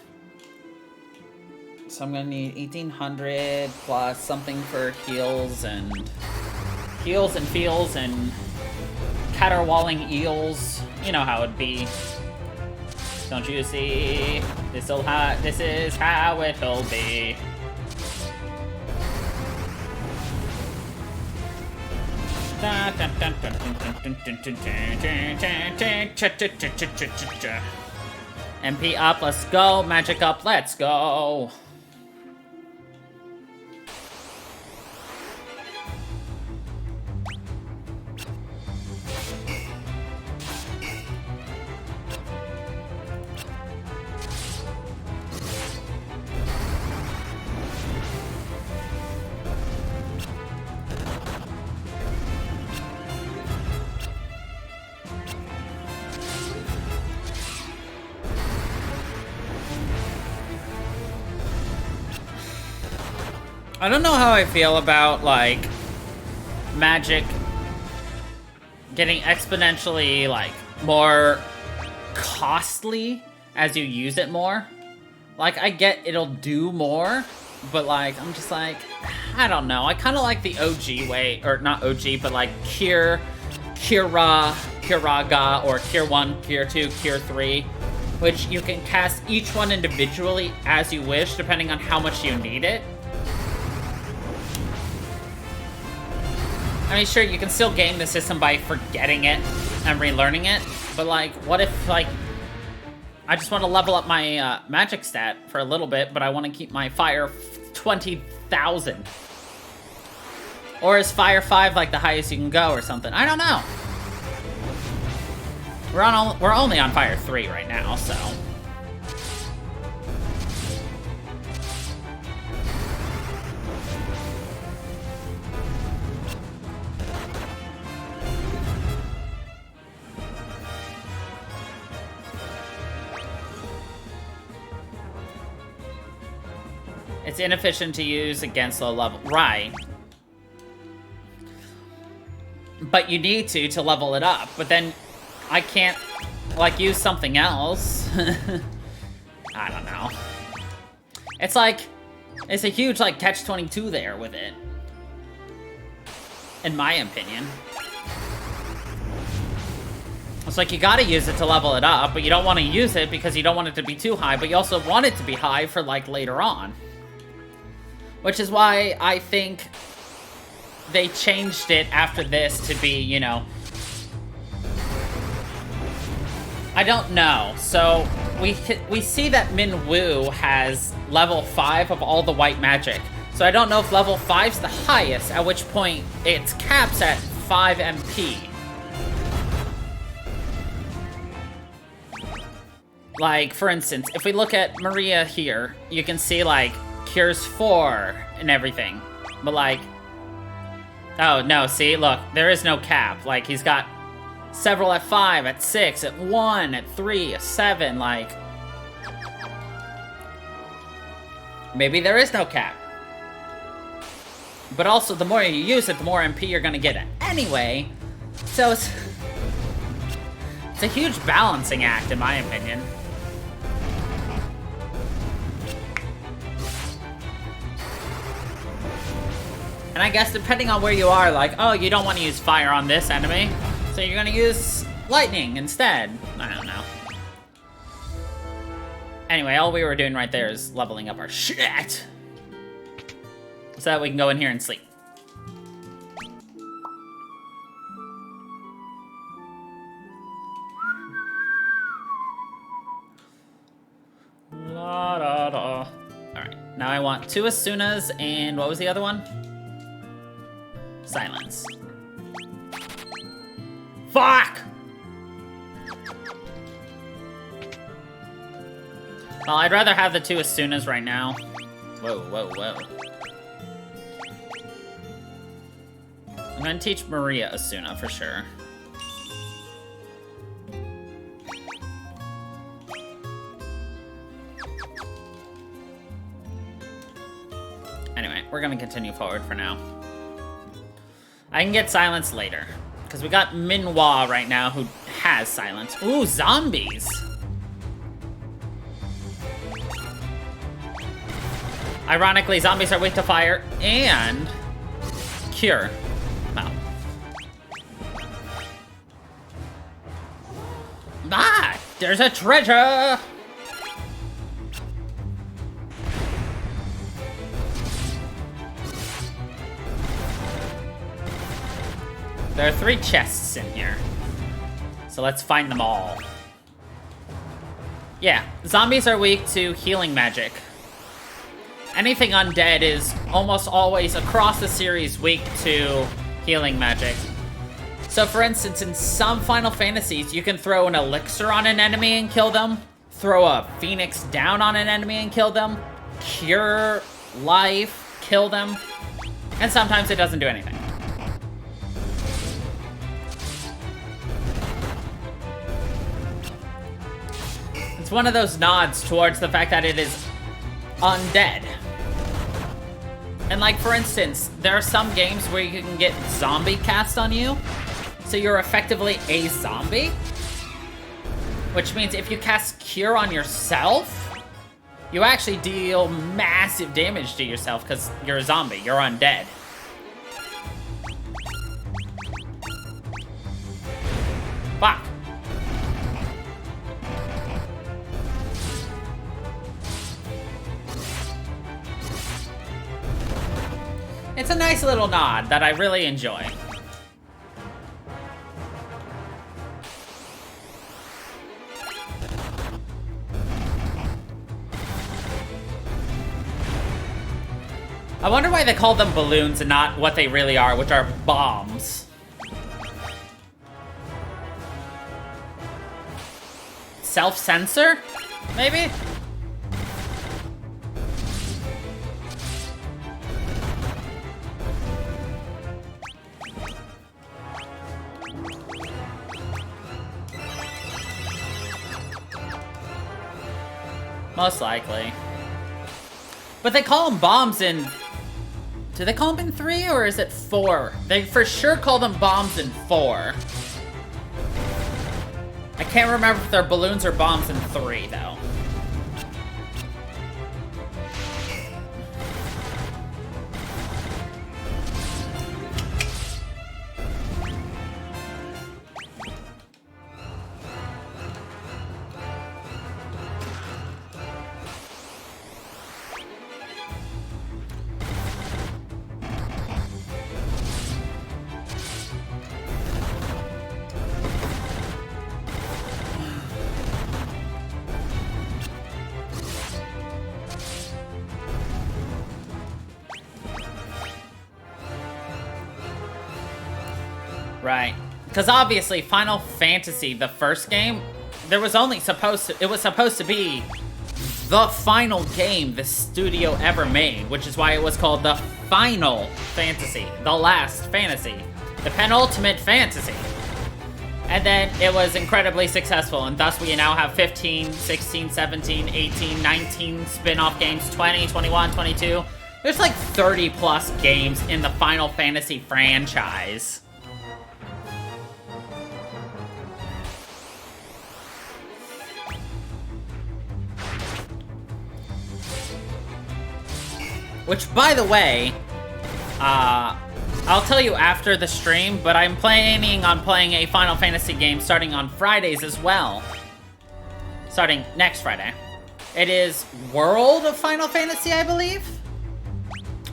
So I'm gonna need 1800 plus something for heals and feels and caterwauling eels. You know how it'd be. Don't you see? This is how it'll be. MP up, let's go. Magic up, let's go. I don't know how I feel about, like, magic getting exponentially, like, more costly as you use it more. Like, I get it'll do more, but, like, I'm just like, I don't know. I kind of like the OG way, or not OG, but like Curaga, or Cure 1, Cure 2, Cure 3, which you can cast each one individually as you wish, depending on how much you need it. I mean, sure, you can still game the system by forgetting it and relearning it, but like, what if, like, I just want to level up my magic stat for a little bit, but I want to keep my fire 20,000. Or is fire 5 like the highest you can go or something? I don't know. We're only on fire 3 right now, so. It's inefficient to use against low level. Right. But you need to level it up. But then I can't, like, use something else. I don't know. It's like, it's a huge, like, catch-22 there with it. In my opinion. It's like you gotta use it to level it up, but you don't want to use it because you don't want it to be too high, but you also want it to be high for, like, later on. Which is why I think they changed it after this to be, you know... I don't know. So, we see that Min Wu has level 5 of all the white magic. So I don't know if level 5's the highest, at which point it caps at 5 MP. Like, for instance, if we look at Maria here, you can see, like, Cures 4 and everything. But, like... Oh, no, see? Look, there is no cap. Like, he's got several at 5, at 6, at 1, at 3, at 7, like... Maybe there is no cap. But also, the more you use it, the more MP you're gonna get it anyway. So, it's a huge balancing act, in my opinion. And I guess depending on where you are, like, oh, you don't want to use fire on this enemy, so you're gonna use lightning instead. I don't know. Anyway, all we were doing right there is leveling up our shit, so that we can go in here and sleep. La da da. Alright, now I want 2 Asunas and what was the other one? Silence. Fuck! Well, I'd rather have the 2 Asunas right now. Whoa, whoa, whoa. I'm gonna teach Maria Asuna for sure. Anyway, we're gonna continue forward for now. I can get silence later, because we got Minhwa right now who has silence. Ooh, zombies! Ironically, zombies are weak to fire and cure. Wow. Ah! There's a treasure! There are 3 chests in here. So let's find them all. Yeah, zombies are weak to healing magic. Anything undead is almost always across the series weak to healing magic. So for instance, in some Final Fantasies, you can throw an elixir on an enemy and kill them, throw a phoenix down on an enemy and kill them, cure life, kill them, and sometimes it doesn't do anything. It's one of those nods towards the fact that it is undead. And like, for instance, there are some games where you can get zombie cast on you, so you're effectively a zombie. Which means if you cast Cure on yourself, You actually deal massive damage to yourself because you're a zombie. You're undead. Fuck. It's a nice little nod that I really enjoy. I wonder why they call them balloons and not what they really are, which are bombs. Self-censor? Maybe? Most likely. But they call them bombs in... Do they call them in 3 or is it 4? They for sure call them bombs in 4. I can't remember if they're balloons or bombs in 3, though. Right. Because obviously, Final Fantasy, the first game, it was supposed to be the final game the studio ever made, which is why it was called the Final Fantasy, the last fantasy, the penultimate fantasy. And then it was incredibly successful, and thus we now have 15, 16, 17, 18, 19 spin-off games, 20, 21, 22. There's like 30 plus games in the Final Fantasy franchise. Which, by the way, I'll tell you after the stream, but I'm planning on playing a Final Fantasy game starting on Fridays as well. Starting next Friday. It is World of Final Fantasy, I believe?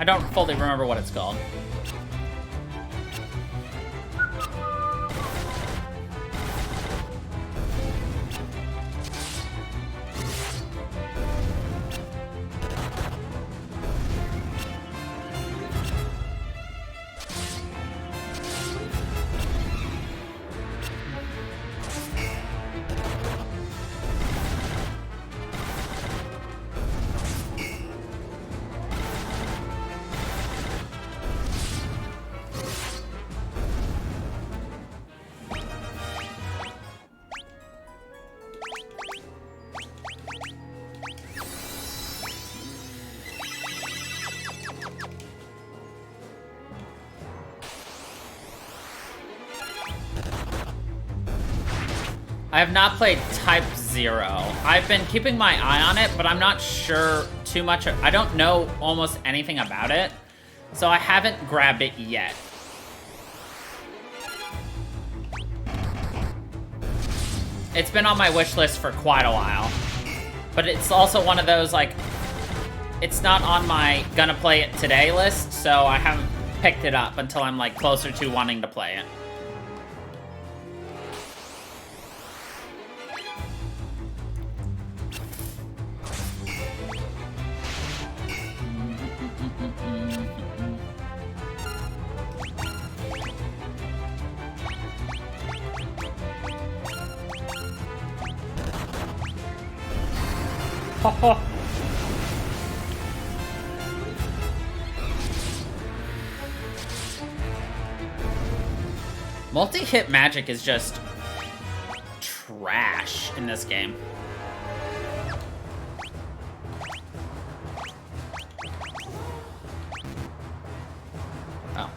I don't fully remember what it's called. I have not played Type 0. I've been keeping my eye on it, but I'm not sure too much. I don't know almost anything about it, so I haven't grabbed it yet. It's been on my wish list for quite a while, but it's also one of those, like, it's not on my gonna play it today list, so I haven't picked it up until I'm, like, closer to wanting to play it. Multi-hit magic is just trash in this game. Oh.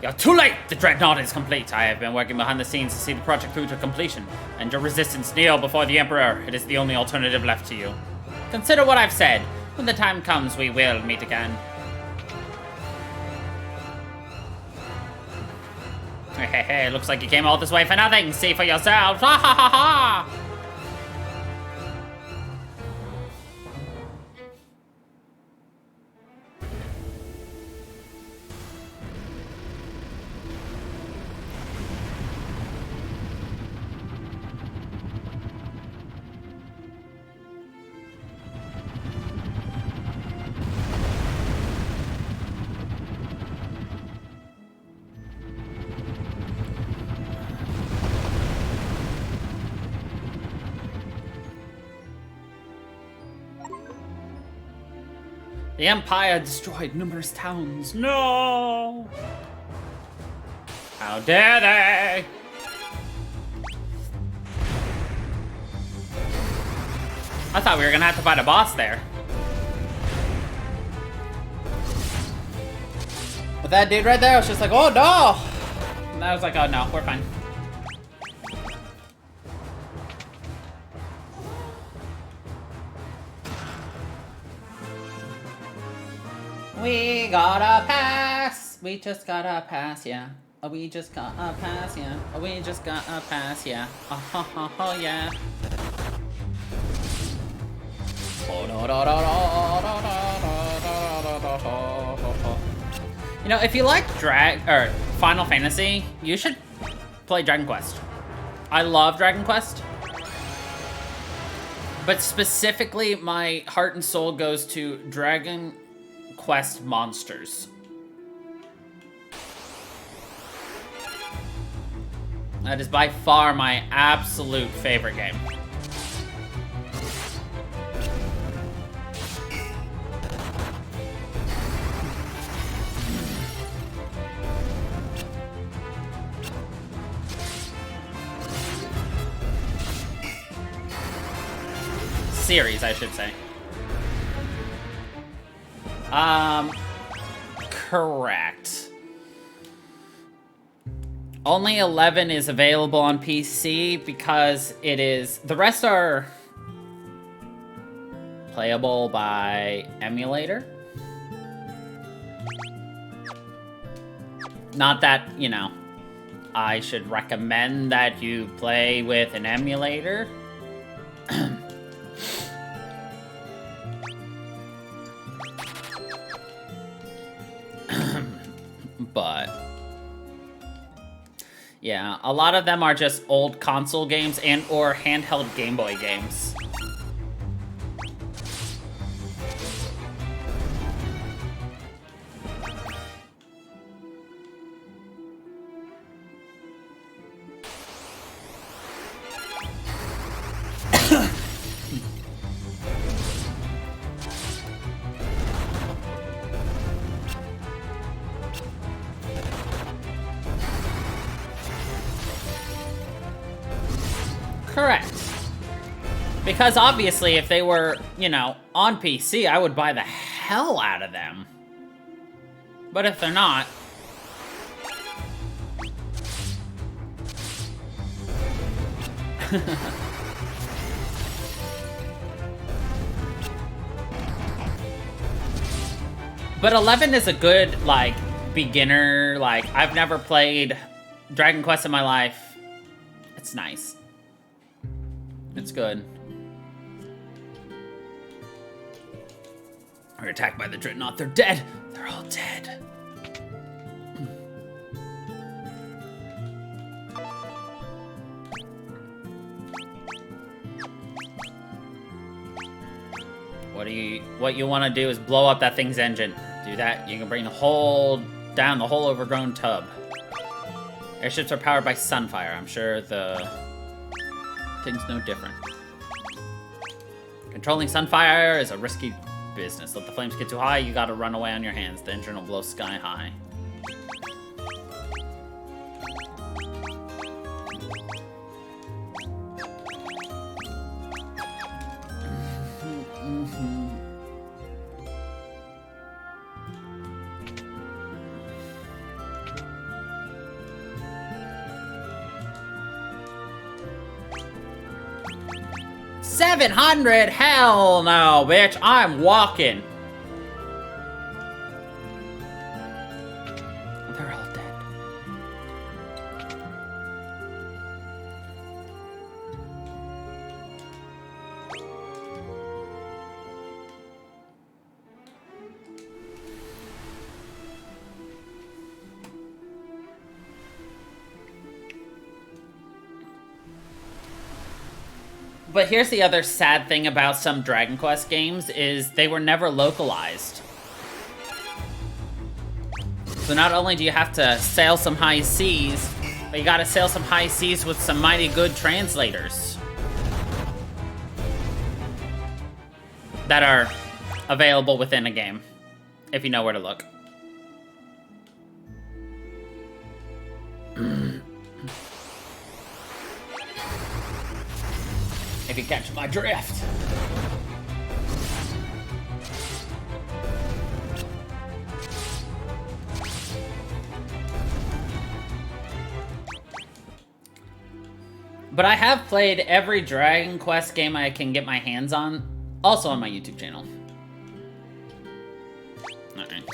You're too late! The dreadnought is complete. I have been working behind the scenes to see the project through to completion. And your resistance, kneel before the Emperor. It is the only alternative left to you. Consider what I've said. When the time comes, we will meet again. Hey, looks like you came all this way for nothing. See for yourselves. Ha ha ha ha! The Empire destroyed numerous towns. No! How dare they? I thought we were gonna have to fight a boss there. But that dude right there was just like, oh no! And I was like, oh no, we're fine. We gotta pass. We just gotta pass, yeah. Oh, we just gotta pass, yeah. Oh, we just gotta pass, yeah. Oh, yeah. You know, if you like Final Fantasy, you should play Dragon Quest. I love Dragon Quest. But specifically, my heart and soul goes to Dragon Quest Monsters. That is by far my absolute favorite game. Series, I should say. Correct. Only 11 is available on PC because it is... The rest are playable by emulator. Not that, you know, I should recommend that you play with an emulator. But yeah, a lot of them are just old console games and or handheld Game Boy games. Correct. Because obviously if they were, you know, on PC, I would buy the hell out of them. But if they're not... But 11 is a good, like, beginner, like, I've never played Dragon Quest in my life. It's nice. It's good. We're attacked by the Dreadnought. They're dead. They're all dead. What you want to do is blow up that thing's engine. Do that, you can bring down the whole overgrown tub. Airships are powered by Sunfire. I'm sure the thing's no different. Controlling Sunfire is a risky business. Let the flames get too high, you gotta run away on your hands. The engine will blow sky high. 700? Hell no, bitch. I'm walking. They're all dead. But here's the other sad thing about some Dragon Quest games is they were never localized. So not only do you have to sail some high seas, but you gotta sail some high seas with some mighty good translators that are available within a game, if you know where to look. If you catch my drift. But I have played every Dragon Quest game I can get my hands on, also on my YouTube channel. Alright.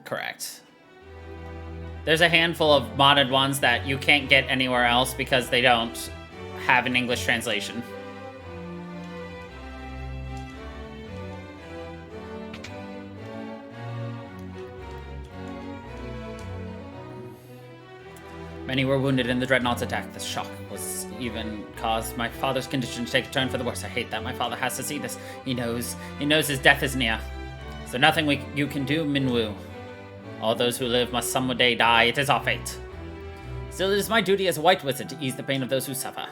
Correct. There's a handful of modded ones that you can't get anywhere else because they don't have an English translation. Many were wounded in the Dreadnought's attack. This shock was even caused my father's condition to take a turn for the worse. I hate that my father has to see this. He knows his death is near. Is there nothing you can do, Minwu? All those who live must some day die. It is our fate. Still, it is my duty as a white wizard to ease the pain of those who suffer.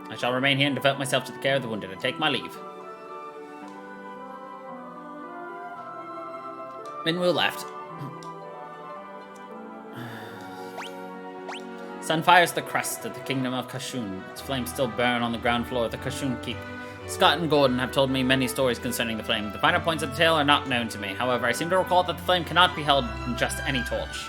I shall remain here and devote myself to the care of the wounded and take my leave. Minwu left. Sun fires the crest of the kingdom of Kashun. Its flames still burn on the ground floor of the Kashun Keep. Scott and Gordon have told me many stories concerning the flame. The finer points of the tale are not known to me. However, I seem to recall that the flame cannot be held in just any torch.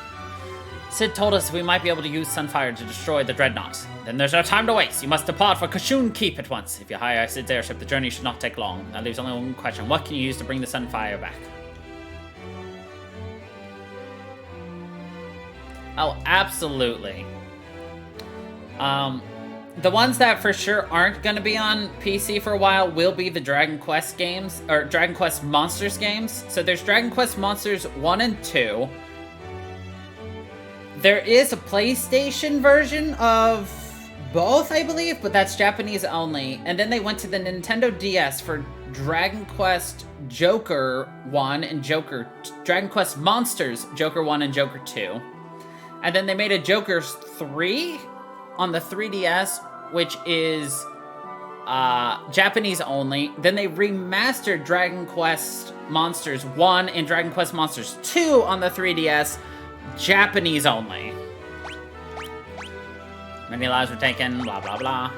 Sid told us we might be able to use Sunfire to destroy the Dreadnought. Then there's no time to waste. You must depart for Kashun Keep at once. If you hire Sid's airship, the journey should not take long. That leaves only one question. What can you use to bring the Sunfire back? Oh, absolutely. The ones that for sure aren't going to be on PC for a while will be the Dragon Quest games, or Dragon Quest Monsters games. So there's Dragon Quest Monsters 1 and 2. There is a PlayStation version of both, I believe, but that's Japanese only. And then they went to the Nintendo DS for Dragon Quest Joker 1 and Dragon Quest Monsters Joker 1 and Joker 2. And then they made a Joker 3 on the 3DS, which is Japanese only. Then they remastered Dragon Quest Monsters 1 and Dragon Quest Monsters 2 on the 3DS, Japanese only. Many lives were taken, blah, blah, blah.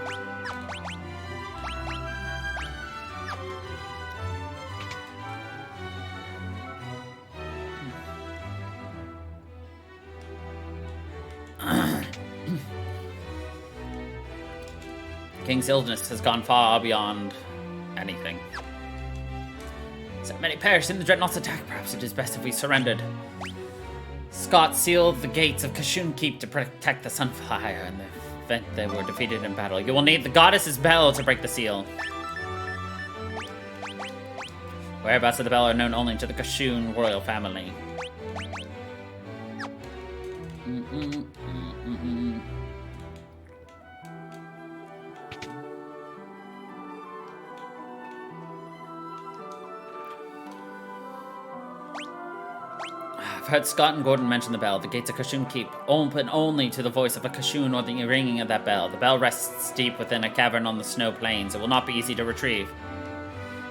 King's illness has gone far beyond anything. So many perished in the Dreadnought's attack. Perhaps it is best if we surrendered. Scott sealed the gates of Kashun Keep to protect the Sunfire in the event they were defeated in battle. You will need the goddess's bell to break the seal. Whereabouts of the bell are known only to the Kashun royal family. I've heard Scott and Gordon mention the bell. The gates of Kashun Keep open only to the voice of a Kashun or the ringing of that bell. The bell rests deep within a cavern on the snow plains. It will not be easy to retrieve.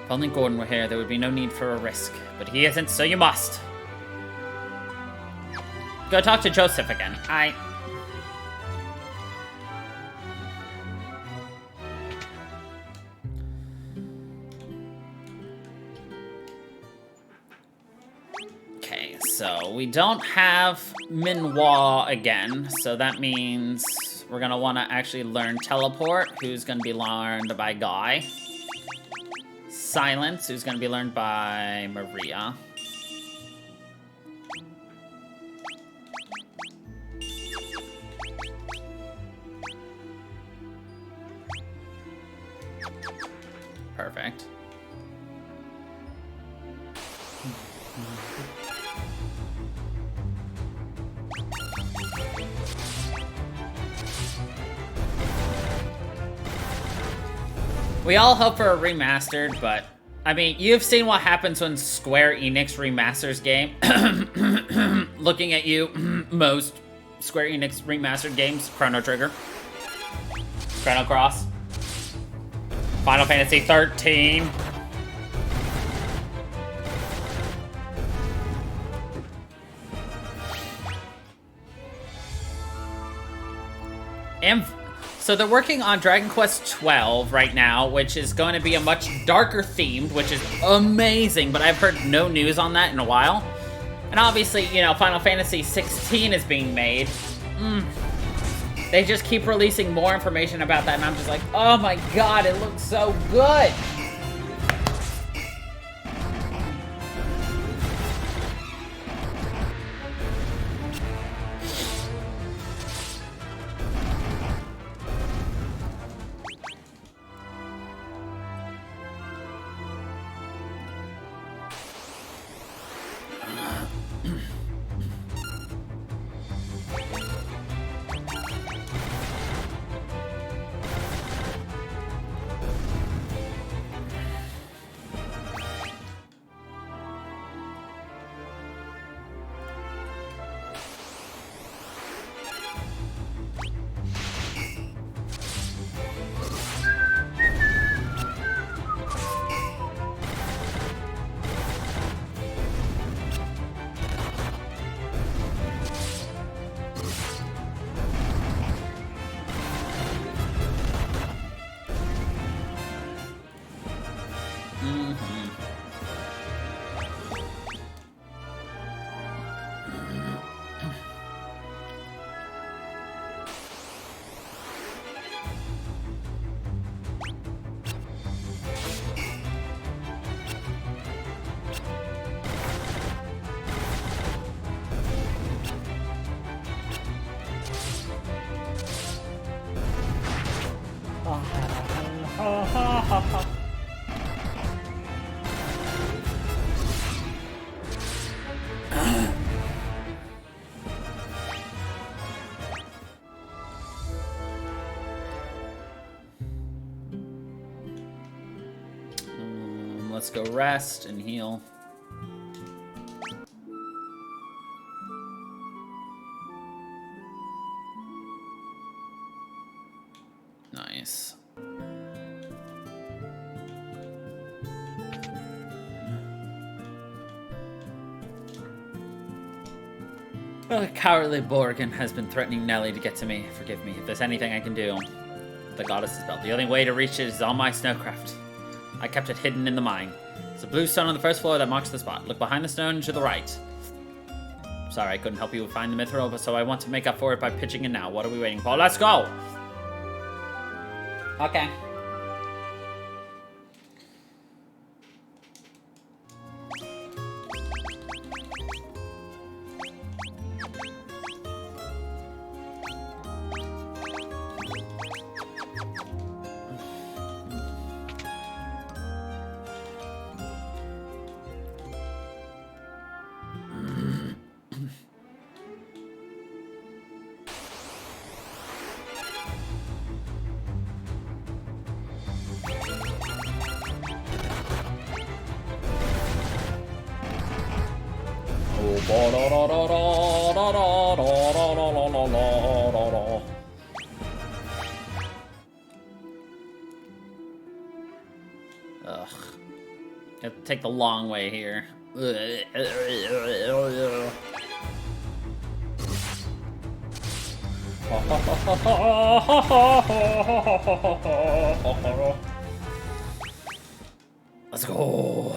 If only Gordon were here, there would be no need for a risk. But he isn't, so you must. Go talk to Joseph again. Okay, so we don't have Minhwa again, so that means we're gonna want to actually learn Teleport, who's gonna be learned by Guy. Silence, who's gonna be learned by Maria. Perfect. We all hope for a remastered, but I mean, you've seen what happens when Square Enix remasters game. Looking at you, most Square Enix remastered games: Chrono Trigger, Chrono Cross, Final Fantasy 13. And so they're working on Dragon Quest 12 right now, which is going to be a much darker themed, which is amazing, but I've heard no news on that in a while. And obviously, you know, Final Fantasy 16 is being made. They just keep releasing more information about that, and I'm just like, oh my god, it looks so good! Let's go rest and heal. Nice. The cowardly Borgin has been threatening Nelly to get to me. Forgive me if there's anything I can do. The goddess's belt. The only way to reach it is on my snowcraft. I kept it hidden in the mine. It's a blue stone on the first floor that marks the spot. Look behind the stone to the right. Sorry, I couldn't help you find the mithril, but so I want to make up for it by pitching in now. What are we waiting for? Let's go! Okay. Ugh. Have to take the long way here. Let's go.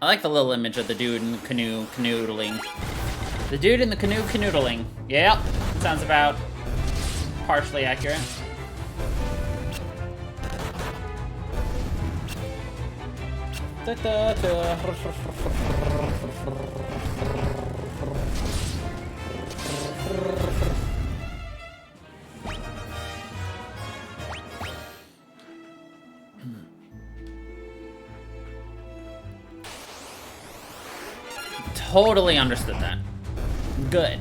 I like the little image of the dude in the canoe canoodling. The dude in the canoe canoodling. Yep, sounds about partially accurate. Totally understood that. Good.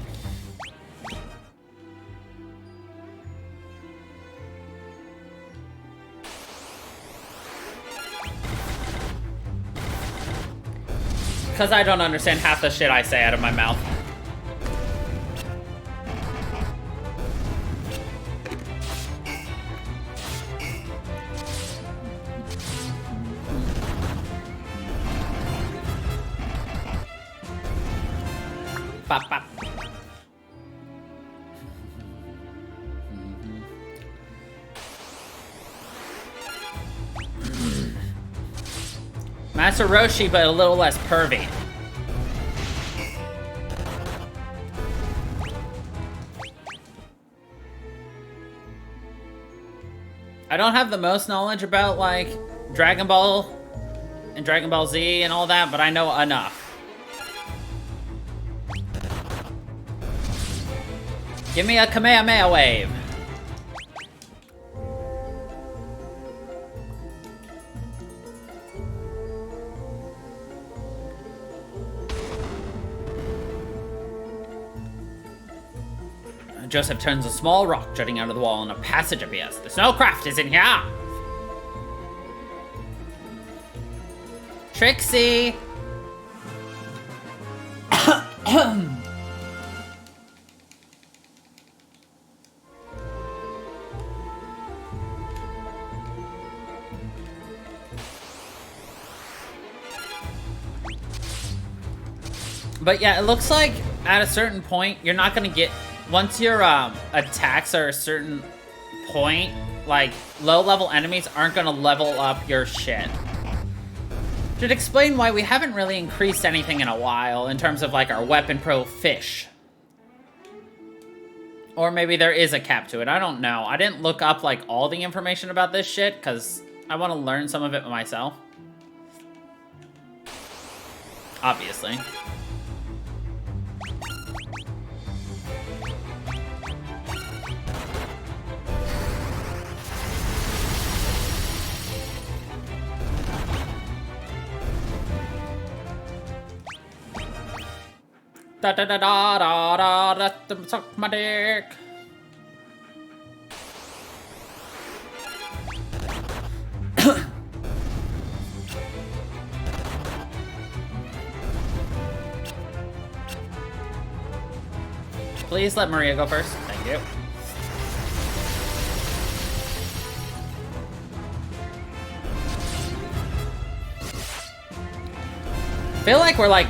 Because I don't understand half the shit I say out of my mouth. Bop, bop. Master Roshi, but a little less pervy. I don't have the most knowledge about, like, Dragon Ball and Dragon Ball Z and all that, but I know enough. Give me a Kamehameha wave. Joseph turns a small rock jutting out of the wall and a passage appears. The snowcraft is in here! Trixie! But yeah, it looks like at a certain point, you're not gonna get... Once your attacks are a certain point, like, low-level enemies aren't gonna level up your shit. Should explain why we haven't really increased anything in a while in terms of, like, our weapon pro fish. Or maybe there is a cap to it, I don't know. I didn't look up, like, all the information about this shit, because I want to learn some of it myself. Obviously. Da da da da da da da, suck my dick. Please let Maria go first. Thank you. Feel like we're like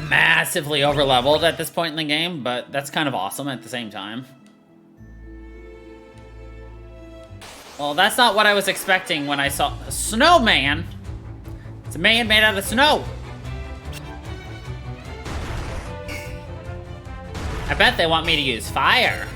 massively over-leveled at this point in the game, but that's kind of awesome at the same time. Well, that's not what I was expecting when I saw a snowman. It's a man made out of snow. I bet they want me to use fire.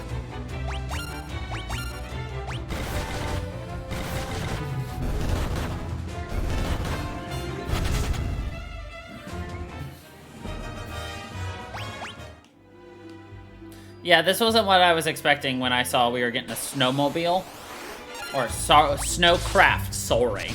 Yeah, this wasn't what I was expecting when I saw we were getting a snowmobile. Or snowcraft, sorry.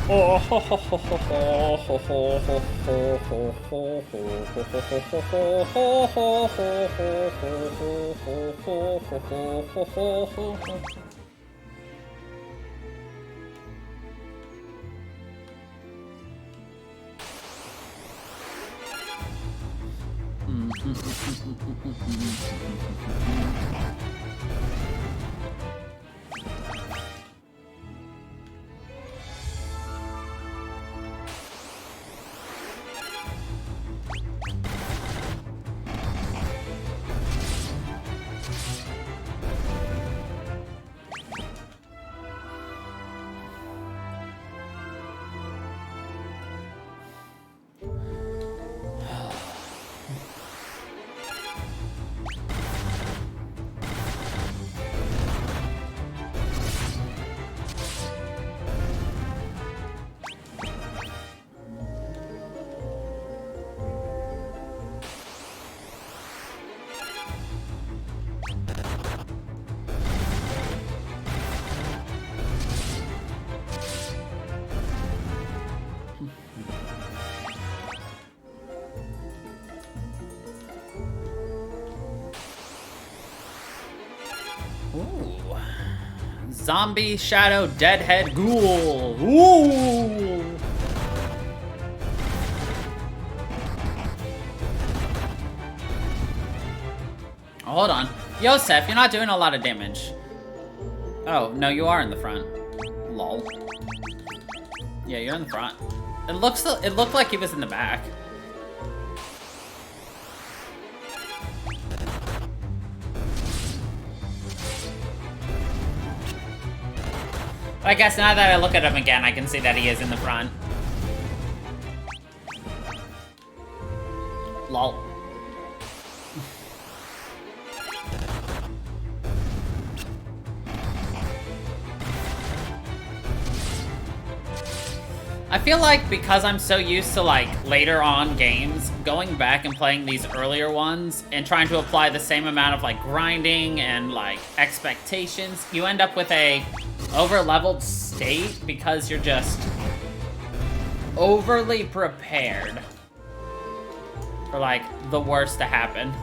Oh, ho, ho, ho, ho, ho, ho, ho, ho, ho, ho, ho, ho, ho, ho. Ooh. Zombie Shadow Deadhead Ghoul. Ooh. Hold on. Yosef, you're not doing a lot of damage. Oh, no, you are in the front. Lol. Yeah, you're in the front. It looked like he was in the back. I guess now that I look at him again, I can see that he is in the front. Lol. I feel like because I'm so used to like later on games, going back and playing these earlier ones and trying to apply the same amount of like grinding and like expectations, you end up with a over-leveled state because you're just overly prepared for like the worst to happen.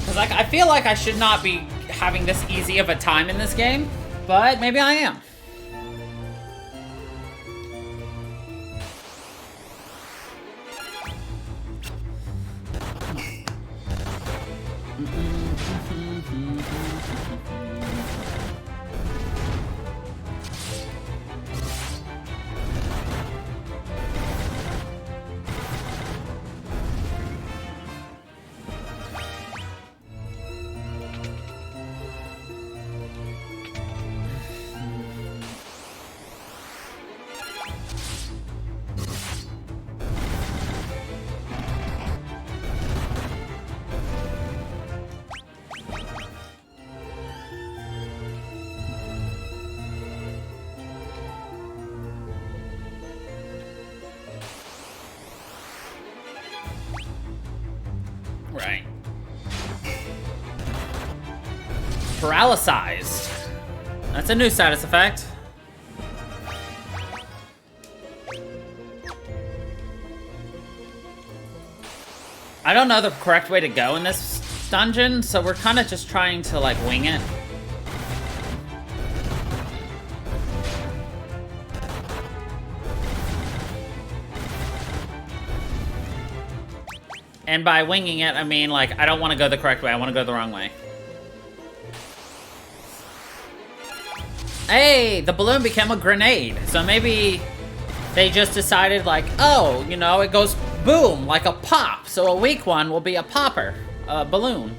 Cause like I feel like I should not be having this easy of a time in this game, but maybe I am. Right. Paralyzed. That's a new status effect. I don't know the correct way to go in this dungeon, so we're kind of just trying to like wing it. And by winging it, I mean, like, I don't want to go the correct way. I want to go the wrong way. Hey, the balloon became a grenade. So maybe they just decided, like, oh, you know, it goes boom, like a pop. So a weak one will be a popper, a balloon.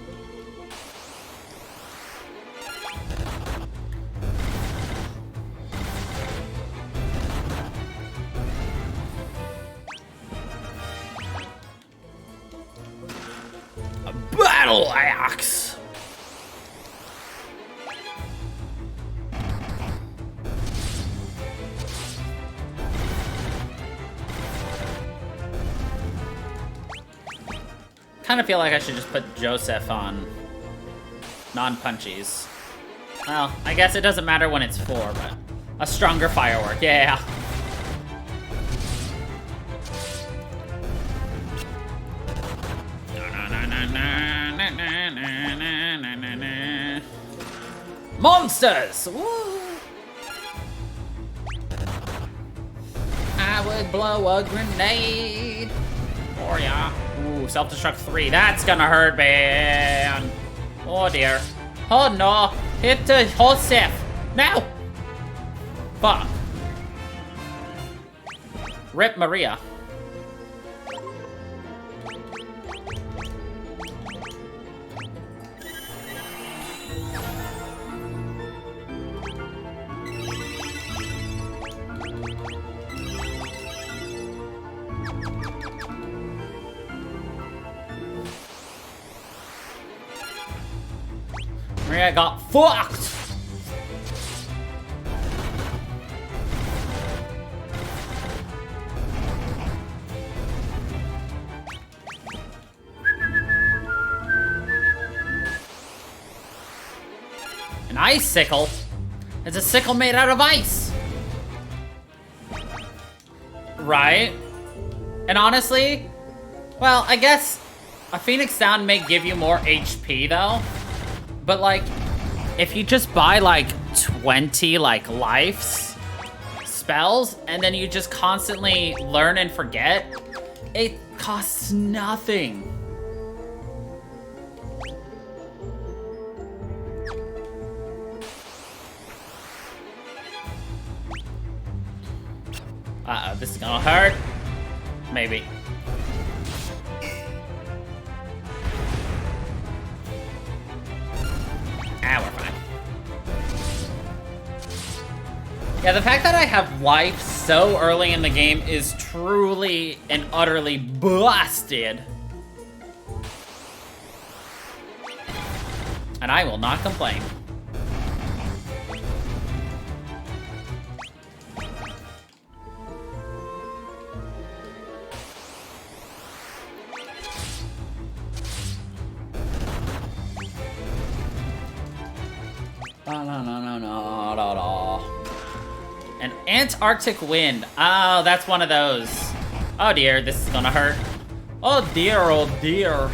Battle axe. Kind of feel like I should just put Joseph on non-punchies. Well, I guess it doesn't matter when it's 4, but a stronger firework, yeah. Monsters! Woo! I would blow a grenade for ya. Ooh, self-destruct 3. That's gonna hurt, man. Oh dear. Oh no. Hit the Joseph. Now! Fuck. Rip Maria. Maria got fucked! An ice sickle? It's a sickle made out of ice! Right? And honestly, well, I guess a Phoenix Down may give you more HP though. But like, if you just buy like 20 like lives, spells, and then you just constantly learn and forget, it costs nothing. Uh-oh, this is gonna hurt. Maybe. Ah, we're fine. Yeah, the fact that I have life so early in the game is truly and utterly busted. And I will not complain. An Antarctic wind. Oh, that's one of those. Oh dear, this is gonna hurt. Oh dear, oh dear.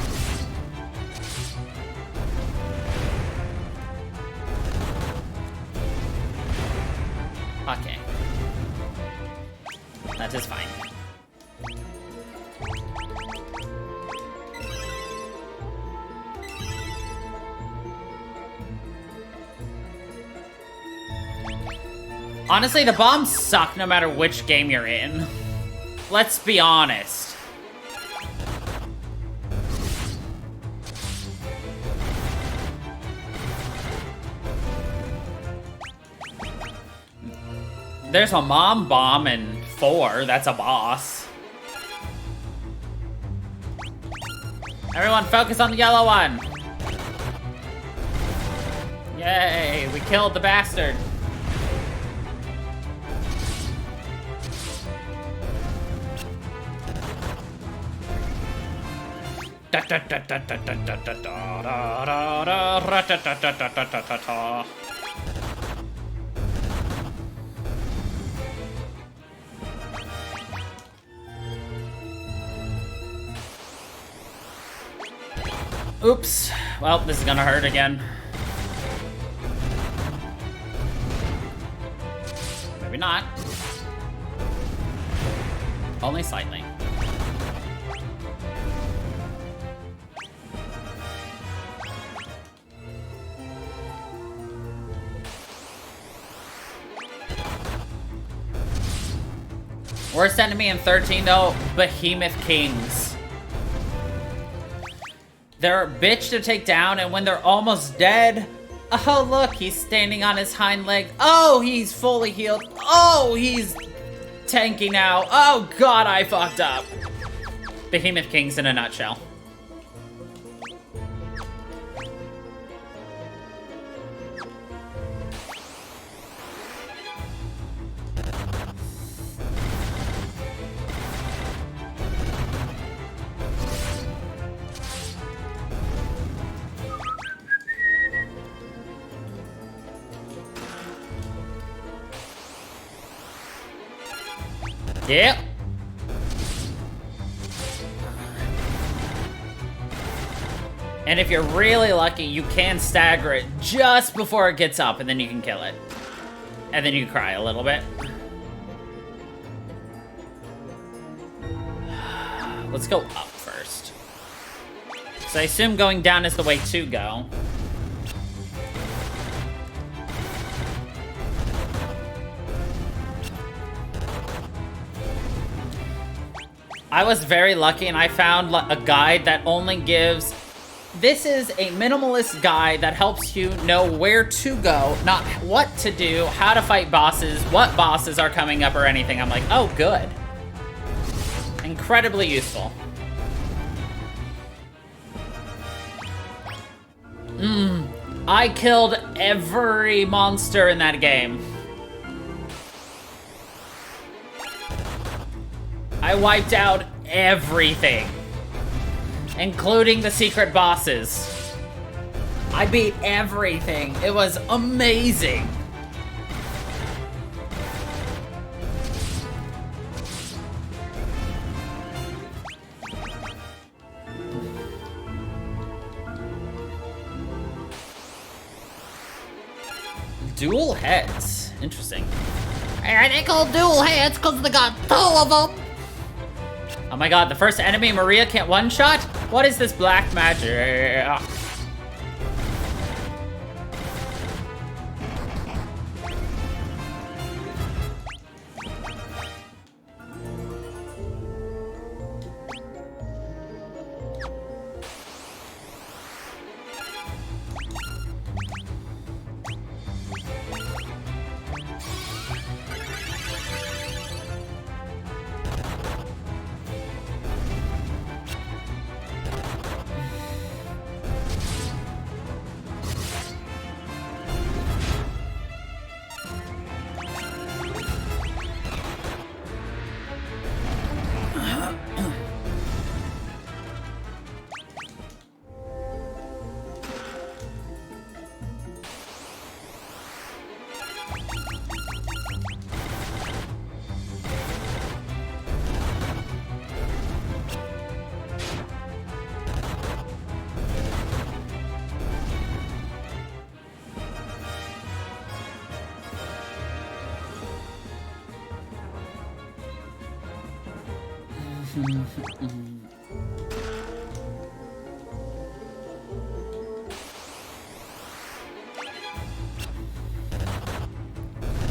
Okay. That is fine. Honestly, the bombs suck no matter which game you're in. Let's be honest. There's a mom bomb in 4, that's a boss. Everyone focus on the yellow one. Yay, we killed the bastard. Oops. Well, this is gonna hurt again. Maybe not. Only slightly. Worst enemy in 13 though, Behemoth Kings. They're a bitch to take down, and when they're almost dead, oh look, he's standing on his hind leg. Oh, he's fully healed. Oh, he's tanky now. Oh god, I fucked up. Behemoth Kings in a nutshell. Yep. And if you're really lucky, you can stagger it just before it gets up, and then you can kill it. And then you cry a little bit. Let's go up first. So I assume going down is the way to go. I was very lucky and I found a guide that only gives... This is a minimalist guide that helps you know where to go, not what to do, how to fight bosses, what bosses are coming up or anything. I'm like, oh, good. Incredibly useful. I killed every monster in that game. I wiped out everything, including the secret bosses. I beat everything. It was amazing. dual heads. Interesting. And they call dual heads because they got 2 of them. Oh my god, the first enemy Maria can't one-shot? What is this black magic?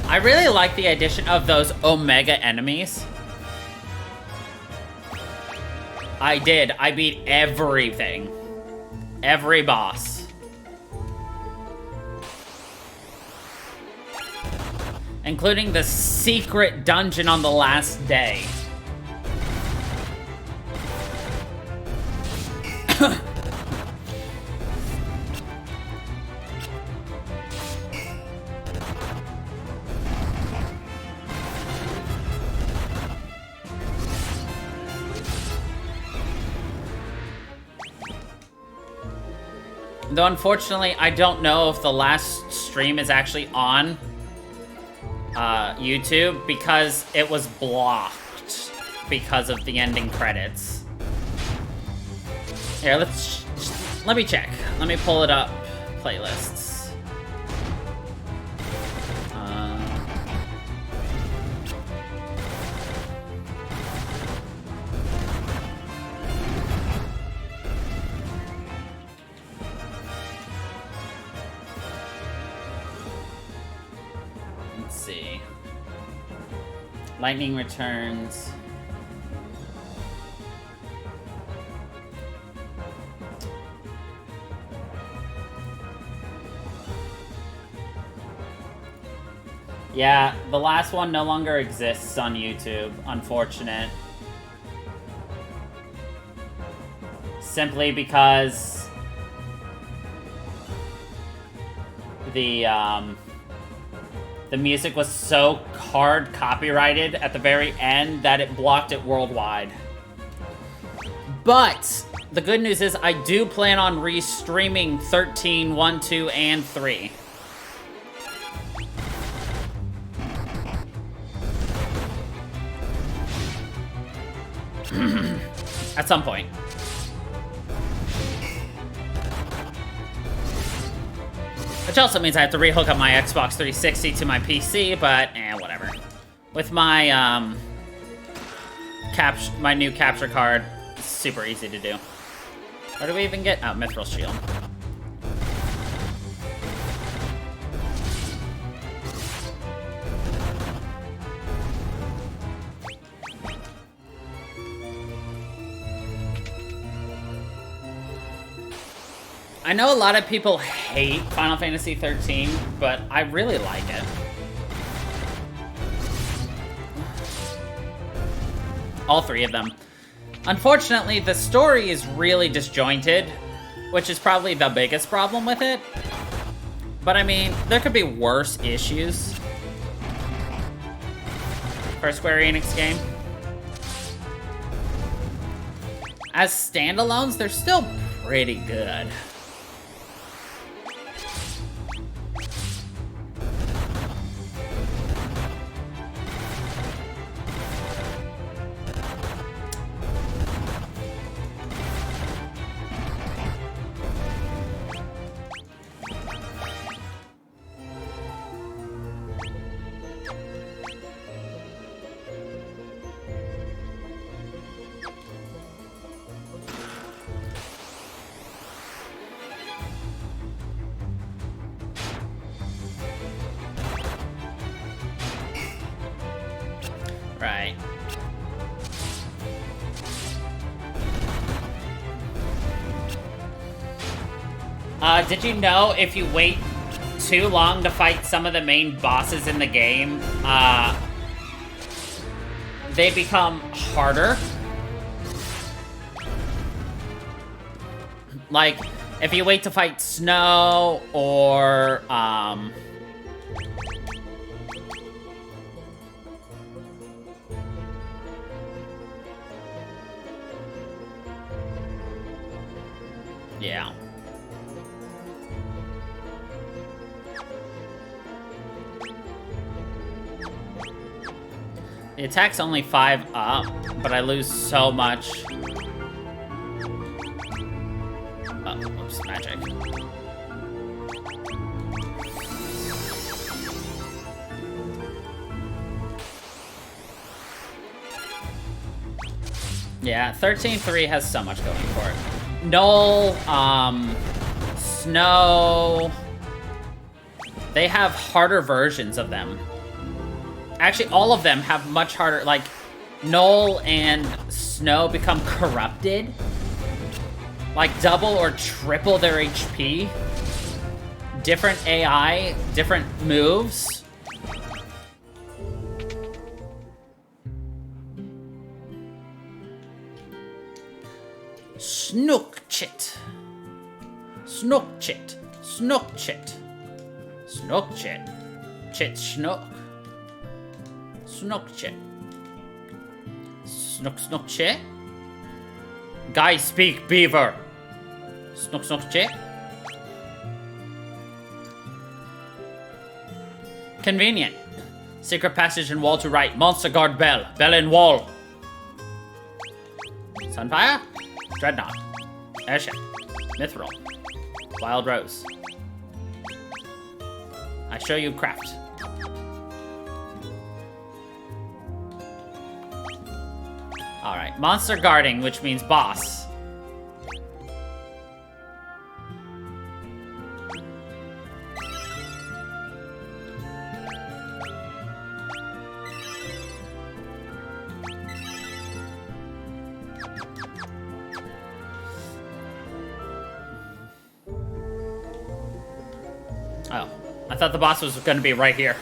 I really like the addition of those Omega enemies. I did. I beat everything. Every boss. Including the secret dungeon on the last day. Though unfortunately, I don't know if the last stream is actually on YouTube because it was blocked because of the ending credits. Here, let me check. Let me pull it up. Playlists. Let's see. Lightning Returns. Yeah, the last one no longer exists on YouTube. Unfortunate. Simply because the music was so hard copyrighted at the very end that it blocked it worldwide. But the good news is I do plan on re-streaming 13, 1, 2, and 3. At some point. Which also means I have to rehook up my Xbox 360 to my PC, but whatever. With my my new capture card, it's super easy to do. Where do we even get? Oh, Mithril Shield. I know a lot of people hate Final Fantasy 13, but I really like it. All 3 of them. Unfortunately, the story is really disjointed, which is probably the biggest problem with it. But I mean, there could be worse issues for a Square Enix game. As standalones, they're still pretty good. right. Did you know if you wait too long to fight some of the main bosses in the game, they become harder? Like, if you wait to fight Snow or, yeah. The attack's only 5 up, but I lose so much. Oh, oops, magic. Yeah, 13-3 has so much going for it. Null, Snow... They have harder versions of them. Actually, all of them have much harder, like, Null and Snow become corrupted. Like, double or triple their HP. Different AI, different moves. Snookchit. Snookchit. Snookchit. Snookchit. Chit snook. Snookchit. Snookchit? Guy speak beaver. Snookchit? Convenient. Secret passage and wall to right. Monster guard bell. Bell and wall. Sunfire? Dreadnought. Airship. Mithril. Wild Rose. I show you craft. Alright, monster guarding, which means boss. Oh, I thought the boss was going to be right here.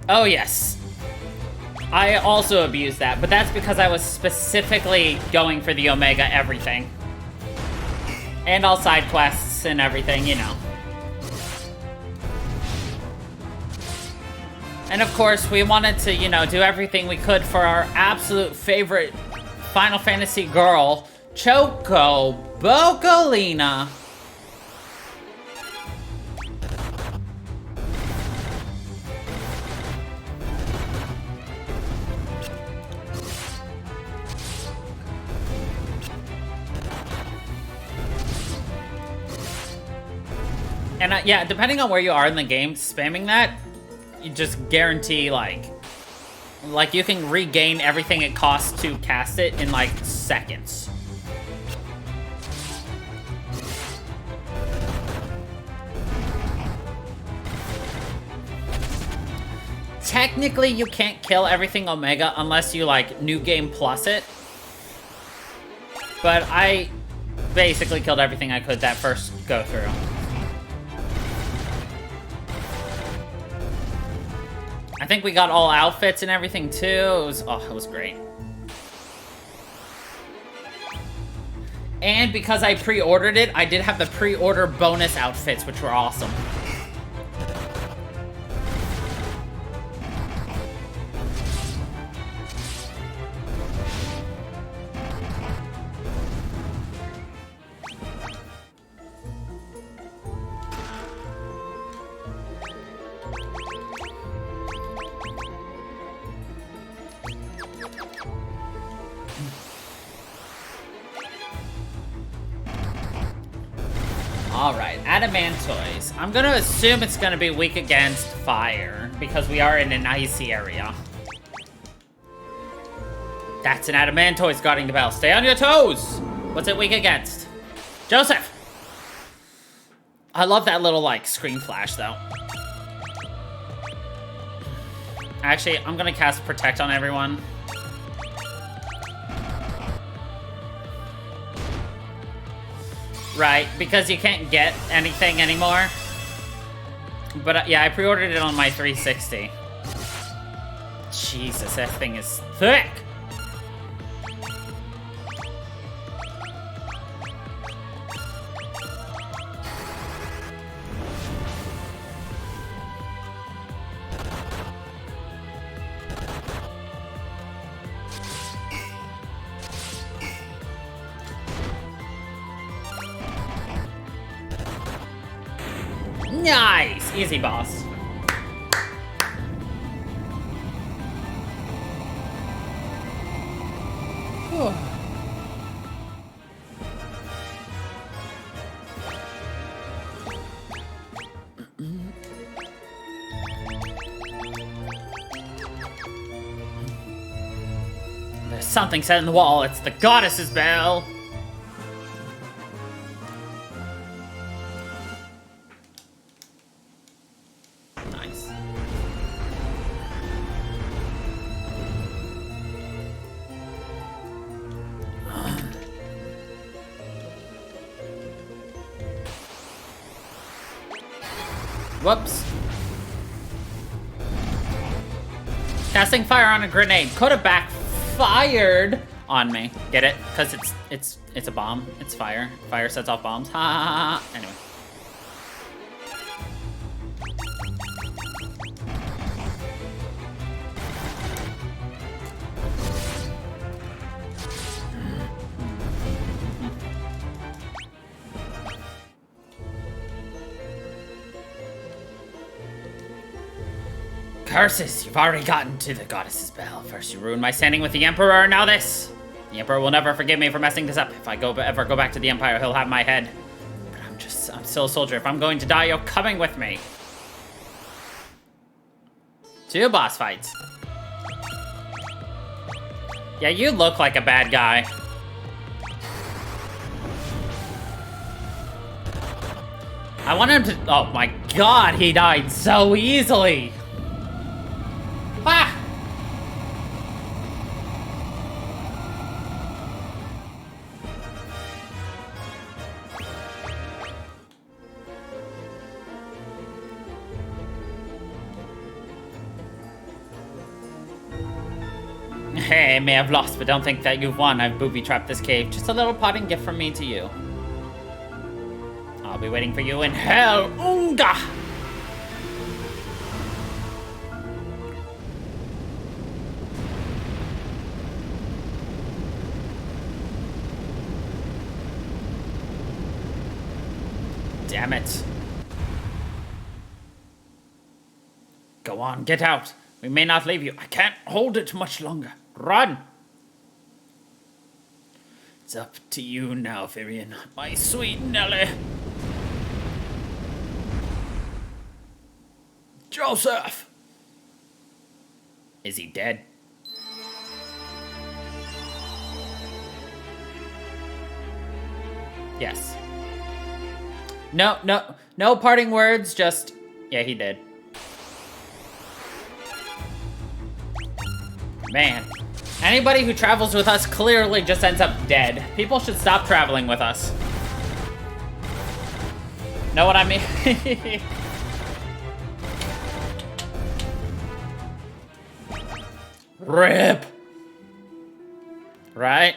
Oh, yes. I also abused that, but that's because I was specifically going for the Omega everything. And all side quests and everything, you know. And of course, we wanted to, you know, do everything we could for our absolute favorite Final Fantasy girl, Choco Bocolina. And yeah, depending on where you are in the game, spamming that, you just guarantee, like you can regain everything it costs to cast it in, like, seconds. Technically, you can't kill everything Omega unless you, like, New Game Plus it. But I basically killed everything I could that first go through. I think we got all outfits and everything too. It was great. And because I pre-ordered it, I did have the pre-order bonus outfits, which were awesome. Alright, Adamantoise. I'm gonna assume it's gonna be weak against fire, because we are in an icy area. That's an Adamantoise guarding the bell. Stay on your toes! What's it weak against? Joseph! I love that little, like, screen flash, though. Actually, I'm gonna cast Protect on everyone. Right, because you can't get anything anymore. But yeah, I pre-ordered it on my 360. Jesus, that thing is thick! Nice! Easy, boss. There's something set in the wall. It's the goddess's bell. Nice. Whoops. Casting fire on a grenade could have backfired on me. Get it? Because it's a bomb. It's fire. Fire sets off bombs. Ha ha ha ha. Anyway. Curses! You've already gotten to the goddess's bell. First you ruined my standing with the Emperor, now this! The Emperor will never forgive me for messing this up. If I ever go back to the Empire, he'll have my head. But I'm still a soldier. If I'm going to die, you're coming with me. 2 boss fights. Yeah, you look like a bad guy. I want him to... Oh my god, he died so easily! Ah! Hey, I may have lost, but don't think that you've won. I've booby-trapped this cave. Just a little parting gift from me to you. I'll be waiting for you in hell. Oonga! Damn it. Go on, get out. We may not leave you. I can't hold it much longer. Run! It's up to you now, Virion. My sweet Nelly. Joseph! Is he dead? Yes. No parting words, just... Yeah, he did. Man. Anybody who travels with us clearly just ends up dead. People should stop traveling with us. Know what I mean? RIP! Right?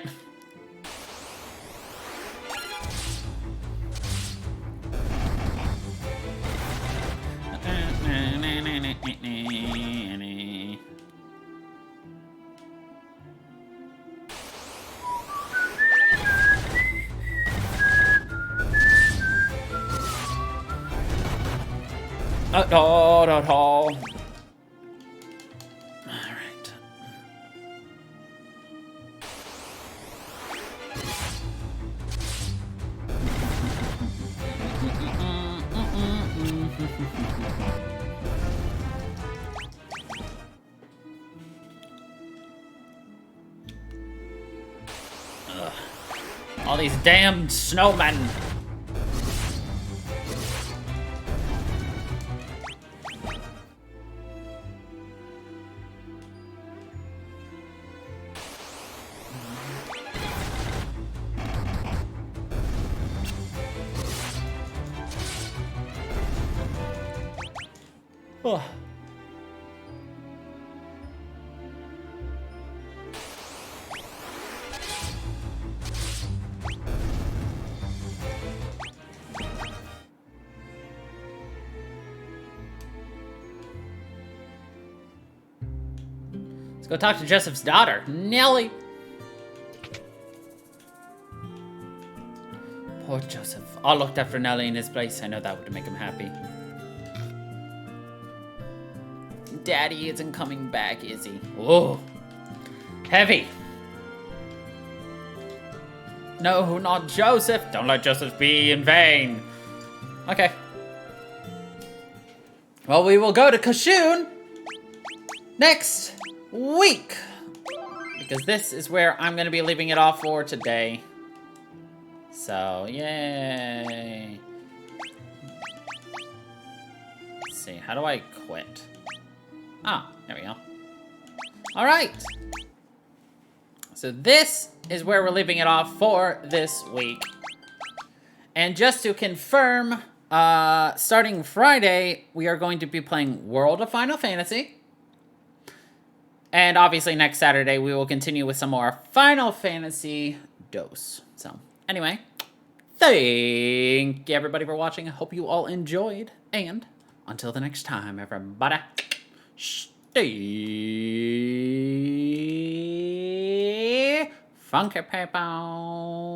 All right. Ugh. All these damned snowmen. Oh. Let's go talk to Joseph's daughter, Nellie. Poor Joseph. I looked after Nellie in his place. I know that would make him happy. Daddy isn't coming back, is he? Whoa. Heavy. No, not Joseph. Don't let Joseph be in vain. Okay. Well, we will go to Kashoon next week, because this is where I'm going to be leaving it off for today. So, yay. Let's see, how do I quit? Ah, there we go. All right. So this is where we're leaving it off for this week. And just to confirm, starting Friday, we are going to be playing World of Final Fantasy. And obviously next Saturday, we will continue with some more Final Fantasy dose. So, anyway, thank you everybody for watching. I hope you all enjoyed. And until the next time, everybody, stay funky, people.